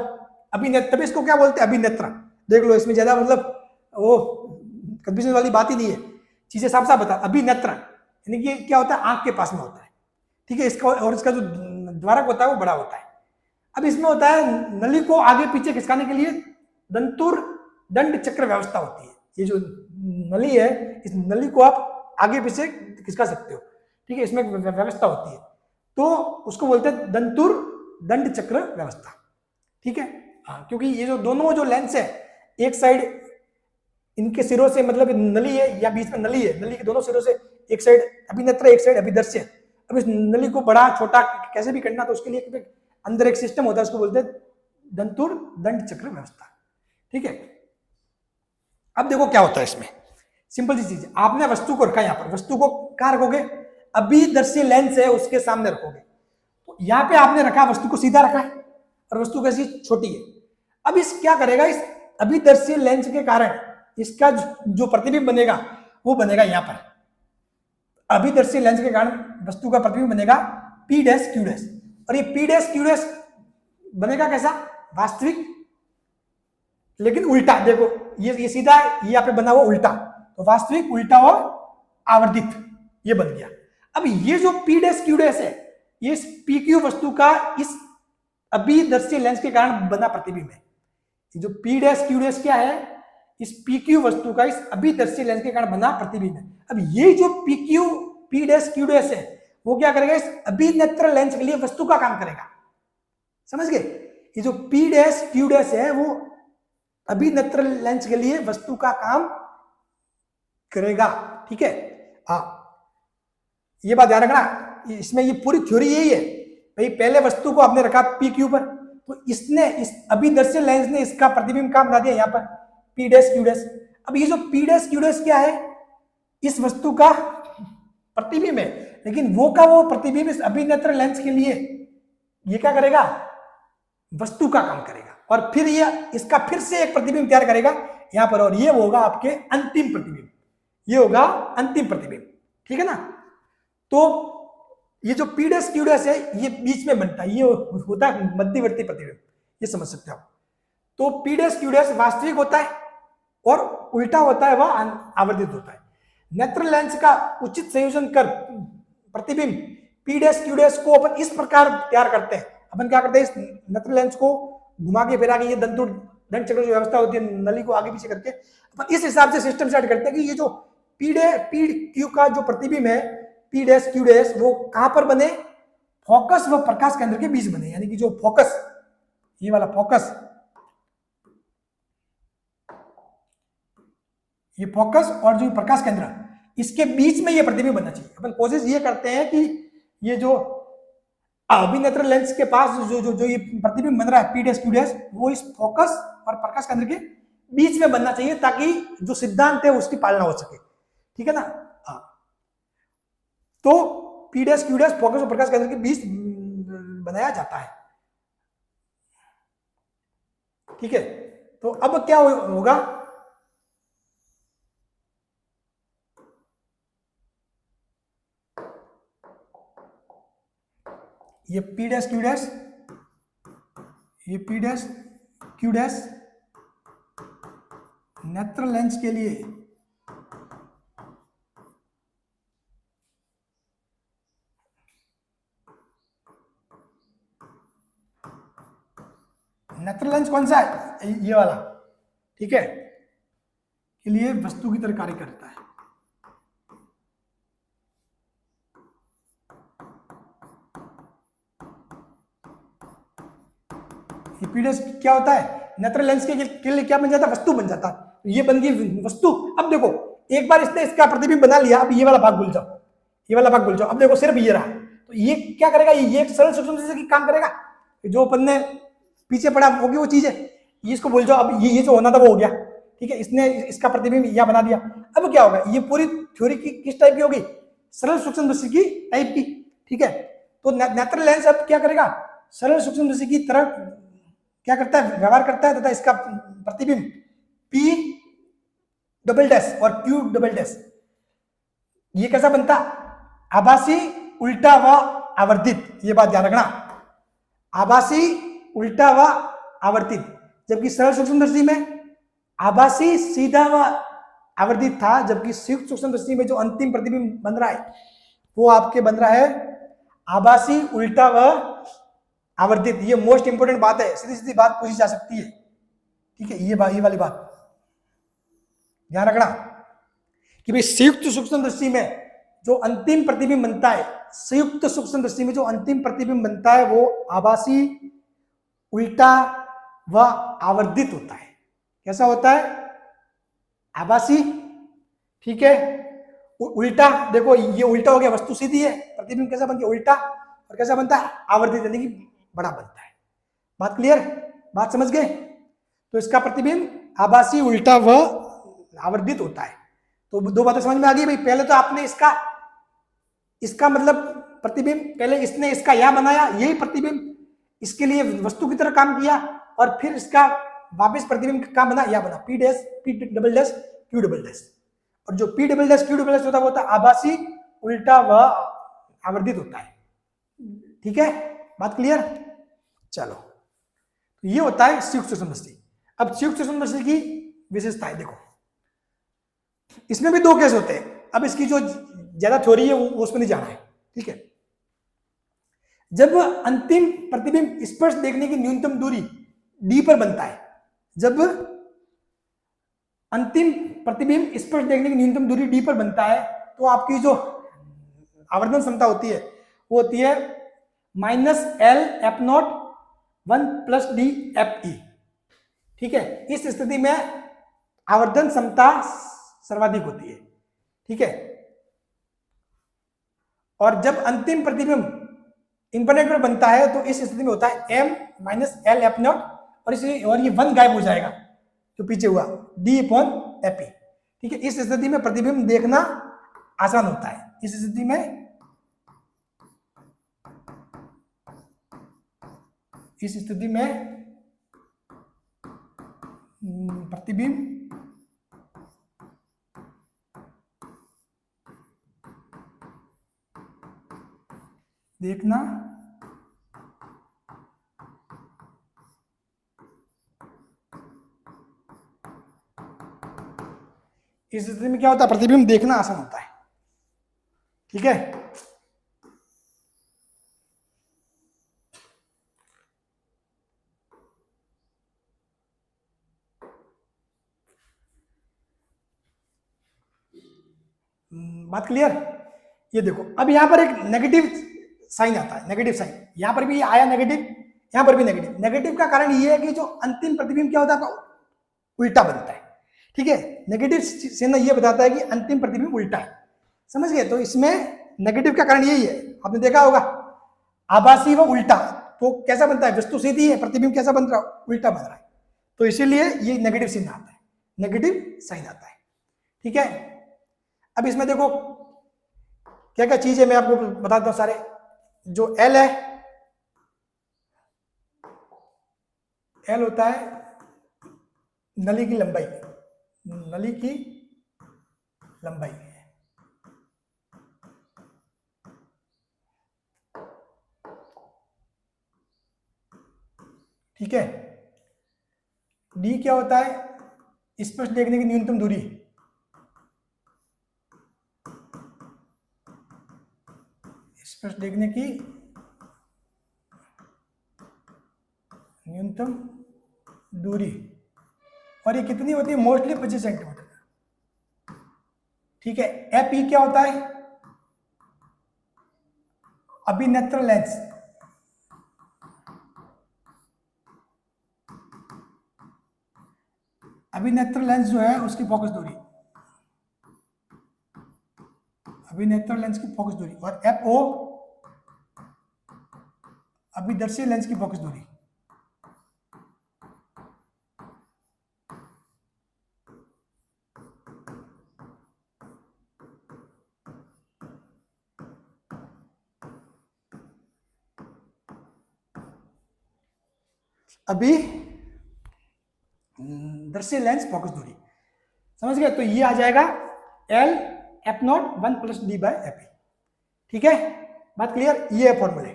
अभिनेत्र, तभी इसको क्या बोलते हैं, अभिनेत्र। देख लो इसमें ज्यादा मतलब वो कंफ्यूजन वाली बात ही नहीं है, चीजें साफ साफ बता। अभिनेत्र यानी कि क्या होता है, आंख के पास में होता है, ठीक है। इसका और इसका जो द्वारक होता है वो बड़ा होता है। अब इसमें होता है नली को आगे पीछे खिसकाने के लिए दंतुर दंड चक्र व्यवस्था होती है। ये जो नली है इस नली को आप आगे पीछे खिसका सकते हो, ठीक है। इसमें व्यवस्था होती है तो उसको बोलते हैं दंतुर दंड चक्र व्यवस्था, ठीक है। हाँ, क्योंकि ये जो दोनों जो लेंस है, एक साइड इनके सिरों से मतलब नली है या बीच में नली है, नली के दोनों सिरों से एक साइड अभिनेत्र एक साइड अभिदर्श्य। अब इस नली को बड़ा छोटा कैसे भी करना तो उसके लिए अंदर एक सिस्टम होता है, उसको बोलते हैं दंतुर दंड चक्र व्यवस्था, ठीक है। अब देखो क्या होता है इसमें, सिंपल सी चीज, आपने वस्तु को रखा, यहाँ पर वस्तु को कहाँ रखोगे, अभिदर्शी लेंस है उसके सामने रखोगे। तो यहाँ पे आपने रखा, वस्तु को सीधा रखा है और वस्तु कैसी छोटी है। अब इस क्या करेगा, इस अभिदर्शी लेंस के कारण इसका जो प्रतिबिंब बनेगा वो बनेगा यहाँ पर। अभिदर्शी लेंस के कारण वस्तु का प्रतिबिंब बनेगा P डैश Q डैश, और ये P डैश Q डैश बनेगा कैसा, वास्तविक लेकिन उल्टा। देखो ये सीधा है, ये यहाँ पे बना हुआ उल्टा, तो वास्तविक उल्टा और आवर्धित ये बन गया। अब ये जो P डैश Q डैश है ये इस PQ वस्तु का इस अभिदर्शी लेंस के कारण बना प्रतिबिंब है। ये जो P डैश Q डैश क्या है, इस PQ वस्तु का इस अभिदर्शी लेंस के कारण बना प्रतिबिंब है। अब ये जो P डैश Q डैश है वो क्या करेगा, इस अभिनेत्र लेंस के लिए वस्तु का काम करेगा, समझ गए। ये जो P डैश Q डैश है वो अभिनेत्र लेंस के लिए वस्तु का काम करेगा, ठीक है। हाँ, ये बात ध्यान रखना, इसमें ये पूरी थ्योरी यही है भाई। पहले वस्तु को आपने रखा PQ पर, तो इसने इस अभिदर्शी लेंस ने इसका प्रतिबिंब का बना दिया यहाँ पर P डैश Q डैश। अब ये जो P डैश Q डैश क्या है, इस वस्तु का प्रतिबिंब है, लेकिन वो प्रतिबिंब इस अभिनेत्र लेंस के लिए ये क्या करेगा, वस्तु का काम करेगा, और फिर ये इसका फिर से एक प्रतिबिंब तैयार करेगा यहाँ पर, और ये होगा आपके अंतिम प्रतिबिंब, ये होगा अंतिम प्रतिबिंब, ठीक है ना। तो ये जो P डैश Q डैश है ये बीच में बनता है, ये होता है मध्यवर्ती प्रतिबिंब, ये समझ सकते हो आप। तो P डैश Q डैश वास्तविक होता है और उल्टा होता है, वह आवर्धित होता है। नेत्र लेंस का उचित संयोजन कर प्रतिबिंब P डैश Q डैश को अपन इस प्रकार तैयार करते हैं। अपन क्या करते हैं, इस नेत्र लेंस को घुमा के फिरा के, ये दंड चक्र जो व्यवस्था होती है नली को आगे पीछे करके, अपन इस हिसाब से सिस्टम सेट करते हैं कि ये जो PQ का जो प्रतिबिंब है P डैश Q डैश वो कहां पर बने, फोकस व प्रकाश केंद्र के बीच बने। यानी कि जो फोकस, ये वाला फोकस, ये फोकस और जो प्रकाश केंद्र, इसके बीच में ये प्रतिबिंब बनना चाहिए। अपन कोशिश ये करते हैं कि ये जो अभिनेत्र लेंस के पास जो ये प्रतिबिंब बन रहा है P डैश Q डैश, वो इस फोकस और प्रकाश केंद्र के बीच में बनना चाहिए, ताकि जो सिद्धांत है उसकी पालना हो सके। ठीक है ना। हाँ, तो P dash Q dash focus और प्रकाश केंद्र के बीच बनाया जाता है। ठीक है, तो अब क्या होगा, ये P डैश Q डैश, ये P डैश Q डैश नेत्र लेंस के लिए नेत्र लेंस कौन सा है, ये वाला, ठीक है, के लिए वस्तु की तरह कार्य करता है। ये P डैश क्या होता है, नेत्र लेंस के लिए क्या बन जाता है, वस्तु बन जाता है। ये बन गई वस्तु। अब देखो, एक बार इसने इसका प्रतिबिंब बना लिया, अब ये वाला भाग भूल जाओ, ये वाला भाग भूल जाओ। अब देखो सिर्फ ये रहा, तो ये क्या करेगा, ये एक सरल सूक्ष्म दृष्टि की काम करेगा। जो अपन ने पीछे पड़ा होगी वो चीज है, ये इसको भूल जाओ। अब ये जो होना था वो हो गया, ठीक है, इसने इसका प्रतिबिंब यहाँ बना दिया। अब क्या होगा, ये पूरी थ्योरी की किस टाइप की होगी, सरल सूक्ष्म दृष्टि की टाइप की। ठीक है, तो नेत्र लेंस अब क्या करेगा, सरल सूक्ष्म दृष्टि की तरह क्या करता है, व्यवहार करता है, तथा इसका प्रतिबिंब P डबल डैश और Q डबल डैश ये कैसा बनता, आभासी, उल्टा व आवर्तित। ये बात ध्यान रखना, आभासी, उल्टा व आवर्तित। जबकि सरल सूक्ष्म दृष्टि में आभासी, सीधा व आवर्तित था, जबकि संयुक्त सूक्ष्म दृष्टि में जो अंतिम प्रतिबिंब बन रहा है वो आपके बन रहा है आभासी, उल्टा व आवर्तित। ये मोस्ट इंपोर्टेंट बात है, सीधी सीधी बात पूछी जा सकती है। ठीक है, ये वाली बात ध्यान रखना कि भाई संयुक्त सूक्ष्म दृष्टि में जो अंतिम प्रतिबिंब बनता है, संयुक्त सूक्ष्म दृष्टि में जो अंतिम प्रतिबिंब बनता है वो आभासी, उल्टा व आवर्तित होता है। कैसा होता है, आभासी, ठीक है, उल्टा, देखो ये उल्टा हो गया, वस्तु सीधी है, प्रतिबिंब कैसा बन गया, उल्टा, और कैसा बनता है, आवर्तित, यानी कि बड़ा बनता है। बात क्लियर, बात समझ गए। तो इसका प्रतिबिंब आभासी, उल्टा व आवर्तित होता है। तो दो बातें समझ में आ गई भाई। पहले तो आपने इसका मतलब प्रतिबिंब, पहले इसने इसका यह बनाया, यही प्रतिबिंब इसके लिए वस्तु की तरह काम किया, और फिर इसका वापस प्रतिबिंब का बना, यह बना P dash, P double dash, Q double dash. और जो P double dash, Q double dash होता है वो होता है आभासी, उल्टा व आवर्तित होता है। ठीक है, बात क्लियर। चलो, तो ये होता है संयुक्त सूक्ष्म दृष्टि। अब संयुक्त सूक्ष्म दृष्टि की विशेषताएं देखो, इसमें भी दो केस होते हैं। अब इसकी जो ज्यादा थ्योरी है वो उसमें नहीं जाना है। ठीक है, जब अंतिम प्रतिबिंब स्पर्श देखने की न्यूनतम दूरी D पर बनता है, जब अंतिम प्रतिबिंब स्पर्श देखने की न्यूनतम दूरी D पर बनता है, तो आपकी जो आवर्धन क्षमता होती है वो होती है -L f0 1 + D fe। ठीक है, इस स्थिति में आवर्धन क्षमता सर्वाधिक होती है। ठीक है, और जब अंतिम प्रतिबिंब इंफिनिट पर बनता है तो इस स्थिति में होता है m - L f0, और ये 1 गायब हो जाएगा जो पीछे हुआ, D/fe। ठीक है, इस स्थिति में प्रतिबिंब देखना आसान होता है। इस स्थिति में प्रतिबिंब देखना इस स्थिति में क्या होता है, प्रतिबिंब देखना आसान होता है। ठीक है, बात क्लियर। ये देखो, अब यहां पर एक नेगेटिव साइन आता है, नेगेटिव साइन, यहां पर भी आया नेगेटिव, यहां पर भी नेगेटिव। नेगेटिव का कारण ये है कि जो अंतिम प्रतिबिंब क्या होता है, उल्टा बनता है। ठीक है, नेगेटिव चिन्ह ये बताता है कि अंतिम प्रतिबिंब उल्टा है। समझ गए। तो इसमें नेगेटिव का कारण यही है, आपने देखा होगा आभासी व उल्टा, तो कैसा बनता है, वस्तु सीधी है, प्रतिबिंब कैसा बन रहा है, उल्टा बन रहा है। तो इसीलिए ये नेगेटिव चिन्ह आता है, नेगेटिव साइन आता है। ठीक है, अब इसमें देखो क्या क्या चीज है, मैं आपको बताता हूं सारे। जो एल है, एल होता है नली की लंबाई, नली की लंबाई। ठीक है। डी क्या होता है, स्पष्ट देखने की न्यूनतम दूरी, स्पष्ट देखने की न्यूनतम दूरी, और ये कितनी होती है, मोस्टली 25 सेंटीमीटर। ठीक है। एफ ई क्या होता है, अभिनेत्र लेंस, अभिनेत्र लेंस जो है उसकी फोकस दूरी, अभिनेत्र लेंस की फोकस दूरी। और एफ ओ अभिदर्शी लेंस की फोकस दूरी। अभी दर्शी लेंस फोकस दूरी, समझ गए। तो ये आ जाएगा L F naught 1 plus D by F. ठीक है, बात क्लियर, ये है फॉर्मूले।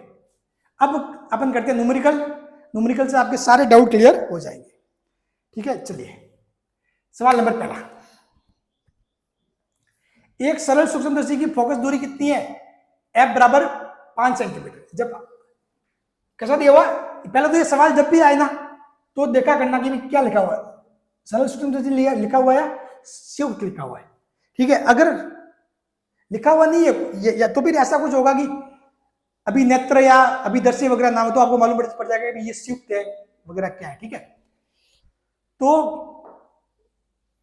अब अपन करते हैं न्यूमेरिकल, न्यूमेरिकल से आपके सारे डाउट क्लियर हो जाएंगे। ठीक है, चलिए सवाल नंबर पहला। एक सरल सूक्ष्मदर्शी की फोकस दूरी कितनी है, एफ बराबर 5 सेंटीमीटर। जब कैसा दिया हुआ, पहले तो ये सवाल जब भी आए ना तो देखा करना कि क्या लिखा हुआ है, सरल सूक्ष्मदर्शी लिखा हुआ है, संयुक्त लिखा हुआ है। ठीक है, अगर लिखा हुआ नहीं है या तो फिर ऐसा कुछ होगा कि अभिनेत्र या अभिदर्शी वगैरह नाम, तो आपको मालूम पड़ जाएगा कि ये संयुक्त है वगैरह क्या है। ठीक है, तो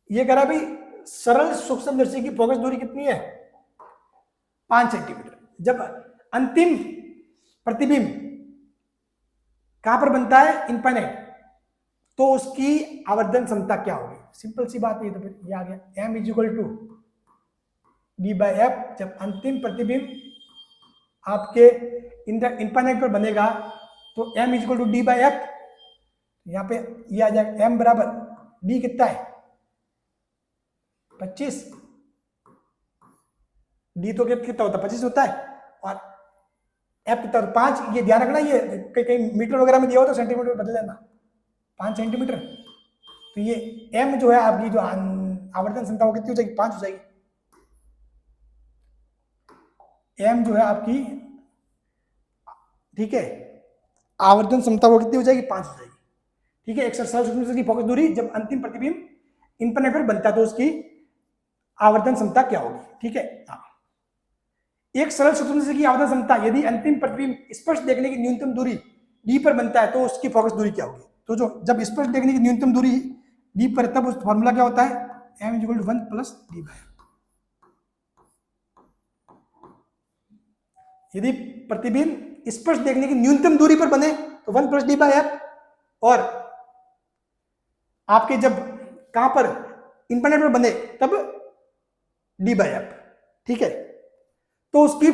ये कह रहा भाई सरल सूक्ष्मदर्शी की फोकस दूरी कितनी है, 5 सेंटीमीटर। जब अंतिम प्रतिबिंब कहां पर बनता है, इनफाइनाइट, तो उसकी आवर्धन क्षमता क्या होगी। सिंपल सी बात है, तो फिर ये आ गया m is equal to D by F. जब अंतिम प्रतिबिंब आपके इनफाइनाइट पर बनेगा तो m is equal to D by F. यहाँ पे ये आ जाएगा m बराबर d कितना है 25, d तो कितना होता है 25 होता है, और f कितना 5। ये ध्यान रखना, ये कहीं मीटर वगैरह में दिया हो तो सेंटीमीटर बदल लेना, 5 सेंटीमीटर। तो ये m जो है आपकी जो आवर्धन क्षमता वो कितनी हो जाएगी, 5 हो जाएगी। m जो है आपकी, ठीक है, आवर्धन क्षमता वो कितनी हो जाएगी, 5 हो जाएगी। ठीक है, एक सरल सूक्ष्मदर्शी की फोकस दूरी जब अंतिम प्रतिबिंब इनफाइनाइट पर बनता है तो उसकी आवर्धन क्षमता क्या होगी। ठीक है, एक सरल सूक्ष्मदर्शी की आवर्धन क्षमता यदि अंतिम प्रतिबिंब स्पष्ट देखने की न्यूनतम दूरी d पर बनता है तो उसकी फोकस दूरी क्या होगी। तो जो जब स्पष्ट देखने की न्यूनतम दूरी d पर, तब उस फॉर्मूला क्या होता है, m equal to 1 plus D by. यदि प्रतिबिंब स्पष्ट देखने की न्यूनतम दूरी पर बने तो 1 प्लस डी बाई एफ, और आपके जब कहां पर इनफाइनाइट पर बने तब डी बाई एफ। ठीक है, तो उसकी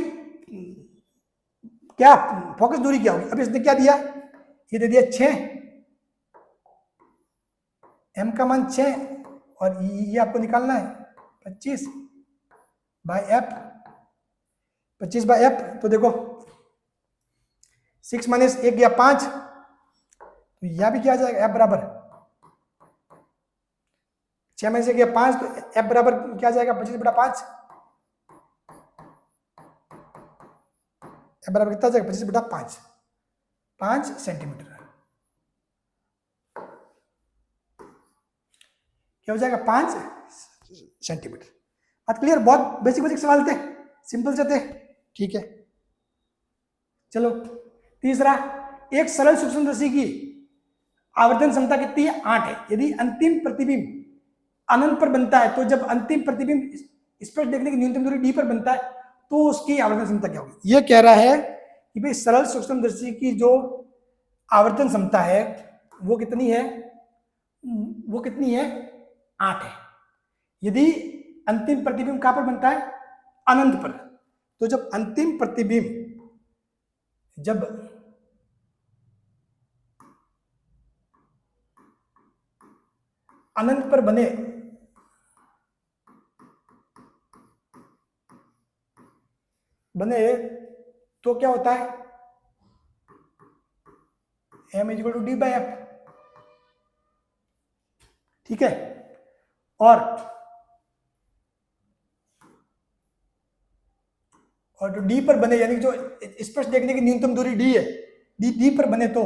क्या फोकस दूरी क्या होगी। अब इसने क्या दिया, ये दे दिया 6, m का मान 6, और ये आपको निकालना है 25 बाई एफ, 25 बाई एफ। तो देखो 6 माइनस 1 या 5, तो यह भी क्या आ जाएगा, एफ बराबर 6 माइनस 1 या 5, तो एफ बराबर क्या आ जाएगा 25/5। एफ बराबर कितना आ जाएगा 25/5, 5 सेंटीमीटर। क्या हो जाएगा 5 सेंटीमीटर। बात क्लियर, बहुत बेसिक बेसिक सवाल थे, सिंपल से थे। ठीक है, चलो तीसरा, एक सरल सूक्ष्मदर्शी की आवर्धन क्षमता कितनी है, 8 है। यदि अंतिम प्रतिबिंब अनंत पर बनता है तो जब अंतिम प्रतिबिंब स्पष्ट देखने की न्यूनतम दूरी d पर बनता है तो उसकी आवर्धन क्षमता क्या होगी। यह कह रहा है कि भाई सरल सूक्ष्मदर्शी की जो आवर्धन क्षमता है वो कितनी है, 8 है। यदि अंतिम प्रतिबिंब कहां पर बनता है? अनंत पर। तो जब अंतिम प्रतिबिंब जब अनंत पर बने तो क्या होता है? m is equal to D by F. ठीक है, और जो डी पर बने, यानी जो स्पष्ट देखने की न्यूनतम दूरी डी है, डी पर बने तो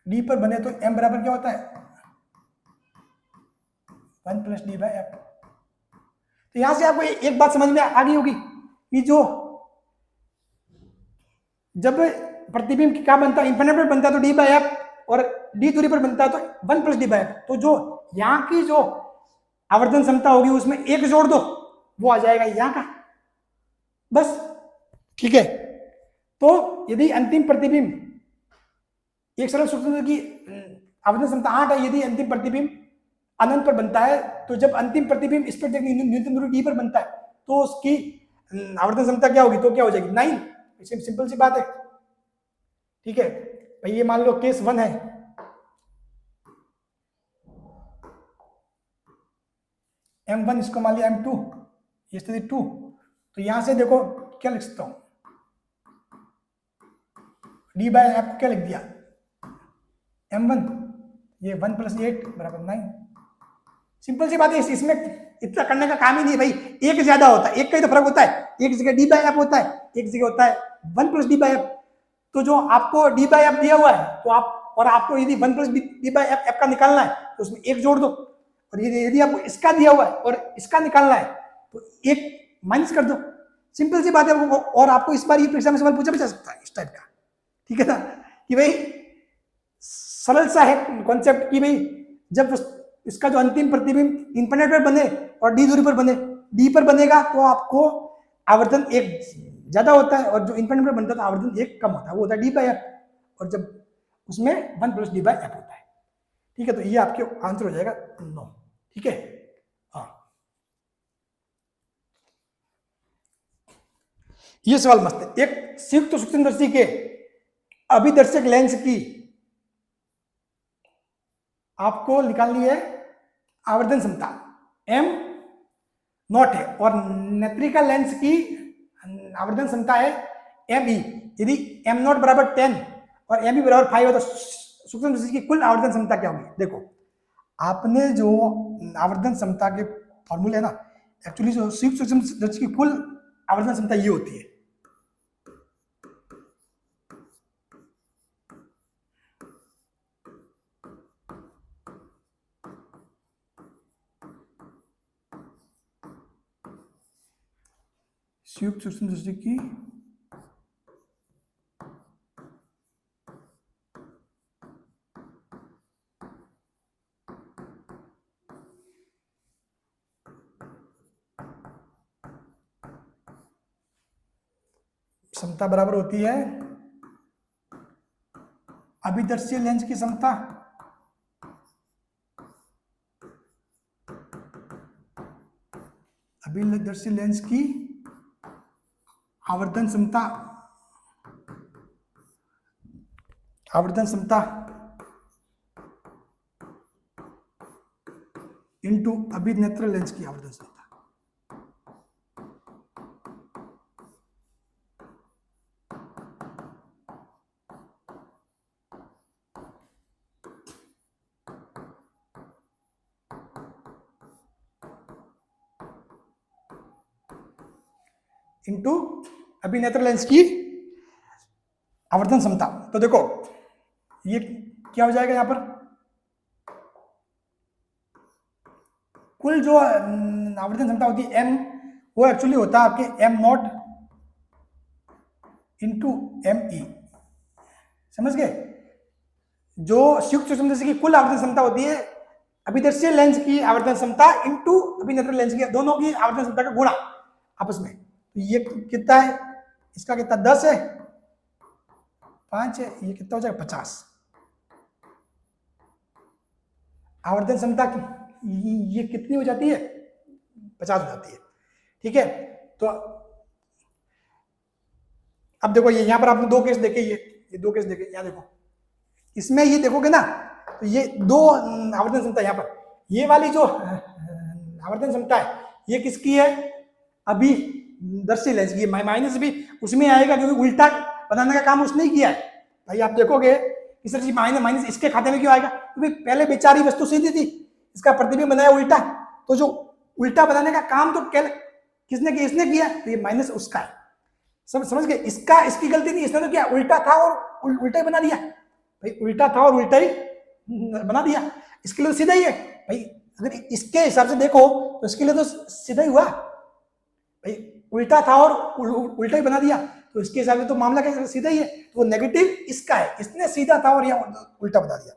डी पर बने तो m बराबर क्या होता है? 1 प्लस डी बाई एफ। तो यहां से आपको एक बात समझ में आ गई होगी कि जो जब प्रतिबिंब क्या बनता है, इंफिनिट पर बनता है तो डी बाई एफ, और डी दूरी पर बनता है तो 1 प्लस डी बाई एफ। तो जो यहाँ की जो आवर्धन क्षमता होगी उसमें एक जोड़ दो, वो आ जाएगा यहाँ का, बस। ठीक है, तो यदि अंतिम प्रतिबिंब एक सरल सूत्र की आवर्धन क्षमता 8 है, यदि अंतिम प्रतिबिंब अनंत पर बनता है, तो जब अंतिम प्रतिबिंब इस पर न्यूनतम दूरी डी पर बनता है तो उसकी आवर्धन क्षमता क्या होगी? तो क्या हो जाएगी? 9। सिंपल सी बात है। ठीक है भाई, ये मान लो केस 1 है, m1, इसको मान लिया m2, ये स्थिति 2। तो यहां से देखो क्या लिख सकता हूं, डी बाई एफ क्या लिख दिया? m1, ये 1 प्लस 8 बराबर 9। सिंपल सी बात है, इसमें इतना करने का काम ही नहीं है भाई। एक ज्यादा होता है, एक का ही तो फर्क होता है। एक जगह डी बाई एफ होता है, एक जगह होता है 1 प्लस डी बाई एफ। तो जो आपको डी बाई एफ दिया हुआ है, तो आपको यदि 1 प्लस डी बाई एफ का निकालना है तो उसमें एक जोड़ दो, और यदि आपको इसका दिया हुआ है और इसका निकालना है तो एक माइनस कर दो। सिंपल सी बात है। और आपको इस बार ये परीक्षा में सवाल पूछा भी जा सकता है इस टाइप का। ठीक है ना, कि भाई सरल सा है कॉन्सेप्ट कि भाई जब इसका जो अंतिम प्रतिबिंब इंफिनिट पर बने और डी दूरी पर बने, डी पर बनेगा तो आपको आवर्धन एक ज्यादा होता है, और जो इंफिनिट पर बनता है तो आवर्धन एक कम होता है, वो होता है डी बाई एफ, और जब उसमें 1 प्लस डी बाई एफ होता है। ठीक है, तो ये आपके आंसर हो जाएगा 9। ठीक है, हाँ, ये सवाल मस्त है। एक संयुक्त सूक्ष्मदर्शी के अभिदर्शक लेंस की आपको निकालनी है आवर्धन क्षमता, m नॉट है, और नेत्रिका लेंस की आवर्धन क्षमता है me। यदि m नॉट बराबर 10 और me बराबर 5 है तो सूक्ष्मदर्शी की कुल आवर्धन क्षमता क्या होगी? देखो, आपने जो आवर्धन क्षमता के फॉर्मूले है ना, एक्चुअली जो सूक्ष्मदर्शी की कुल आवर्धन क्षमता ये होती है, संयुक्त सूक्ष्मदर्शी की क्षमता बराबर होती है अभिदर्शी लेंस की क्षमता अभिदर्शी लेंस की आवर्धन क्षमता इनटू अभिनेत्र लेंस की आवर्धन क्षमता। इनटू अभिनेत्र लेंस की आवर्धन क्षमता। तो देखो ये क्या हो जाएगा, यहां पर कुल जो आवर्धन क्षमता होती है m, वो एक्चुअली होता है आपके m नॉट इंटू me। समझ गए? जो संयुक्त सूक्ष्मदर्शी की कुल आवर्धन क्षमता होती है अभिदर्शी लेंस की आवर्धन क्षमता इंटू अभिनेत्र लेंस की, दोनों की आवर्धन क्षमता का गुणा आपस में। तो ये कितना है, इसका कितना 10 है, 5 है, ये कितना हो जाएगा 50। आवर्धन क्षमता ये कितनी हो जाती है, 50 हो जाती है। ठीक है, तो अब देखो ये यहाँ पर आपने 2 केस देखे, ये 2 केस देखे, यहाँ देखो इसमें ये देखोगे ना, तो ये 2 आवर्धन क्षमता, यहाँ पर ये वाली जो आवर्धन क्षमता है ये किसकी है, अभी दर्शी लेंस की। माइनस भी उसमें आएगा क्योंकि उल्टा बनाने का काम उसने ही किया है। भाई आप देखोगे कि सर जी माइनस इसके खाते में क्यों आएगा, क्योंकि पहले बेचारी वस्तु सीधी थी, इसका प्रतिबिंब बनाया उल्टा, तो जो उल्टा बनाने का काम तो किसने किया, इसने किया, तो ये माइनस उसका है। समझ गए, इसकी गलती नहीं, इसने तो क्या उल्टा था और उल्टा ही बना दिया। भाई उल्टा था और उल्टा ही बना दिया, इसके लिए तो सीधा ही है। भाई अगर इसके हिसाब से देखो तो इसके लिए तो सीधा ही हुआ, भाई उल्टा था और उल्टा ही बना दिया, तो इसके हिसाब से तो मामला क्या सीधा ही है, तो वो नेगेटिव इसका है, इसने सीधा था और यहाँ उल्टा बना दिया।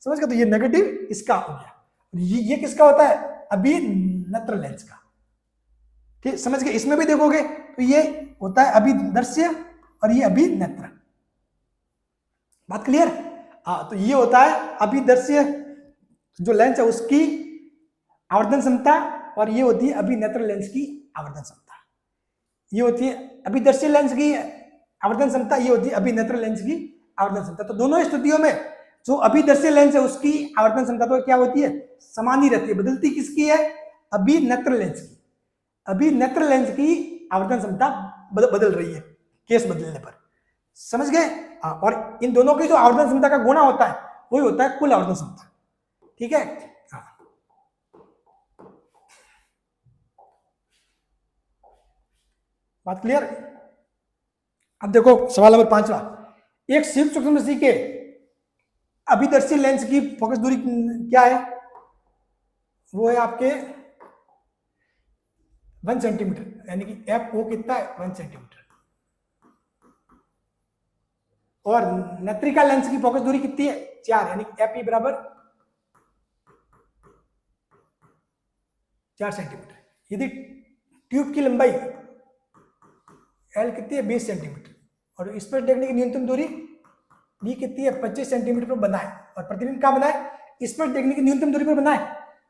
समझ गए, तो ये नेगेटिव इसका हो गया। ये किसका होता है, अभिनेत्र लेंस का। ठीक, समझ गए। इसमें भी देखोगे तो ये होता है अभिदर्श्य और ये अभिनेत्र। बात क्लियर? हाँ, तो ये होता है अभिदर्श्य जो लेंस है उसकी आवर्धन क्षमता, और ये होती है अभिनेत्र लेंस की आवर्धन क्षमता। ये होती है अभिदर्शी लेंस की आवर्धन क्षमता, ये होती है अभिनेत्र लेंस की आवर्धन क्षमता। तो दोनों स्थितियों में जो अभिदर्शी लेंस है उसकी आवर्धन क्षमता तो क्या होती है, समान ही रहती है। बदलती किसकी है, अभिनेत्र लेंस की। अभिनेत्र लेंस की आवर्धन क्षमता बदल रही है केस बदलने पर। समझ गए? और इन दोनों की जो आवर्धन क्षमता का गुणा होता है वही होता है कुल आवर्धन क्षमता। ठीक है, बात क्लियर? अब देखो सवाल नंबर 5वां, एक संयुक्त सूक्ष्मदर्शी के अभिदर्शी लेंस की फोकस दूरी क्या है, वो है आपके 1 सेंटीमीटर, यानी कि एफ ओ कितना है, 1 सेंटीमीटर। और नेत्रिका लेंस की फोकस दूरी कितनी है, 4, यानी कि एफ ई बराबर 4 सेंटीमीटर। यदि ट्यूब की लंबाई एल कितनी है, 20 सेंटीमीटर, और इस पर देखने की न्यूनतम दूरी डी कितनी है, 25 सेंटीमीटर पर बनाए, और प्रतिबिंब कहाँ बनाए, इस पर देखने की न्यूनतम दूरी पर बनाए,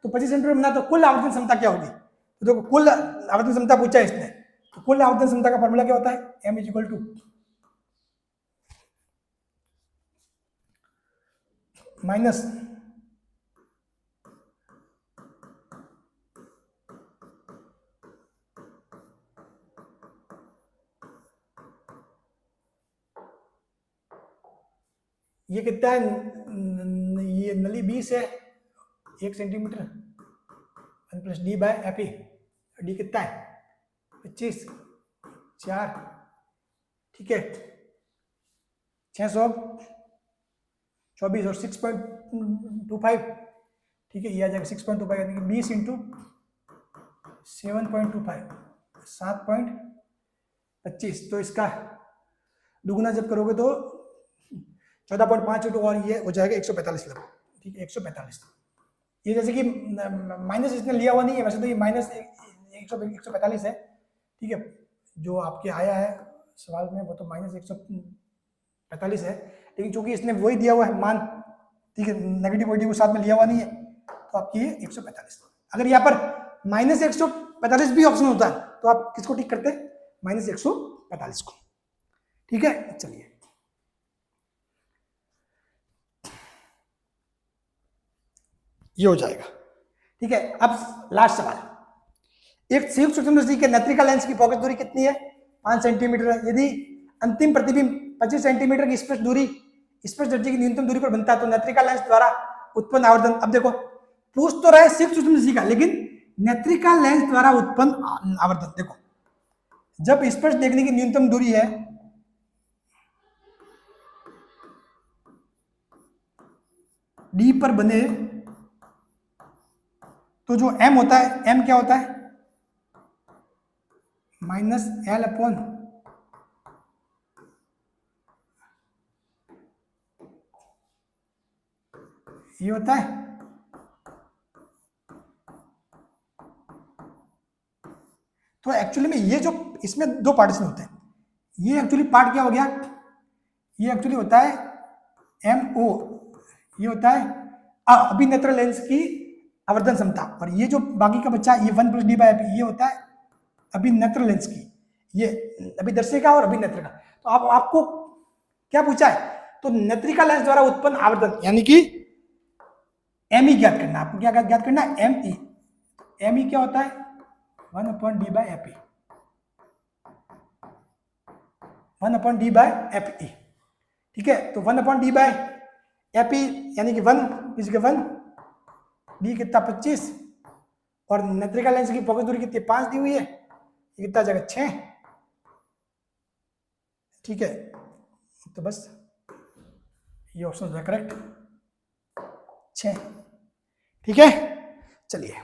तो 25 सेंटीमीटर बनाए, तो कुल आवर्धन क्षमता क्या होगी। तो देखो कुल आवर्धन क्षमता पूछा है इसने, तो कुल आवर्धन क्षमता का फॉर्मूला क्या होता है, m इक्वल टू माइनस ये कितना है, ये नली 20 है, 1 centimetre, 1 plus D by F E, डी कितना है 25, 4, ठीक है, 624 और 6.25, ठीक है, ये आ जाएगा 6.25, यानी कि 20 इंटू 7.25, 7.25, तो इसका दुगुना जब करोगे तो 14.5 इंटू, और ये हो जाएगा 145 लगभग, ठीक है, 145। ये जैसे कि माइनस इसने लिया हुआ नहीं है, वैसे तो ये माइनस 145 है, ठीक है, जो आपके आया है सवाल में वो तो माइनस 145 है, लेकिन चूंकि इसने वही दिया हुआ है मान, ठीक है, नेगेटिव पॉजिटिव को साथ में लिया हुआ नहीं है, तो आपकी ये 145। अगर यहाँ पर माइनस 145 भी ऑप्शन होता है तो आप किसको टिक करते, माइनस 145 को। ठीक है, चलिए ये हो जाएगा। ठीक है, अब लास्ट सवाल, एक संयुक्त सूक्ष्मदर्शी के नेत्रिका लेंस की फोकस दूरी कितनी है, 5 सेंटीमीटर है। यदि अंतिम प्रतिबिंब 25 सेंटीमीटर की स्पष्ट दूरी, स्पष्ट दर्जे की न्यूनतम दूरी पर बनता है, तो नेत्रिका लेंस द्वारा उत्पन्न आवर्धन, अब देखो पूछ तो रहा है संयुक्त सूक्ष्मदर्शी का, लेकिन नेत्रिका लेंस द्वारा उत्पन्न आवर्धन, देखो जब स्पष्ट देखने की न्यूनतम दूरी है डी पर बने, तो जो m होता है, m क्या होता है, माइनस एल अपॉन ये होता है, तो एक्चुअली में ये जो इसमें 2 पार्टीशन होते हैं, ये एक्चुअली पार्ट क्या हो गया, ये एक्चुअली होता है MO, ये होता है अभिनेत्र लेंस की आवर्धन क्षमता। और ये जो बाकी का बच्चा ये 1 + d/f ये होता है अभिनेत्र लेंस की, ये अभिदर्शिका और अभिनेत्र का। तो आपको क्या पूछा है, तो नेत्रिका लेंस द्वारा उत्पन्न आवर्धन यानी कि एमई ज्ञात करना। आपको क्या ज्ञात करना है, एमई। एमई क्या होता है, 1/d/fe, 1/d/fe। ठीक है, तो 1/d/fe यानी कि 1 = 1, डी कितना 25, और नेत्रिका लेंस की फोकस दूरी कितनी 5 दी हुई है, ये कितना जगह 6। ठीक है, तो बस ये ऑप्शन हो करेक्ट 6। ठीक है, चलिए,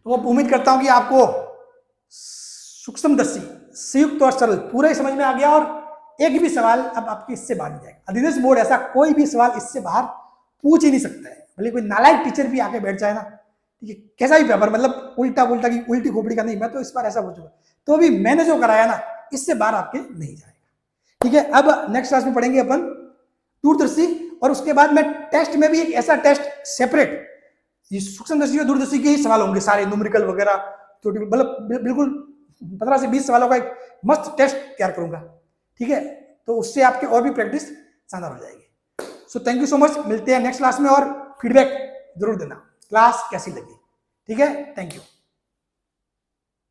तो अब उम्मीद करता हूं कि आपको सूक्ष्मदर्शी, संयुक्त और सरल पूरा ही समझ में आ गया, और एक भी सवाल अब आपके इससे बाहर नहीं जाएगा। अधिदेश बोर्ड ऐसा कोई भी सवाल इससे बाहर पूछ ही नहीं सकता है, भले कोई नालायक टीचर भी आके बैठ जाए ना, ठीक है, कैसा भी पेपर, मतलब उल्टा उल्टा की उल्टी खोपड़ी का नहीं, मैं तो इस बार ऐसा पूछूंगा, तो भी मैंने जो कराया ना इससे बाहर आपके नहीं जाएगा। ठीक है, अब नेक्स्ट क्लास में पढ़ेंगे अपन दूरदर्शी, और उसके बाद मैं टेस्ट में भी एक ऐसा टेस्ट सेपरेट, सूक्ष्मदर्शी और दूरदर्शी के ही सवाल होंगे सारे, न्यूमेरिकल वगैरह, तो मतलब बिल्कुल 15 से 20 सवालों का एक मस्त टेस्ट तैयार करूंगा। ठीक है, तो उससे आपके और भी प्रैक्टिस शानदार हो जाएगी। So thank you so much, मिलते हैं नेक्स्ट क्लास में, और फीडबैक जरूर देना क्लास कैसी लगी। ठीक है, थैंक यू।